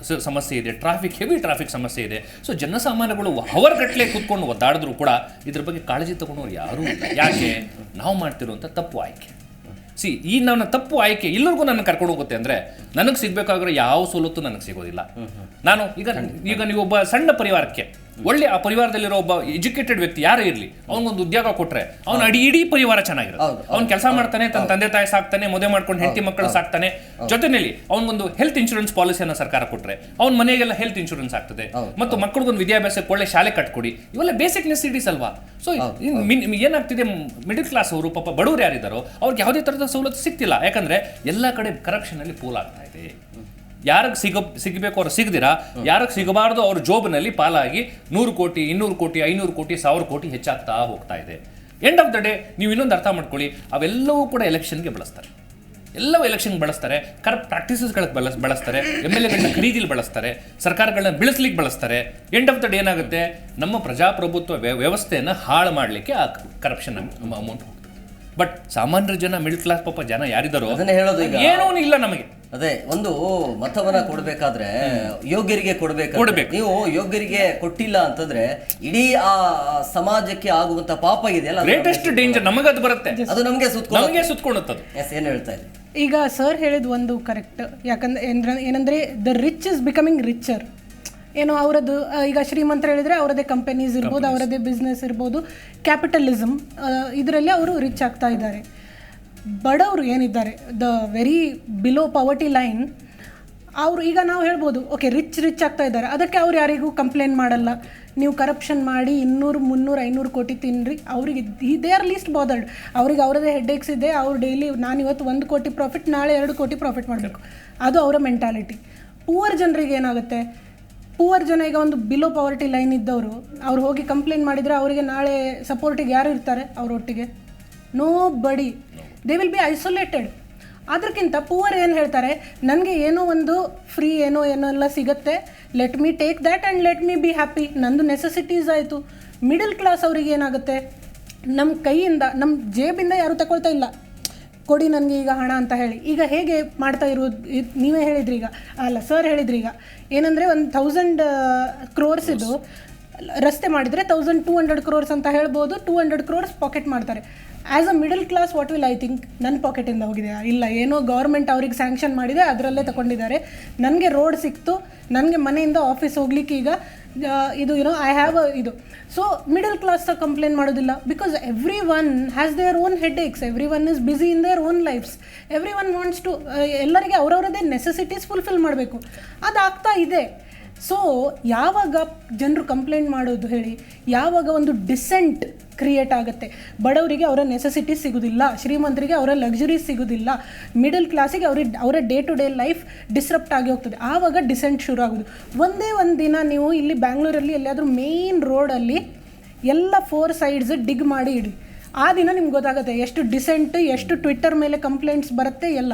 ಸಮಸ್ಯೆ ಇದೆ, ಹೆವಿ ಟ್ರಾಫಿಕ್ ಸಮಸ್ಯೆ ಇದೆ. ಸೊ ಜನಸಾಮಾನ್ಯಗಳು ಅವರ್ ಗಟ್ಟಲೆ ಕೂತ್ಕೊಂಡು ಒದ್ದಾಡಿದ್ರು ಕೂಡ ಇದ್ರ ಬಗ್ಗೆ ಕಾಳಜಿ ತಗೊಂಡವ್ರು ಯಾರೂ ಇಲ್ಲ. ಯಾಕೆ? ನಾವು ಮಾಡ್ತಿರುವಂಥ ತಪ್ಪು ಆಯ್ಕೆ. ಈ ನನ್ನ ತಪ್ಪು ಆಯ್ಕೆ ಎಲ್ಲರಿಗೂ ನನ್ನ ಕರ್ಕೊಂಡು ಹೋಗುತ್ತೆ. ಅಂದರೆ ನನಗೆ ಸಿಗಬೇಕಾಗಿರೋ ಯಾವ ಸವಲತ್ತು ನನಗೆ ಸಿಗೋದಿಲ್ಲ. ನಾನು ಈಗ ನೀವು ಒಬ್ಬ ಸಣ್ಣ ಪರಿವಾರಕ್ಕೆ ಒಳ್ಳೆ ಆ ಪರಿವಾರದಲ್ಲಿರೋ ಒಬ್ಬ ಎಜುಕೇಟೆಡ್ ವ್ಯಕ್ತಿ ಯಾರೇ ಇರಲಿ, ಅವನಿಗೊಂದು ಉದ್ಯೋಗ ಕೊಟ್ಟರೆ ಅವನ ಇಡೀ ಪರಿವಾರ ಚೆನ್ನಾಗಿರುತ್ತೆ. ಅವ್ನು ಕೆಲಸ ಮಾಡ್ತಾನೆ, ತನ್ನ ತಂದೆ ತಾಯಿ ಸಾಕ್ತಾನೆ, ಮದುವೆ ಮಾಡ್ಕೊಂಡು ಹೆಂಡತಿ ಮಕ್ಕಳು ಸಾಕ್ತಾನೆ. ಜೊತೆಯಲ್ಲಿ ಅವನಿಗೊಂದು ಹೆಲ್ತ್ ಇನ್ಶೂರೆನ್ಸ್ ಪಾಲಿಸಿಯನ್ನು ಸರ್ಕಾರ ಕೊಟ್ಟರೆ ಅವನ ಮನೆಗೆಲ್ಲ ಹೆಲ್ತ್ ಇನ್ಶೂರೆನ್ಸ್ ಆಗ್ತದೆ. ಮತ್ತು ಮಕ್ಕಳಿಗೊಂದು ವಿದ್ಯಾಭ್ಯಾಸಕ್ಕೆ ಒಳ್ಳೆ ಶಾಲೆ ಕಟ್ಕೊಡಿ. ಇವೆಲ್ಲ ಬೇಸಿಕ್ ನೆಸಿಟೀಸ್ ಅಲ್ವಾ? ಸೊ ಏನಾಗ್ತಿದೆ, ಮಿಡಲ್ ಕ್ಲಾಸ್ ಅವರು, ಪಾಪ ಬಡವರು ಯಾರಿದ್ದಾರೋ ಅವ್ರಿಗೆ ಯಾವುದೇ ಥರದ ಸವಲತ್ತು ಸಿಗ್ತಿಲ್ಲ. ಯಾಕಂದ್ರೆ ಎಲ್ಲ ಕಡೆ ಕರಪ್ಷನ್ ಅಲ್ಲಿ ಪೋಲ್ ಆಗ್ತಾ ಇದೆ. ಯಾರಿಗೆ ಸಿಗಬೇಕು ಅವ್ರು ಸಿಗದಿರಾ, ಯಾರಿಗೆ ಸಿಗಬಾರ್ದು ಅವ್ರ ಜೋಬ್ನಲ್ಲಿ ಪಾಲಾಗಿ 100 ಕೋಟಿ 200 ಕೋಟಿ 500 ಕೋಟಿ 1000 ಕೋಟಿ ಹೆಚ್ಚಾಗ್ತಾ ಹೋಗ್ತಾ ಇದೆ. ಎಂಡ್ ಆಫ್ ದ ಡೇ ನೀವು ಇನ್ನೊಂದು ಅರ್ಥ ಮಾಡ್ಕೊಳ್ಳಿ, ಅವೆಲ್ಲವೂ ಕೂಡ ಎಲೆಕ್ಷನ್ಗೆ ಬಳಸ್ತಾರೆ. ಎಲ್ಲವೂ ಎಲೆಕ್ಷನ್ಗೆ ಬಳಸ್ತಾರೆ. ಕರಪ್ಟ್ ಪ್ರಾಕ್ಟೀಸಸ್ಗಳಿಗೆ ಬಳಸ್ತಾರೆ. MLAಗಳನ್ನ ಖರೀದಿಲಿ ಬಳಸ್ತಾರೆ. ಸರ್ಕಾರಗಳನ್ನ ಬೆಳೆಸ್ಲಿಕ್ಕೆ ಬಳಸ್ತಾರೆ. ಎಂಡ್ ಆಫ್ ದ ಡೇ ಏನಾಗುತ್ತೆ, ನಮ್ಮ ಪ್ರಜಾಪ್ರಭುತ್ವ ವ್ಯವಸ್ಥೆಯನ್ನು ಹಾಳು ಮಾಡಲಿಕ್ಕೆ ಆ ಕರಪ್ಷನ್ ಅಮೌಂಟ್ ಹೋಗ್ತದೆ. ಬಟ್ ಸಾಮಾನ್ಯ ಜನ, ಮಿಡಲ್ ಕ್ಲಾಸ್ ಪಾಪ ಜನ ಯಾರಿದ್ದಾರೋ ಏನೋ ಇಲ್ಲ ನಮಗೆ. ಅದೇ ಒಂದು ಮತವನ್ನ ಕೊಡ್ಬೇಕಾದ್ರೆ ಯೋಗ್ಯರಿಗೆ ಕೊಡ್ಬೇಕು. ನೀವು ಯೋಗ್ಯರಿಗೆ ಕೊಟ್ಟಿಲ್ಲ ಅಂತಂದ್ರೆ ಇಡೀ ಆ ಸಮಾಜಕ್ಕೆ ಆಗುವಂತ ಪಾಪ ಇದೆಯಲ್ಲ, ಗ್ರೇಟೆಸ್ಟ್ ಡೇಂಜರ್ ನಮಗದು ಬರುತ್ತೆ. ಅದು ನಮಗೆ ಸುತ್ಕೊಳ್ಳುತ್ತದೆ. ಏನ್ ಹೇಳ್ತಾ ಇದ್ದೀವಿ ಈಗ ಸರ್ ಹೇಳಿದ್ ಒಂದು ಕರೆಕ್ಟ್. ಯಾಕಂದ್ರೆ ಏನಂದ್ರೆ the rich is becoming richer. ಏನೋ ಅವರದ್ದು ಈಗ ಶ್ರೀಮಂತರು ಹೇಳಿದ್ರೆ ಅವರದೇ ಕಂಪನೀಸ್ ಇರ್ಬೋದು, ಅವರದೇ ಬಿಸ್ನೆಸ್ ಇರ್ಬೋದು, ಕ್ಯಾಪಿಟಲಿಸಮ್ ಇದರಲ್ಲಿ ಅವರು ರಿಚ್ ಆಗ್ತಾ ಇದ್ದಾರೆ. ಬಡವರು ಏನಿದ್ದಾರೆ, ದ ವೆರಿ ಬಿಲೋ ಪವರ್ಟಿ ಲೈನ್, ಅವರು ಈಗ ನಾವು ಹೇಳ್ಬೋದು ಓಕೆ ರಿಚ್ ಆಗ್ತಾ ಇದ್ದಾರೆ, ಅದಕ್ಕೆ ಅವ್ರು ಯಾರಿಗೂ ಕಂಪ್ಲೇಂಟ್ ಮಾಡಲ್ಲ. ನೀವು ಕರಪ್ಷನ್ ಮಾಡಿ 200, 300, 500 ಕೋಟಿ ತಿನ್ನಿರಿ, ಅವರಿಗೆ ದೇ ಆರ್ ಲೀಸ್ಟ್ ಬಾದರ್ಡ್. ಅವ್ರಿಗೆ ಅವರದೇ ಹೆಡ್ಏಕ್ಸ್ ಇದೆ. ಅವ್ರು ಡೈಲಿ ನಾನು ಇವತ್ತು 1 ಕೋಟಿ ಪ್ರಾಫಿಟ್, ನಾಳೆ 2 ಕೋಟಿ ಪ್ರಾಫಿಟ್ ಮಾಡಬೇಕು, ಅದು ಅವರ ಮೆಂಟಾಲಿಟಿ. ಪೂವರ್ ಜನರಿಗೆ ಏನಾಗುತ್ತೆ, ಪೂವರ್ ಜನ ಈಗ ಒಂದು ಬಿಲೋ ಪವರ್ಟಿ ಲೈನ್ ಇದ್ದವರು ಅವ್ರು ಹೋಗಿ ಕಂಪ್ಲೇಂಟ್ ಮಾಡಿದರೆ ಅವರಿಗೆ ನಾಳೆ ಸಪೋರ್ಟಿಗೆ ಯಾರು ಇರ್ತಾರೆ ಅವರೊಟ್ಟಿಗೆ? ನೋ ಬಡಿ. They will be isolated. ಅದಕ್ಕಿಂತ ಪೂವರ್ ಏನು ಹೇಳ್ತಾರೆ, ನನಗೆ ಏನೋ ಒಂದು ಫ್ರೀ ಏನೋ ಎಲ್ಲ ಸಿಗುತ್ತೆ, let me take that and let me be happy, ನಂದು ನೆಸೆಸಿಟೀಸ್ ಆಯಿತು. ಮಿಡಲ್ ಕ್ಲಾಸ್ ಅವರಿಗೆ ಏನಾಗುತ್ತೆ, ನಮ್ಮ ಕೈಯಿಂದ ನಮ್ಮ ಜೇಬಿಂದ ಯಾರೂ ತಗೊಳ್ತಾ ಇಲ್ಲ, ಕೊಡಿ ನನಗೆ ಈಗ ಹಣ ಅಂತ ಹೇಳಿ. ಈಗ ಹೇಗೆ ಮಾಡ್ತಾ ಇರೋದು, ನೀವೇ ಹೇಳಿದ್ರಿ ಈಗ, ಅಲ್ಲ ಸರ್ ಹೇಳಿದ್ರಿ ಈಗ ಏನಂದರೆ 1000 crores ಇದು ರಸ್ತೆ ಮಾಡಿದರೆ 1200 crores ಅಂತ ಹೇಳ್ಬೋದು. 200 crores ಪಾಕೆಟ್ ಮಾಡ್ತಾರೆ. As a middle class what will I think, ನನ್ನ ಪಾಕೆಟಿಂದ ಹೋಗಿದೆ ಇಲ್ಲ, ಏನೋ ಗೌರ್ಮೆಂಟ್ ಅವ್ರಿಗೆ ಸ್ಯಾಂಕ್ಷನ್ ಮಾಡಿದೆ ಅದರಲ್ಲೇ ತಗೊಂಡಿದ್ದಾರೆ, ನನಗೆ ರೋಡ್ ಸಿಕ್ತು, ನನಗೆ ಮನೆಯಿಂದ ಆಫೀಸ್ ಹೋಗ್ಲಿಕ್ಕೆ ಈಗ ಇದು ಐ ಹ್ಯಾವ್ ಇದು. ಸೊ ಮಿಡಲ್ ಕ್ಲಾಸ್ ಕಂಪ್ಲೇಂಟ್ ಮಾಡೋದಿಲ್ಲ, because every one has their own headaches, every one is busy in their own lifes, every one wants to, ಎಲ್ಲರಿಗೆ ಅವರವರದೇ ನೆಸೆಸಿಟೀಸ್ ಫುಲ್ಫಿಲ್ ಮಾಡಬೇಕು, ಅದಾಗ್ತಾ ಇದೆ. ಸೊ ಯಾವಾಗ ಜನರು ಕಂಪ್ಲೇಂಟ್ ಮಾಡೋದು ಹೇಳಿ, ಯಾವಾಗ ಒಂದು ಡಿಸೆಂಟ್ ಕ್ರಿಯೇಟ್ ಆಗುತ್ತೆ, ಬಡವರಿಗೆ ಅವರ ನೆಸೆಸಿಟೀಸ್ ಸಿಗೋದಿಲ್ಲ, ಶ್ರೀಮಂತರಿಗೆ ಅವರ ಲಕ್ಸುರೀಸ್ ಸಿಗೋದಿಲ್ಲ, ಮಿಡಲ್ ಕ್ಲಾಸಿಗೆ ಅವರ day to day life disrupt ಆಗಿ ಹೋಗ್ತದೆ, ಆವಾಗ ಡಿಸೆಂಟ್ ಶುರು ಆಗೋದು. ಒಂದೇ ಒಂದು ದಿನ ನೀವು ಇಲ್ಲಿ ಬ್ಯಾಂಗ್ಳೂರಲ್ಲಿ ಎಲ್ಲಿಯಾದರೂ ಮೇನ್ ರೋಡಲ್ಲಿ ಎಲ್ಲ 4 sides ಡಿಗ್ ಮಾಡಿ ಇಡಿ, ಆ ದಿನ ನಿಮ್ಗೆ ಗೊತ್ತಾಗುತ್ತೆ ಎಷ್ಟು ಡಿಸೆಂಟ್, ಎಷ್ಟು ಟ್ವಿಟ್ಟರ್ ಮೇಲೆ ಕಂಪ್ಲೇಂಟ್ಸ್ ಬರುತ್ತೆ ಎಲ್ಲ.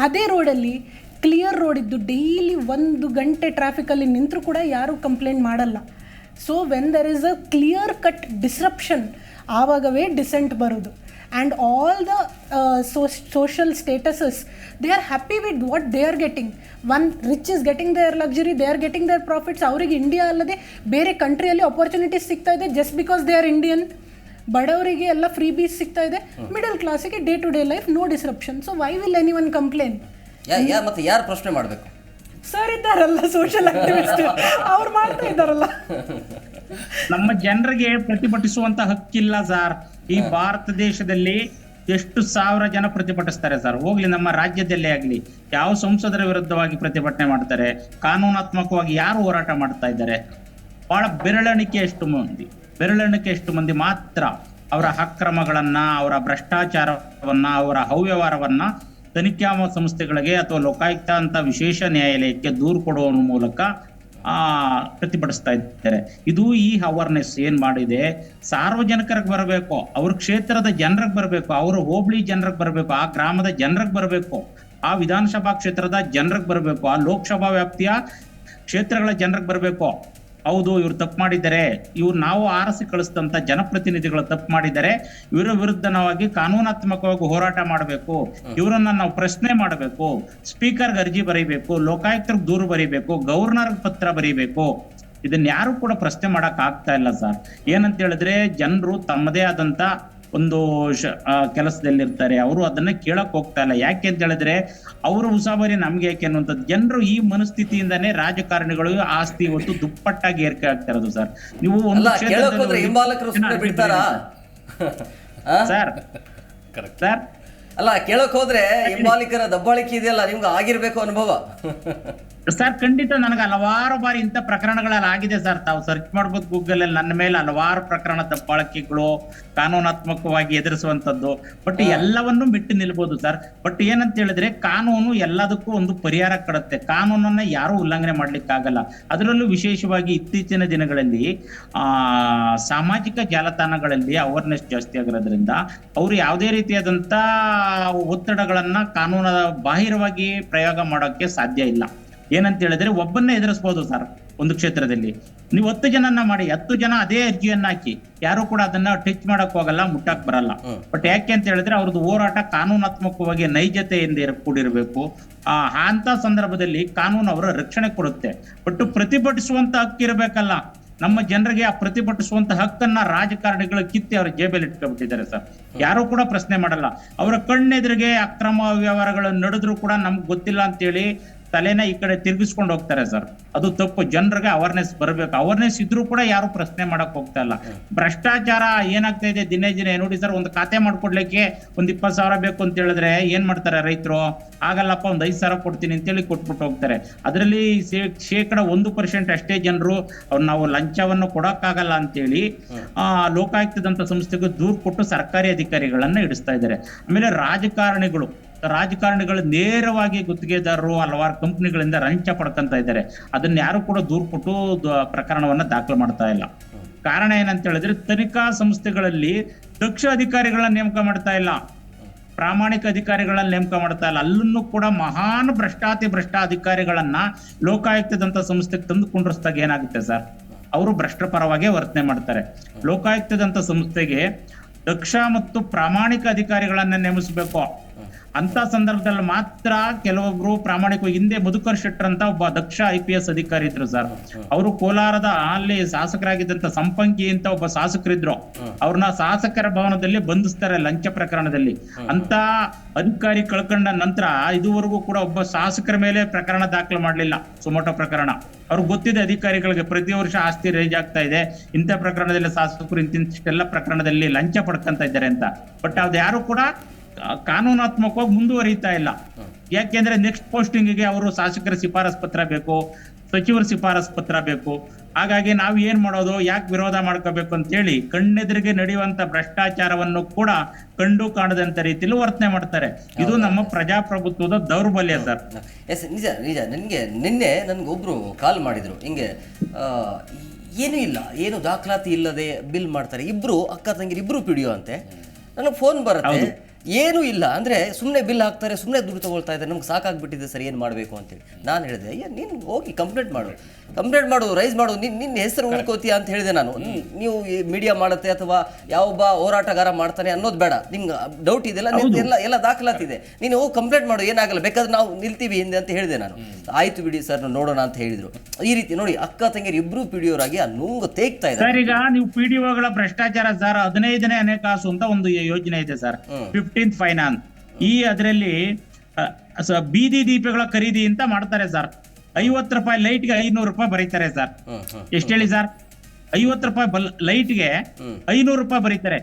ಅದೇ ರೋಡಲ್ಲಿ ಕ್ಲಿಯರ್ ರೋಡ್ ಇದ್ದು ಡೈಲಿ 1 ಗಂಟೆ ಟ್ರಾಫಿಕಲ್ಲಿ ನಿಂತರೂ ಕೂಡ ಯಾರೂ ಕಂಪ್ಲೇಂಟ್ ಮಾಡಲ್ಲ. So when there is a clear cut disruption, ಆವಾಗವೇ ಡಿಸೆಂಟ್ ಬರೋದು. And all the social statuses, they are happy with what they are getting. One rich is getting their luxury, they are getting their profits. ಅವರಿಗೆ ಇಂಡಿಯಾ ಅಲ್ಲದೆ ಬೇರೆ ಕಂಟ್ರಿಯಲ್ಲಿ ಅಪರ್ಚುನಿಟೀಸ್ ಸಿಗ್ತಾ ಇದೆ just because they are Indian. ಬಡವರಿಗೆ ಎಲ್ಲ ಫ್ರೀ ಬೀಸ್ ಸಿಗ್ತಾ ಇದೆ, ಮಿಡಲ್ ಕ್ಲಾಸಿಗೆ day to day life no disruption. So why will any one complain? ಮತ್ತೆ ಯಾರು ಪ್ರಶ್ನೆ ಮಾಡಬೇಕು? ಸರ್ ಇದ್ದಾರಲ್ಲ, ಸೋಷಿಯಲ್ ಆಕ್ಟಿವಿಸ್ಟ್, ಅವ್ರು ಮಾಡ್ತಾ ಇದ್ದಾರಲ್ಲ. ನಮ್ಮ ಜನರಿಗೆ ಪ್ರತಿಭಟಿಸುವಂತ ಹಕ್ಕಿಲ್ಲ ಸರ್. ಈ ಭಾರತ ದೇಶದಲ್ಲಿ ಎಷ್ಟು ಸಾವಿರ ಜನ ಪ್ರತಿಭಟಿಸ್ತಾರೆ ಸರ್. ಹೋಗ್ಲಿ, ನಮ್ಮ ರಾಜ್ಯದಲ್ಲೇ ಆಗ್ಲಿ ಯಾವ ಸಂಸದರ ವಿರುದ್ಧವಾಗಿ ಪ್ರತಿಭಟನೆ ಮಾಡ್ತಾರೆ, ಕಾನೂನಾತ್ಮಕವಾಗಿ ಯಾರು ಹೋರಾಟ ಮಾಡ್ತಾ ಇದ್ದಾರೆ? ಬಹಳ ಬೆರಳೆಣಿಕೆ ಎಷ್ಟು ಮಂದಿ ಮಾತ್ರ ಅವರ ಅಕ್ರಮಗಳನ್ನ, ಅವರ ಭ್ರಷ್ಟಾಚಾರವನ್ನ, ಅವರ ಅವ್ಯವಹಾರವನ್ನ ತನಿಖಾ ಸಂಸ್ಥೆಗಳಿಗೆ ಅಥವಾ ಲೋಕಾಯುಕ್ತ ಅಂತ ವಿಶೇಷ ನ್ಯಾಯಾಲಯಕ್ಕೆ ದೂರು ಕೊಡುವ ಮೂಲಕ ಪ್ರತಿಭಟಿಸ್ತಾ ಇದ್ದಾರೆ. ಇದು ಈ ಅವೇರ್ನೆಸ್ ಏನ್ ಮಾಡಿದೆ, ಸಾರ್ವಜನಿಕರಿಗೆ ಬರಬೇಕು, ಅವ್ರ ಕ್ಷೇತ್ರದ ಜನರಿಗೆ ಬರಬೇಕು, ಅವ್ರ ಹೋಬಳಿ ಜನರಿಗೆ ಬರಬೇಕು, ಆ ಗ್ರಾಮದ ಜನರಿಗೆ ಬರಬೇಕು, ಆ ವಿಧಾನಸಭಾ ಕ್ಷೇತ್ರದ ಜನರಿಗೆ ಬರಬೇಕು, ಆ ಲೋಕಸಭಾ ವ್ಯಾಪ್ತಿಯ ಕ್ಷೇತ್ರಗಳ ಜನರಿಗೆ ಬರಬೇಕು. ಹೌದು, ಇವ್ರು ತಪ್ಪು ಮಾಡಿದ್ದಾರೆ, ಇವ್ರು ನಾವು ಆರಿಸಿ ಕಳಿಸಿದಂತ ಜನಪ್ರತಿನಿಧಿಗಳು ತಪ್ಪು ಮಾಡಿದ್ದಾರೆ, ಇವರ ವಿರುದ್ಧವಾಗಿ ಕಾನೂನಾತ್ಮಕವಾಗಿ ಹೋರಾಟ ಮಾಡಬೇಕು, ಇವರನ್ನ ನಾವು ಪ್ರಶ್ನೆ ಮಾಡಬೇಕು, ಸ್ಪೀಕರ್ಗೆ ಅರ್ಜಿ ಬರೀಬೇಕು, ಲೋಕಾಯುಕ್ತರಿಗೆ ದೂರು ಬರೀಬೇಕು, ಗವರ್ನರ್ ಪತ್ರ ಬರೀಬೇಕು. ಇದನ್ನ ಯಾರು ಕೂಡ ಪ್ರಶ್ನೆ ಮಾಡಕ್ ಆಗ್ತಾ ಇಲ್ಲ ಸರ್. ಏನಂತ ಹೇಳಿದ್ರೆ ಜನರು ತಮ್ಮದೇ ಆದಂತ ಒಂದು ಕೆಲಸದಲ್ಲಿರ್ತಾರೆ, ಅವರು ಅದನ್ನ ಕೇಳಕ್ ಹೋಗ್ತಾ ಇಲ್ಲ. ಯಾಕೆ ಅಂತ ಹೇಳಿದ್ರೆ ಅವ್ರ ಉಸಾಬರಿ ನಮ್ಗೆ ಯಾಕೆ ಅನ್ನುವಂಥದ್ದು. ಜನರು ಈ ಮನಸ್ಥಿತಿಯಿಂದಾನೇ ರಾಜಕಾರಣಿಗಳು ಆಸ್ತಿ ಇವತ್ತು ದುಪ್ಪಟ್ಟಾಗಿ ಏರಿಕೆ ಆಗ್ತಾ ಇರೋದು ಸರ್. ನೀವು ಒಂದು ಸರ್ ಸರ್ ಅಲ್ಲ, ಕೇಳಕ್ ಹೋದ್ರೆ ಹಿಂಬಾಲಿಕರ ದಬ್ಬಾಳಿಕೆ ಇದೆಯಲ್ಲ, ನಿಮ್ಗೆ ಆಗಿರ್ಬೇಕು ಅನುಭವ. ಸರ್ ಖಂಡಿತ ನನಗೆ ಹಲವಾರು ಬಾರಿ ಇಂಥ ಪ್ರಕರಣಗಳಲ್ಲಿ ಆಗಿದೆ ಸರ್. ತಾವು ಸರ್ಚ್ ಮಾಡ್ಬೋದು ಗೂಗಲ್ ಅಲ್ಲಿ, ನನ್ನ ಮೇಲೆ ಹಲವಾರು ಪ್ರಕರಣ ದಬ್ಬಾಳಿಕೆಗಳು ಕಾನೂನಾತ್ಮಕವಾಗಿ ಎದುರಿಸುವಂತದ್ದು. ಬಟ್ ಎಲ್ಲವನ್ನು ಬಿಟ್ಟು ನಿಲ್ಬಹುದು ಸರ್. ಬಟ್ ಏನಂತ ಹೇಳಿದ್ರೆ ಕಾನೂನು ಎಲ್ಲದಕ್ಕೂ ಒಂದು ಪರಿಹಾರ ಕೊಡುತ್ತೆ. ಕಾನೂನನ್ನ ಯಾರು ಉಲ್ಲಂಘನೆ ಮಾಡ್ಲಿಕ್ಕೆ ಆಗಲ್ಲ. ಅದರಲ್ಲೂ ವಿಶೇಷವಾಗಿ ಇತ್ತೀಚಿನ ದಿನಗಳಲ್ಲಿ ಸಾಮಾಜಿಕ ಜಾಲತಾಣಗಳಲ್ಲಿ ಅವೇರ್ನೆಸ್ ಜಾಸ್ತಿ ಆಗಿರೋದ್ರಿಂದ ಅವರು ಯಾವುದೇ ರೀತಿಯಾದಂತ ಒತ್ತಡಗಳನ್ನ ಕಾನೂನ ಬಾಹಿರವಾಗಿ ಪ್ರಯೋಗ ಮಾಡೋಕೆ ಸಾಧ್ಯ ಇಲ್ಲ. ಏನಂತ ಹೇಳಿದ್ರೆ ಒಬ್ಬನ್ನೇ ಎದುರಿಸಬಹುದು ಸರ್. ಒಂದು ಕ್ಷೇತ್ರದಲ್ಲಿ ನೀವು 10 ಜನನ್ನ ಮಾಡಿ 10 ಜನ ಅದೇ ಅರ್ಜಿಯನ್ನ ಹಾಕಿ ಯಾರು ಕೂಡ ಅದನ್ನ ಟಚ್ ಮಾಡಕ್ ಹೋಗಲ್ಲ, ಮುಟ್ಟಕ್ ಬರಲ್ಲ. ಬಟ್ ಯಾಕೆ ಅಂತ ಹೇಳಿದ್ರೆ ಅವ್ರದ್ದು ಹೋರಾಟ ಕಾನೂನಾತ್ಮಕವಾಗಿ ನೈಜತೆಯಿಂದ ಕೂಡಿರ್ಬೇಕು. ಅಂತ ಸಂದರ್ಭದಲ್ಲಿ ಕಾನೂನು ಅವರ ರಕ್ಷಣೆ ಕೊಡುತ್ತೆ. ಬಟ್ ಪ್ರತಿಭಟಿಸುವಂತ ಹಕ್ಕಿರ್ಬೇಕಲ್ಲ. ನಮ್ಮ ಜನರಿಗೆ ಆ ಪ್ರತಿಭಟಿಸುವಂತ ಹಕ್ಕನ್ನ ರಾಜಕಾರಣಿಗಳು ಕಿತ್ತಿ ಅವ್ರ ಜೇಬಲ್ಲಿ ಇಟ್ಕೊಂಡ್ಬಿಟ್ಟಿದ್ದಾರೆ ಸರ್. ಯಾರು ಕೂಡ ಪ್ರಶ್ನೆ ಮಾಡಲ್ಲ. ಅವರ ಕಣ್ಣೆದುರಿಗೆ ಅಕ್ರಮ ವ್ಯವಹಾರಗಳು ನಡೆದ್ರು ಕೂಡ ನಮ್ಗೆ ಗೊತ್ತಿಲ್ಲ ಅಂತೇಳಿ ತಲೆನ ಈ ಕಡೆ ತಿರುಗಿಸ್ಕೊಂಡು ಹೋಗ್ತಾರೆ ಸರ್. ಅದು ತಪ್ಪು. ಜನರಿಗೆ ಅವೇರ್ನೆಸ್ ಬರಬೇಕು. ಅವೇರ್ನೆಸ್ ಇದ್ರೂ ಕೂಡ ಯಾರು ಪ್ರಶ್ನೆ ಮಾಡಕ್ ಹೋಗ್ತಾ ಇಲ್ಲ. ಭ್ರಷ್ಟಾಚಾರ ಏನಾಗ್ತಾ ಇದೆ ದಿನೇ ದಿನೇ ನೋಡಿ ಸರ್. ಒಂದು ಖಾತೆ ಮಾಡ್ಕೊಡ್ಲಿಕ್ಕೆ 20,000 ಬೇಕು ಅಂತ ಹೇಳಿದ್ರೆ ಏನ್ ಮಾಡ್ತಾರೆ ರೈತರು? ಆಗಲ್ಲಪ್ಪ, 5,000 ಕೊಡ್ತೀನಿ ಅಂತೇಳಿ ಕೊಟ್ಬಿಟ್ಟು ಹೋಗ್ತಾರೆ. ಅದರಲ್ಲಿ 1% ಅಷ್ಟೇ ಜನರು ನಾವು ಲಂಚವನ್ನು ಕೊಡಕ್ಕಾಗಲ್ಲ ಅಂತೇಳಿ ಲೋಕಾಯುಕ್ತದಂತ ಸಂಸ್ಥೆಗೆ ದೂರು ಕೊಟ್ಟು ಸರ್ಕಾರಿ ಅಧಿಕಾರಿಗಳನ್ನ ಇಡಿಸ್ತಾ ಇದ್ದಾರೆ. ಆಮೇಲೆ ರಾಜಕಾರಣಿಗಳು ನೇರವಾಗಿ ಗುತ್ತಿಗೆದಾರರು ಹಲವಾರು ಕಂಪನಿಗಳಿಂದ ಲಂಚ ಪಡ್ಕೊಂತ ಇದ್ದಾರೆ. ಅದನ್ನ ಯಾರು ಕೂಡ ದೂರು ಕೊಟ್ಟು ಪ್ರಕರಣವನ್ನ ದಾಖಲು ಮಾಡ್ತಾ ಇಲ್ಲ. ಕಾರಣ ಏನಂತ ಹೇಳಿದ್ರೆ ತನಿಖಾ ಸಂಸ್ಥೆಗಳಲ್ಲಿ ದಕ್ಷ ಅಧಿಕಾರಿಗಳನ್ನ ನೇಮಕ ಮಾಡ್ತಾ ಇಲ್ಲ, ಪ್ರಾಮಾಣಿಕ ಅಧಿಕಾರಿಗಳನ್ನ ನೇಮಕ ಮಾಡ್ತಾ ಇಲ್ಲ. ಅಲ್ಲೂ ಕೂಡ ಮಹಾನ್ ಭ್ರಷ್ಟ ಅಧಿಕಾರಿಗಳನ್ನ ಲೋಕಾಯುಕ್ತದಂತ ಸಂಸ್ಥೆಗೆ ತಂದು ಕುಂಡ್ರಿಸಿದಾಗ ಏನಾಗುತ್ತೆ ಸರ್? ಅವರು ಭ್ರಷ್ಟರ ಪರವಾಗಿ ವರ್ತನೆ ಮಾಡ್ತಾರೆ. ಲೋಕಾಯುಕ್ತದಂತ ಸಂಸ್ಥೆಗೆ ದಕ್ಷ ಮತ್ತು ಪ್ರಾಮಾಣಿಕ ಅಧಿಕಾರಿಗಳನ್ನ ನೇಮಿಸಬೇಕು. ಅಂತ ಸಂದರ್ಭದಲ್ಲಿ ಮಾತ್ರ ಕೆಲವೊಬ್ರು ಪ್ರಾಮಾಣಿಕ. ಹಿಂದೆ ಮಧುಕರ್ ಶೆಟ್ಟರ್ ಅಂತ ಒಬ್ಬ ದಕ್ಷ IPS ಅಧಿಕಾರಿ ಇದ್ರು ಸರ್. ಅವರು ಕೋಲಾರದ ಅಲ್ಲಿ ಶಾಸಕರಾಗಿದ್ದಂತ ಸಂಪಂಗಿ ಅಂತ ಒಬ್ಬ ಶಾಸಕರಿದ್ರು. ಅವ್ರನ್ನ ಶಾಸಕರ ಭವನದಲ್ಲಿ ಬಂಧಿಸ್ತಾರೆ ಲಂಚ ಪ್ರಕರಣದಲ್ಲಿ. ಅಂತ ಅಧಿಕಾರಿ ಕಳ್ಕೊಂಡ ನಂತರ ಇದುವರೆಗೂ ಕೂಡ ಒಬ್ಬ ಶಾಸಕರ ಮೇಲೆ ಪ್ರಕರಣ ದಾಖಲು ಮಾಡ್ಲಿಲ್ಲ. ಸುಮೋಟೋ ಪ್ರಕರಣ ಅವ್ರಿಗೆ ಗೊತ್ತಿದೆ ಅಧಿಕಾರಿಗಳಿಗೆ, ಪ್ರತಿ ವರ್ಷ ಆಸ್ತಿ ರೇಜ್ ಆಗ್ತಾ ಇದೆ, ಇಂಥ ಪ್ರಕರಣದಲ್ಲಿ ಶಾಸಕರು ಇಂತಿಷ್ಟೆಲ್ಲ ಪ್ರಕರಣದಲ್ಲಿ ಲಂಚ ಪಡ್ಕೊಂತ ಇದ್ದಾರೆ ಅಂತ. ಬಟ್ ಅದು ಯಾರು ಕೂಡ ಕಾನೂನಾತ್ಮಕವಾಗಿ ಮುಂದುವರಿತಾ ಇಲ್ಲ. ಯಾಕೆಂದ್ರೆ ನೆಕ್ಸ್ಟ್ ಪೋಸ್ಟಿಂಗ್ಗೆ ಅವರು ಶಾಸಕರ ಶಿಫಾರಸ್ ಪತ್ರ ಬೇಕು, ಸಚಿವರ ಶಿಫಾರಸ್ ಪತ್ರ ಬೇಕು. ಹಾಗಾಗಿ ನಾವು ಏನ್ ಮಾಡೋದು, ಯಾಕೆ ವಿರೋಧ ಮಾಡ್ಕೋಬೇಕು ಅಂತ ಹೇಳಿ ಕಣ್ಣೆದುರಿಗೆ ನಡೆಯುವಂತ ಭ್ರಷ್ಟಾಚಾರವನ್ನು ಕೂಡ ಕಂಡು ಕಾಣದಂತ ರೀತಿಯಲ್ಲಿ ವರ್ತನೆ ಮಾಡ್ತಾರೆ. ಇದು ನಮ್ಮ ಪ್ರಜಾಪ್ರಭುತ್ವದ ದೌರ್ಬಲ್ಯ ಸರ್. ಎಸ್, ನಿಜ. ನಿನ್ನೆ ನನ್ಗೊಬ್ರು ಕಾಲ್ ಮಾಡಿದ್ರು, ಹಿಂಗೆ ಏನೂ ಇಲ್ಲ, ಏನು ದಾಖಲಾತಿ ಇಲ್ಲದೆ ಬಿಲ್ ಮಾಡ್ತಾರೆ. ಇಬ್ರು ಅಕ್ಕ ತಂಗಿರು, ಇಬ್ರು PDO ಅಂತೆ. ನನಗೆ ಫೋನ್ ಬರುತ್ತೆ, ಏನೂ ಇಲ್ಲ ಅಂದರೆ ಸುಮ್ಮನೆ ಬಿಲ್ ಹಾಕ್ತಾರೆ, ಸುಮ್ಮನೆ ದುಡ್ಡು ತೊಗೊಳ್ತಾ ಇದ್ದಾರೆ, ನಮ್ಗೆ ಸಾಕಾಗ್ಬಿಟ್ಟಿದೆ ಸರ್, ಏನು ಮಾಡಬೇಕು ಅಂತೇಳಿ. ನಾನು ಹೇಳಿದೆ, ನೀನು ಹೋಗಿ ಕಂಪ್ಲೇಂಟ್ ಮಾಡು, ರೈಸ್ ಮಾಡು, ನಿನ್ನ ಹೆಸರು ಉಳ್ಕೋತೀಯ ಅಂತ ಹೇಳಿದೆ ನಾನು. ನೀವು ಮೀಡಿಯಾ ಮಾಡುತ್ತೆ ಅಥವಾ ಯಾವೊಬ್ಬ ಹೋರಾಟಗಾರ ಮಾಡ್ತಾನೆ ಅನ್ನೋದು ಬೇಡ. ನಿಮ್ಗೆ ಡೌಟ್ ಇದೆಲ್ಲ ಎಲ್ಲ ದಾಖಲಾತಿದೆ, ನೀನು ಹೋಗಿ ಕಂಪ್ಲೇಂಟ್ ಮಾಡು, ಏನಾಗಲ್ಲ, ಬೇಕಾದ್ರೆ ನಾವು ನಿಲ್ತೀವಿ ಹಿಂದೆ ಅಂತ ಹೇಳಿದೆ ನಾನು. ಆಯ್ತು ಬಿಡಿ ಸರ್, ನೋಡೋಣ ಅಂತ ಹೇಳಿದ್ರು. ಈ ರೀತಿ ನೋಡಿ, ಅಕ್ಕ ತಂಗಿರು ಇಬ್ರು PDOರಾಗಿ ಆ ನುಂಗು ತೇಗ್ತಾ ಇದ್ದಾರೆ ಸರ್. ಈಗ ನೀವು PDOಗಳ ಭ್ರಷ್ಟಾಚಾರ ಸರ್, 15ನೇ ಹಣಕಾಸು ಅಂತ ಒಂದು ಯೋಜನೆ ಇದೆ ಸರ್, 15th ಫೈನಾನ್ಸ್. ಅದರಲ್ಲಿ ಬೀದಿ ದೀಪಗಳ ಖರೀದಿ ಅಂತ ಮಾಡ್ತಾರೆ ಸರ್. 50 ರೂಪಾಯಿ ಲೈಟ್ಗೆ 500 ರೂಪಾಯಿ ಬರೀತಾರೆ ಸರ್. ಎಷ್ಟು ಹೇಳಿ ಸರ್? 50 ರೂಪಾಯಿ ಲೈಟ್ಗೆ 500 ರೂಪಾಯಿ ಬರೀತಾರೆ.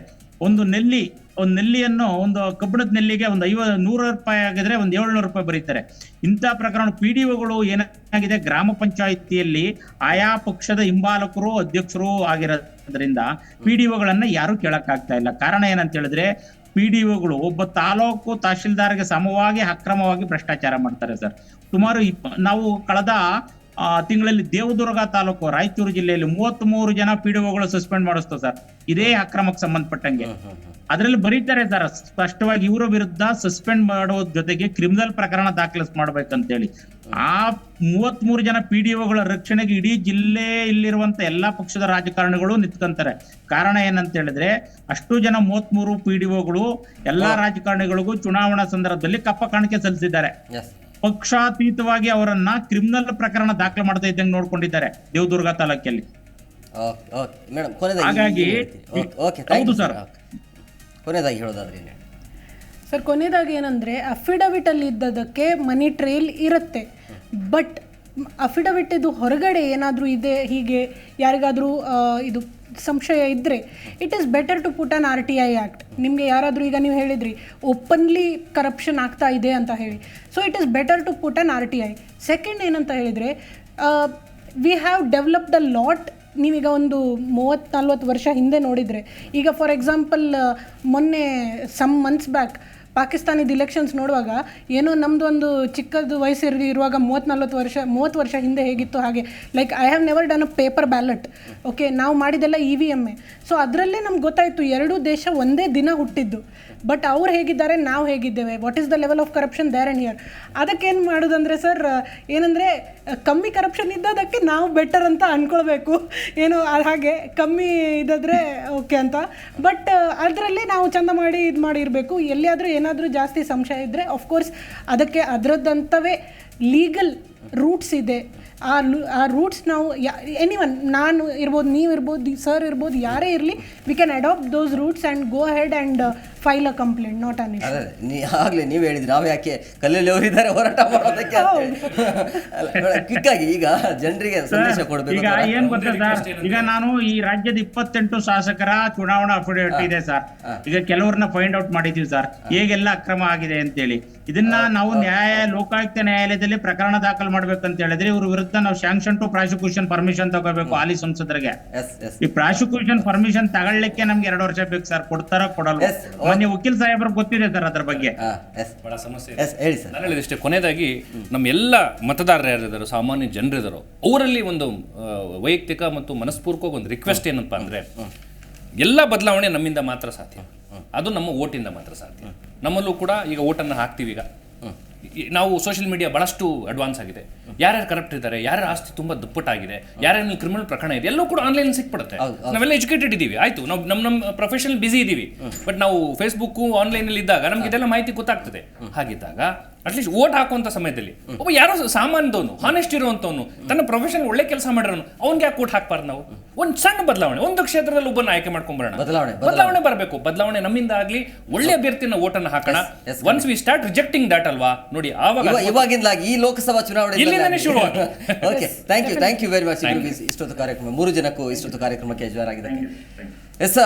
ಒಂದು ನೆಲ್ಲಿ ಒಂದು ನೆಲ್ಲಿಯನ್ನು, ಒಂದು ಕಬ್ಬಿಣದ ನೆಲ್ಲಿಗೆ ಒಂದು 100 ರೂಪಾಯಿ ಆಗಿದ್ರೆ ಒಂದು 700 ರೂಪಾಯಿ ಬರೀತಾರೆ. ಇಂಥ ಪ್ರಕರಣ PDOಗಳು ಏನಾಗಿದೆ, ಗ್ರಾಮ ಪಂಚಾಯಿತಿಯಲ್ಲಿ ಆಯಾ ಪಕ್ಷದ ಹಿಂಬಾಲಕರು ಅಧ್ಯಕ್ಷರು ಆಗಿರೋದ್ರಿಂದ PDOಗಳನ್ನ ಯಾರು ಕೇಳಕ್ಕಾಗ್ತಾ ಇಲ್ಲ. ಕಾರಣ ಏನಂತ ಹೇಳಿದ್ರೆ, PDOಗಳು ಒಬ್ಬ ತಾಲೂಕು ತಹಶೀಲ್ದಾರ್ಗೆ ಸಮವಾಗಿ ಅಕ್ರಮವಾಗಿ ಭ್ರಷ್ಟಾಚಾರ ಮಾಡ್ತಾರೆ ಸರ್. ಸುಮಾರು ನಾವು ಕಳೆದ ತಿಂಗಳಲ್ಲಿ ದೇವದುರ್ಗ ತಾಲೂಕು ರಾಯಚೂರು ಜಿಲ್ಲೆಯಲ್ಲಿ 33 ಜನ PDOಗಳು ಸಸ್ಪೆಂಡ್ ಮಾಡಿಸ್ತು ಸರ್, ಇದೇ ಅಕ್ರಮಕ್ಕೆ ಸಂಬಂಧಪಟ್ಟಂಗೆ. ಅದರಲ್ಲಿ ಬರೀತಾರೆ ಸರ್ ಸ್ಪಷ್ಟವಾಗಿ, ಇವರ ವಿರುದ್ಧ ಸಸ್ಪೆಂಡ್ ಮಾಡೋ ಜೊತೆಗೆ ಕ್ರಿಮಿನಲ್ ಪ್ರಕರಣ ಮಾಡ್ಬೇಕಂತೇಳಿ. ಆ 33 ಜನ PDOಗಳ ರಕ್ಷಣೆಗೆ ಇಡೀ ಜಿಲ್ಲೆ ಇಲ್ಲಿರುವಂತ ಎಲ್ಲಾ ಪಕ್ಷದ ರಾಜಕಾರಣಿಗಳು ನಿಂತ್ಕೊಂತಾರೆ. ಕಾರಣ ಏನಂತ ಹೇಳಿದ್ರೆ, ಅಷ್ಟು ಜನ 33 PDOಗಳು ಎಲ್ಲಾ ರಾಜಕಾರಣಿಗಳಿಗೂ ಚುನಾವಣಾ ಸಂದರ್ಭದಲ್ಲಿ ಕಪ್ಪ ಕಾಣಿಕೆ ಸಲ್ಲಿಸಿದ್ದಾರೆ. ಪಕ್ಷಾತೀತವಾಗಿ ಅವರನ್ನ ಕ್ರಿಮಿನಲ್ ಪ್ರಕರಣ ದಾಖಲೆ ಮಾಡ್ತಾ ಇದ್ದಂಗೆ ನೋಡ್ಕೊಂಡಿದ್ದಾರೆ ದೇವದುರ್ಗ ತಾಲೂಕಲ್ಲಿ. ಹಾಗಾಗಿ ಹೌದು ಸರ್. ಕೊನೆಯದಾಗಿ ಹೇಳೋದಾದ್ರೆ ಸರ್, ಕೊನೆಯದಾಗಿ ಏನಂದರೆ, ಅಫಿಡವಿಟಲ್ಲಿ ಇದ್ದದಕ್ಕೆ ಮನಿ ಟ್ರೇಲ್ ಇರುತ್ತೆ. ಬಟ್ ಅಫಿಡವಿಟ್ ಇದು ಹೊರಗಡೆ ಏನಾದರೂ ಇದೆ, ಹೀಗೆ ಯಾರಿಗಾದರೂ ಇದು ಸಂಶಯ ಇದ್ದರೆ, it is better to put on RTI act. ನಿಮಗೆ ಯಾರಾದರೂ, ಈಗ ನೀವು ಹೇಳಿದ್ರಿ ಓಪನ್ಲಿ ಕರಪ್ಷನ್ ಆಗ್ತಾ ಇದೆ ಅಂತ ಹೇಳಿ, so it is better to put on RTI. Second ಏನಂತ ಹೇಳಿದರೆ, we have developed a lot. ನೀವೀಗ ಒಂದು 30-40 ವರ್ಷ ಹಿಂದೆ ನೋಡಿದರೆ, ಈಗ ಫಾರ್ ಎಕ್ಸಾಂಪಲ್ ಮೊನ್ನೆ ಸಮ್ ಮಂತ್ಸ್ ಬ್ಯಾಕ್ ಪಾಕಿಸ್ತಾನದ ಇಲೆಕ್ಷನ್ಸ್ ನೋಡುವಾಗ ಏನೋ ನಮ್ಮದು ಒಂದು ಚಿಕ್ಕದು ವಯಸ್ಸು ಇರುವಾಗ 30 ವರ್ಷ ಹಿಂದೆ ಹೇಗಿತ್ತು ಹಾಗೆ, like I have never done a paper ballot. Okay, ನಾವು ಮಾಡಿದೆಲ್ಲ EVM. ಸೊ ಅದರಲ್ಲೇ ನಮ್ಗೆ ಗೊತ್ತಾಯಿತು ಎರಡೂ ದೇಶ ಒಂದೇ ದಿನ ಹುಟ್ಟಿದ್ದು. ಬಟ್ ಅವ್ರು ಹೇಗಿದ್ದಾರೆ, ನಾವು ಹೇಗಿದ್ದೇವೆ, what is the level of corruption there and here. ಅದಕ್ಕೇನು ಮಾಡೋದಂದರೆ ಸರ್, ಏನಂದರೆ ಕಮ್ಮಿ ಕರಪ್ಷನ್ ಇದ್ದದಕ್ಕೆ ನಾವು ಬೆಟರ್ ಅಂತ ಅಂದ್ಕೊಳ್ಬೇಕು, ಏನೋ ಹಾಗೆ ಕಮ್ಮಿ ಇದ್ದಾದರೆ ಓಕೆ ಅಂತ. ಬಟ್ ಅದರಲ್ಲೇ ನಾವು ಚಂದ ಮಾಡಿ ಇದು ಮಾಡಿರಬೇಕು. ಎಲ್ಲಿಯಾದರೂ ಏನಾದರೂ ಜಾಸ್ತಿ ಸಂಶಯ ಇದ್ದರೆ ಆಫ್ಕೋರ್ಸ್ ಅದಕ್ಕೆ ಅದರದ್ದಂಥವೇ ಲೀಗಲ್ ರೂಟ್ಸ್ ಇದೆ. ಆ ರೂಟ್ಸ್ ನಾವು ಎನಿವನ್, ನಾನು ಇರ್ಬೋದು, ನೀವು ಇರ್ಬೋದು, ಸರ್ ಇರ್ಬೋದು, ಯಾರೇ ಇರಲಿ, we can adapt those routes and go head and file a complaint, not an issue. ಆಗಲೇ ನೀವು ಹೇಳಿದ್ರಿ, ನಾವು ಯಾಕೆ ಕಲ್ಲಲ್ಲಿ ಅವರಿದ್ದಾರೆ ಹೋರಾಟ ಮಾಡೋದಕ್ಕೆ ಕ್ವಿಕ್ಕಾಗಿ ಈಗ ಜನರಿಗೆ ಸಂದೇಶ ಕೊಡಬೇಕು. ಈಗ ಏನ್ ಗೊತ್ತಾ ಸರ್, ಈಗ ನಾನು ಈ ರಾಜ್ಯದ 28 ಶಾಸಕರ ಚುನಾವಣಾ ಅಫಿಡವಿಟ್ ಇದೆ ಸರ್. ಈಗ ಕೆಲವ್ರನ್ನ ಫೈಂಡ್ ಔಟ್ ಮಾಡಿದೀವಿ ಸರ್, ಹೇಗೆಲ್ಲ ಅಕ್ರಮ ಆಗಿದೆ ಅಂತೇಳಿ. ಇದನ್ನ ನಾವು ಲೋಕಾಯುಕ್ತ ನ್ಯಾಯಾಲಯದಲ್ಲಿ ಪ್ರಕರಣ ದಾಖಲು ಮಾಡ್ಬೇಕಂತ ಹೇಳಿದ್ರೆ, ಇವ್ರ ವಿರುದ್ಧ ನಾವು ಸ್ಯಾಂಕ್ಷನ್ ಟು ಪ್ರಾಸಿಕ್ಯೂಷನ್ ಪರ್ಮಿಷನ್ ತಗೋಬೇಕು ಹಾಲಿ ಸಂಸದರಿಗೆ. ಈ ಪ್ರಾಸಿಕ್ಯೂಷನ್ ಪರ್ಮಿಷನ್ ತಗೊಳ್ಳಿಕ್ಕೆ ನಮ್ಗೆ 2 ವರ್ಷ ಬೇಕು ಸರ್. ಕೊಡ್ತಾರ ಕೊಡಲ್ಲ? ಮೊನ್ನೆ ವಕೀಲ್ ಸಾಹೇಬ್ರು ಗೊತ್ತಿದೆ ಸರ್ ಅದ್ರ ಬಗ್ಗೆ. ಬಹಳ ಸಮಸ್ಯೆ ನಾನು ಹೇಳಿದಷ್ಟೇ. ಕೊನೆಯದಾಗಿ ನಮ್ಮ ಎಲ್ಲ ಮತದಾರರು ಯಾರಿದ್ದಾರೋ, ಸಾಮಾನ್ಯ ಜನರಿದ್ದಾರೋ, ಅವರಲ್ಲಿ ಒಂದು ವೈಯಕ್ತಿಕ ಮತ್ತು ಮನಸ್ಪೂರ್ವಕ ಒಂದು ರಿಕ್ವೆಸ್ಟ್ ಏನಪ್ಪಾ ಅಂದ್ರೆ, ಎಲ್ಲ ಬದಲಾವಣೆ ನಮ್ಮಿಂದ ಮಾತ್ರ ಸಾಧ್ಯ, ಅದು ನಮ್ಮ ಓಟಿಂದ ಮಾತ್ರ ಸಾಧ್ಯ. ನಮ್ಮಲ್ಲೂ ಕೂಡ ಈಗ ಓಟನ್ನು ಹಾಕ್ತೀವಿ. ಈಗ ನಾವು ಸೋಷಿಯಲ್ ಮೀಡಿಯಾ ಬಹಳಷ್ಟು ಅಡ್ವಾನ್ಸ್ ಆಗಿದೆ. ಯಾರ್ಯಾರು ಕರಪ್ಟ್ ಇದ್ದಾರೆ, ಯಾರ್ಯಾರ ಆಸ್ತಿ ತುಂಬಾ ದುಪ್ಪಟ್ಟಾಗಿದೆ, ಯಾರ್ಯಾರ ಕ್ರಿಮಿನಲ್ ಪ್ರಕರಣ ಇದೆ, ಎಲ್ಲವೂ ಕೂಡ ಆನ್ಲೈನ್ ಸಿಕ್ಬಿಡುತ್ತೆ. ನಾವೆಲ್ಲ ಎಜುಕೇಟೆಡ್ ಇದೀವಿ, ಆಯ್ತು, ನಾವು ನಮ್ಮ ಪ್ರೊಫೆಷನಲ್ ಬಿಸಿ ಇದೀವಿ. ಬಟ್ ನಾವು ಫೇಸ್ಬುಕ್ ಆನ್ಲೈನ್ ಅಲ್ಲಿ ಇದ್ದಾಗ ನಮ್ಗೆ ಇದೆಲ್ಲ ಮಾಹಿತಿ ಗೊತ್ತಾಗ್ತದೆ. ಹಾಗಿದ್ದಾಗ ಅಟ್ಲೀಸ್ಟ್ ಓಟ್ ಹಾಕುವಂತ ಸಮಯದಲ್ಲಿ ಒಬ್ಬ ಯಾರೋ ಸಾಮಾನ್ಯದವನು, ಹಾನೆಸ್ಟ್ ಇರುವಂತವನು, ತನ್ನ ಪ್ರೊಫೆಷನ್ ಒಳ್ಳೆ ಕೆಲಸ ಮಾಡಿರೋನು, ಅವ್ನಿಗೆ ಯಾಕೆ ಓಟ್ ಹಾಕ್ಬಾರ್ದು? ನಾವು ಒಂದು ಸಣ್ಣ ಬದಲಾವಣೆ, ಒಂದು ಕ್ಷೇತ್ರದಲ್ಲಿ ಒಬ್ಬನ ಆಯ್ಕೆ ಮಾಡ್ಕೊಂಡ್ಬರೋಣ. ಬದಲಾವಣೆ ಬರಬೇಕು. ಬದಲಾವಣೆ ನಮ್ಮಿಂದ ಆಗ್ಲಿ, ಒಳ್ಳೆ ಅಭ್ಯರ್ಥಿನ ಓಟನ್ನು ಹಾಕೋಣ. Once we start rejecting that ಅಲ್ವಾ, ನೋಡಿ ಆವಾಗ ಇವಾಗಿಂದಾಗಿ ಈ ಲೋಕಸಭಾ ಚುನಾವಣೆ ಇಲ್ಲಿಂದನೇ ಶುರು. Okay, thank you very much. ಇಷ್ಟೊತ್ತು ಕಾರ್ಯಕ್ರಮ, 3 ಜನಕ್ಕೂ ಇಷ್ಟೊತ್ತು ಕಾರ್ಯಕ್ರಮಕ್ಕೆ ಜವಾರಾಗಿದೆ. ಎಸ್,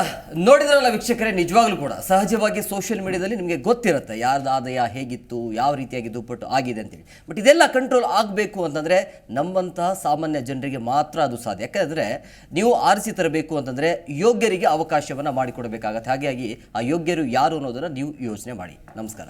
ನೋಡಿದ್ರಲ್ಲ ವೀಕ್ಷಕರೇ, ನಿಜವಾಗ್ಲೂ ಕೂಡ ಸಹಜವಾಗಿ ಸೋಷಿಯಲ್ ಮೀಡಿಯಾದಲ್ಲಿ ನಿಮಗೆ ಗೊತ್ತಿರುತ್ತೆ ಯಾರ್ದು ಆದಾಯ ಹೇಗಿತ್ತು, ಯಾವ ರೀತಿಯಾಗಿ ದುಪ್ಪಟ್ಟು ಆಗಿದೆ ಅಂತೇಳಿ. ಬಟ್ ಇದೆಲ್ಲ ಕಂಟ್ರೋಲ್ ಆಗಬೇಕು ಅಂತಂದರೆ ನಮ್ಮಂತಹ ಸಾಮಾನ್ಯ ಜನರಿಗೆ ಮಾತ್ರ ಅದು ಸಾಧ್ಯ. ಯಾಕಂದರೆ ನೀವು ಆರಿಸಿ ತರಬೇಕು ಅಂತಂದರೆ ಯೋಗ್ಯರಿಗೆ ಅವಕಾಶವನ್ನು ಮಾಡಿಕೊಡಬೇಕಾಗತ್ತೆ. ಹಾಗಾಗಿ ಆ ಯೋಗ್ಯರು ಯಾರು ಅನ್ನೋದನ್ನು ನೀವು ಯೋಚನೆ ಮಾಡಿ. ನಮಸ್ಕಾರ.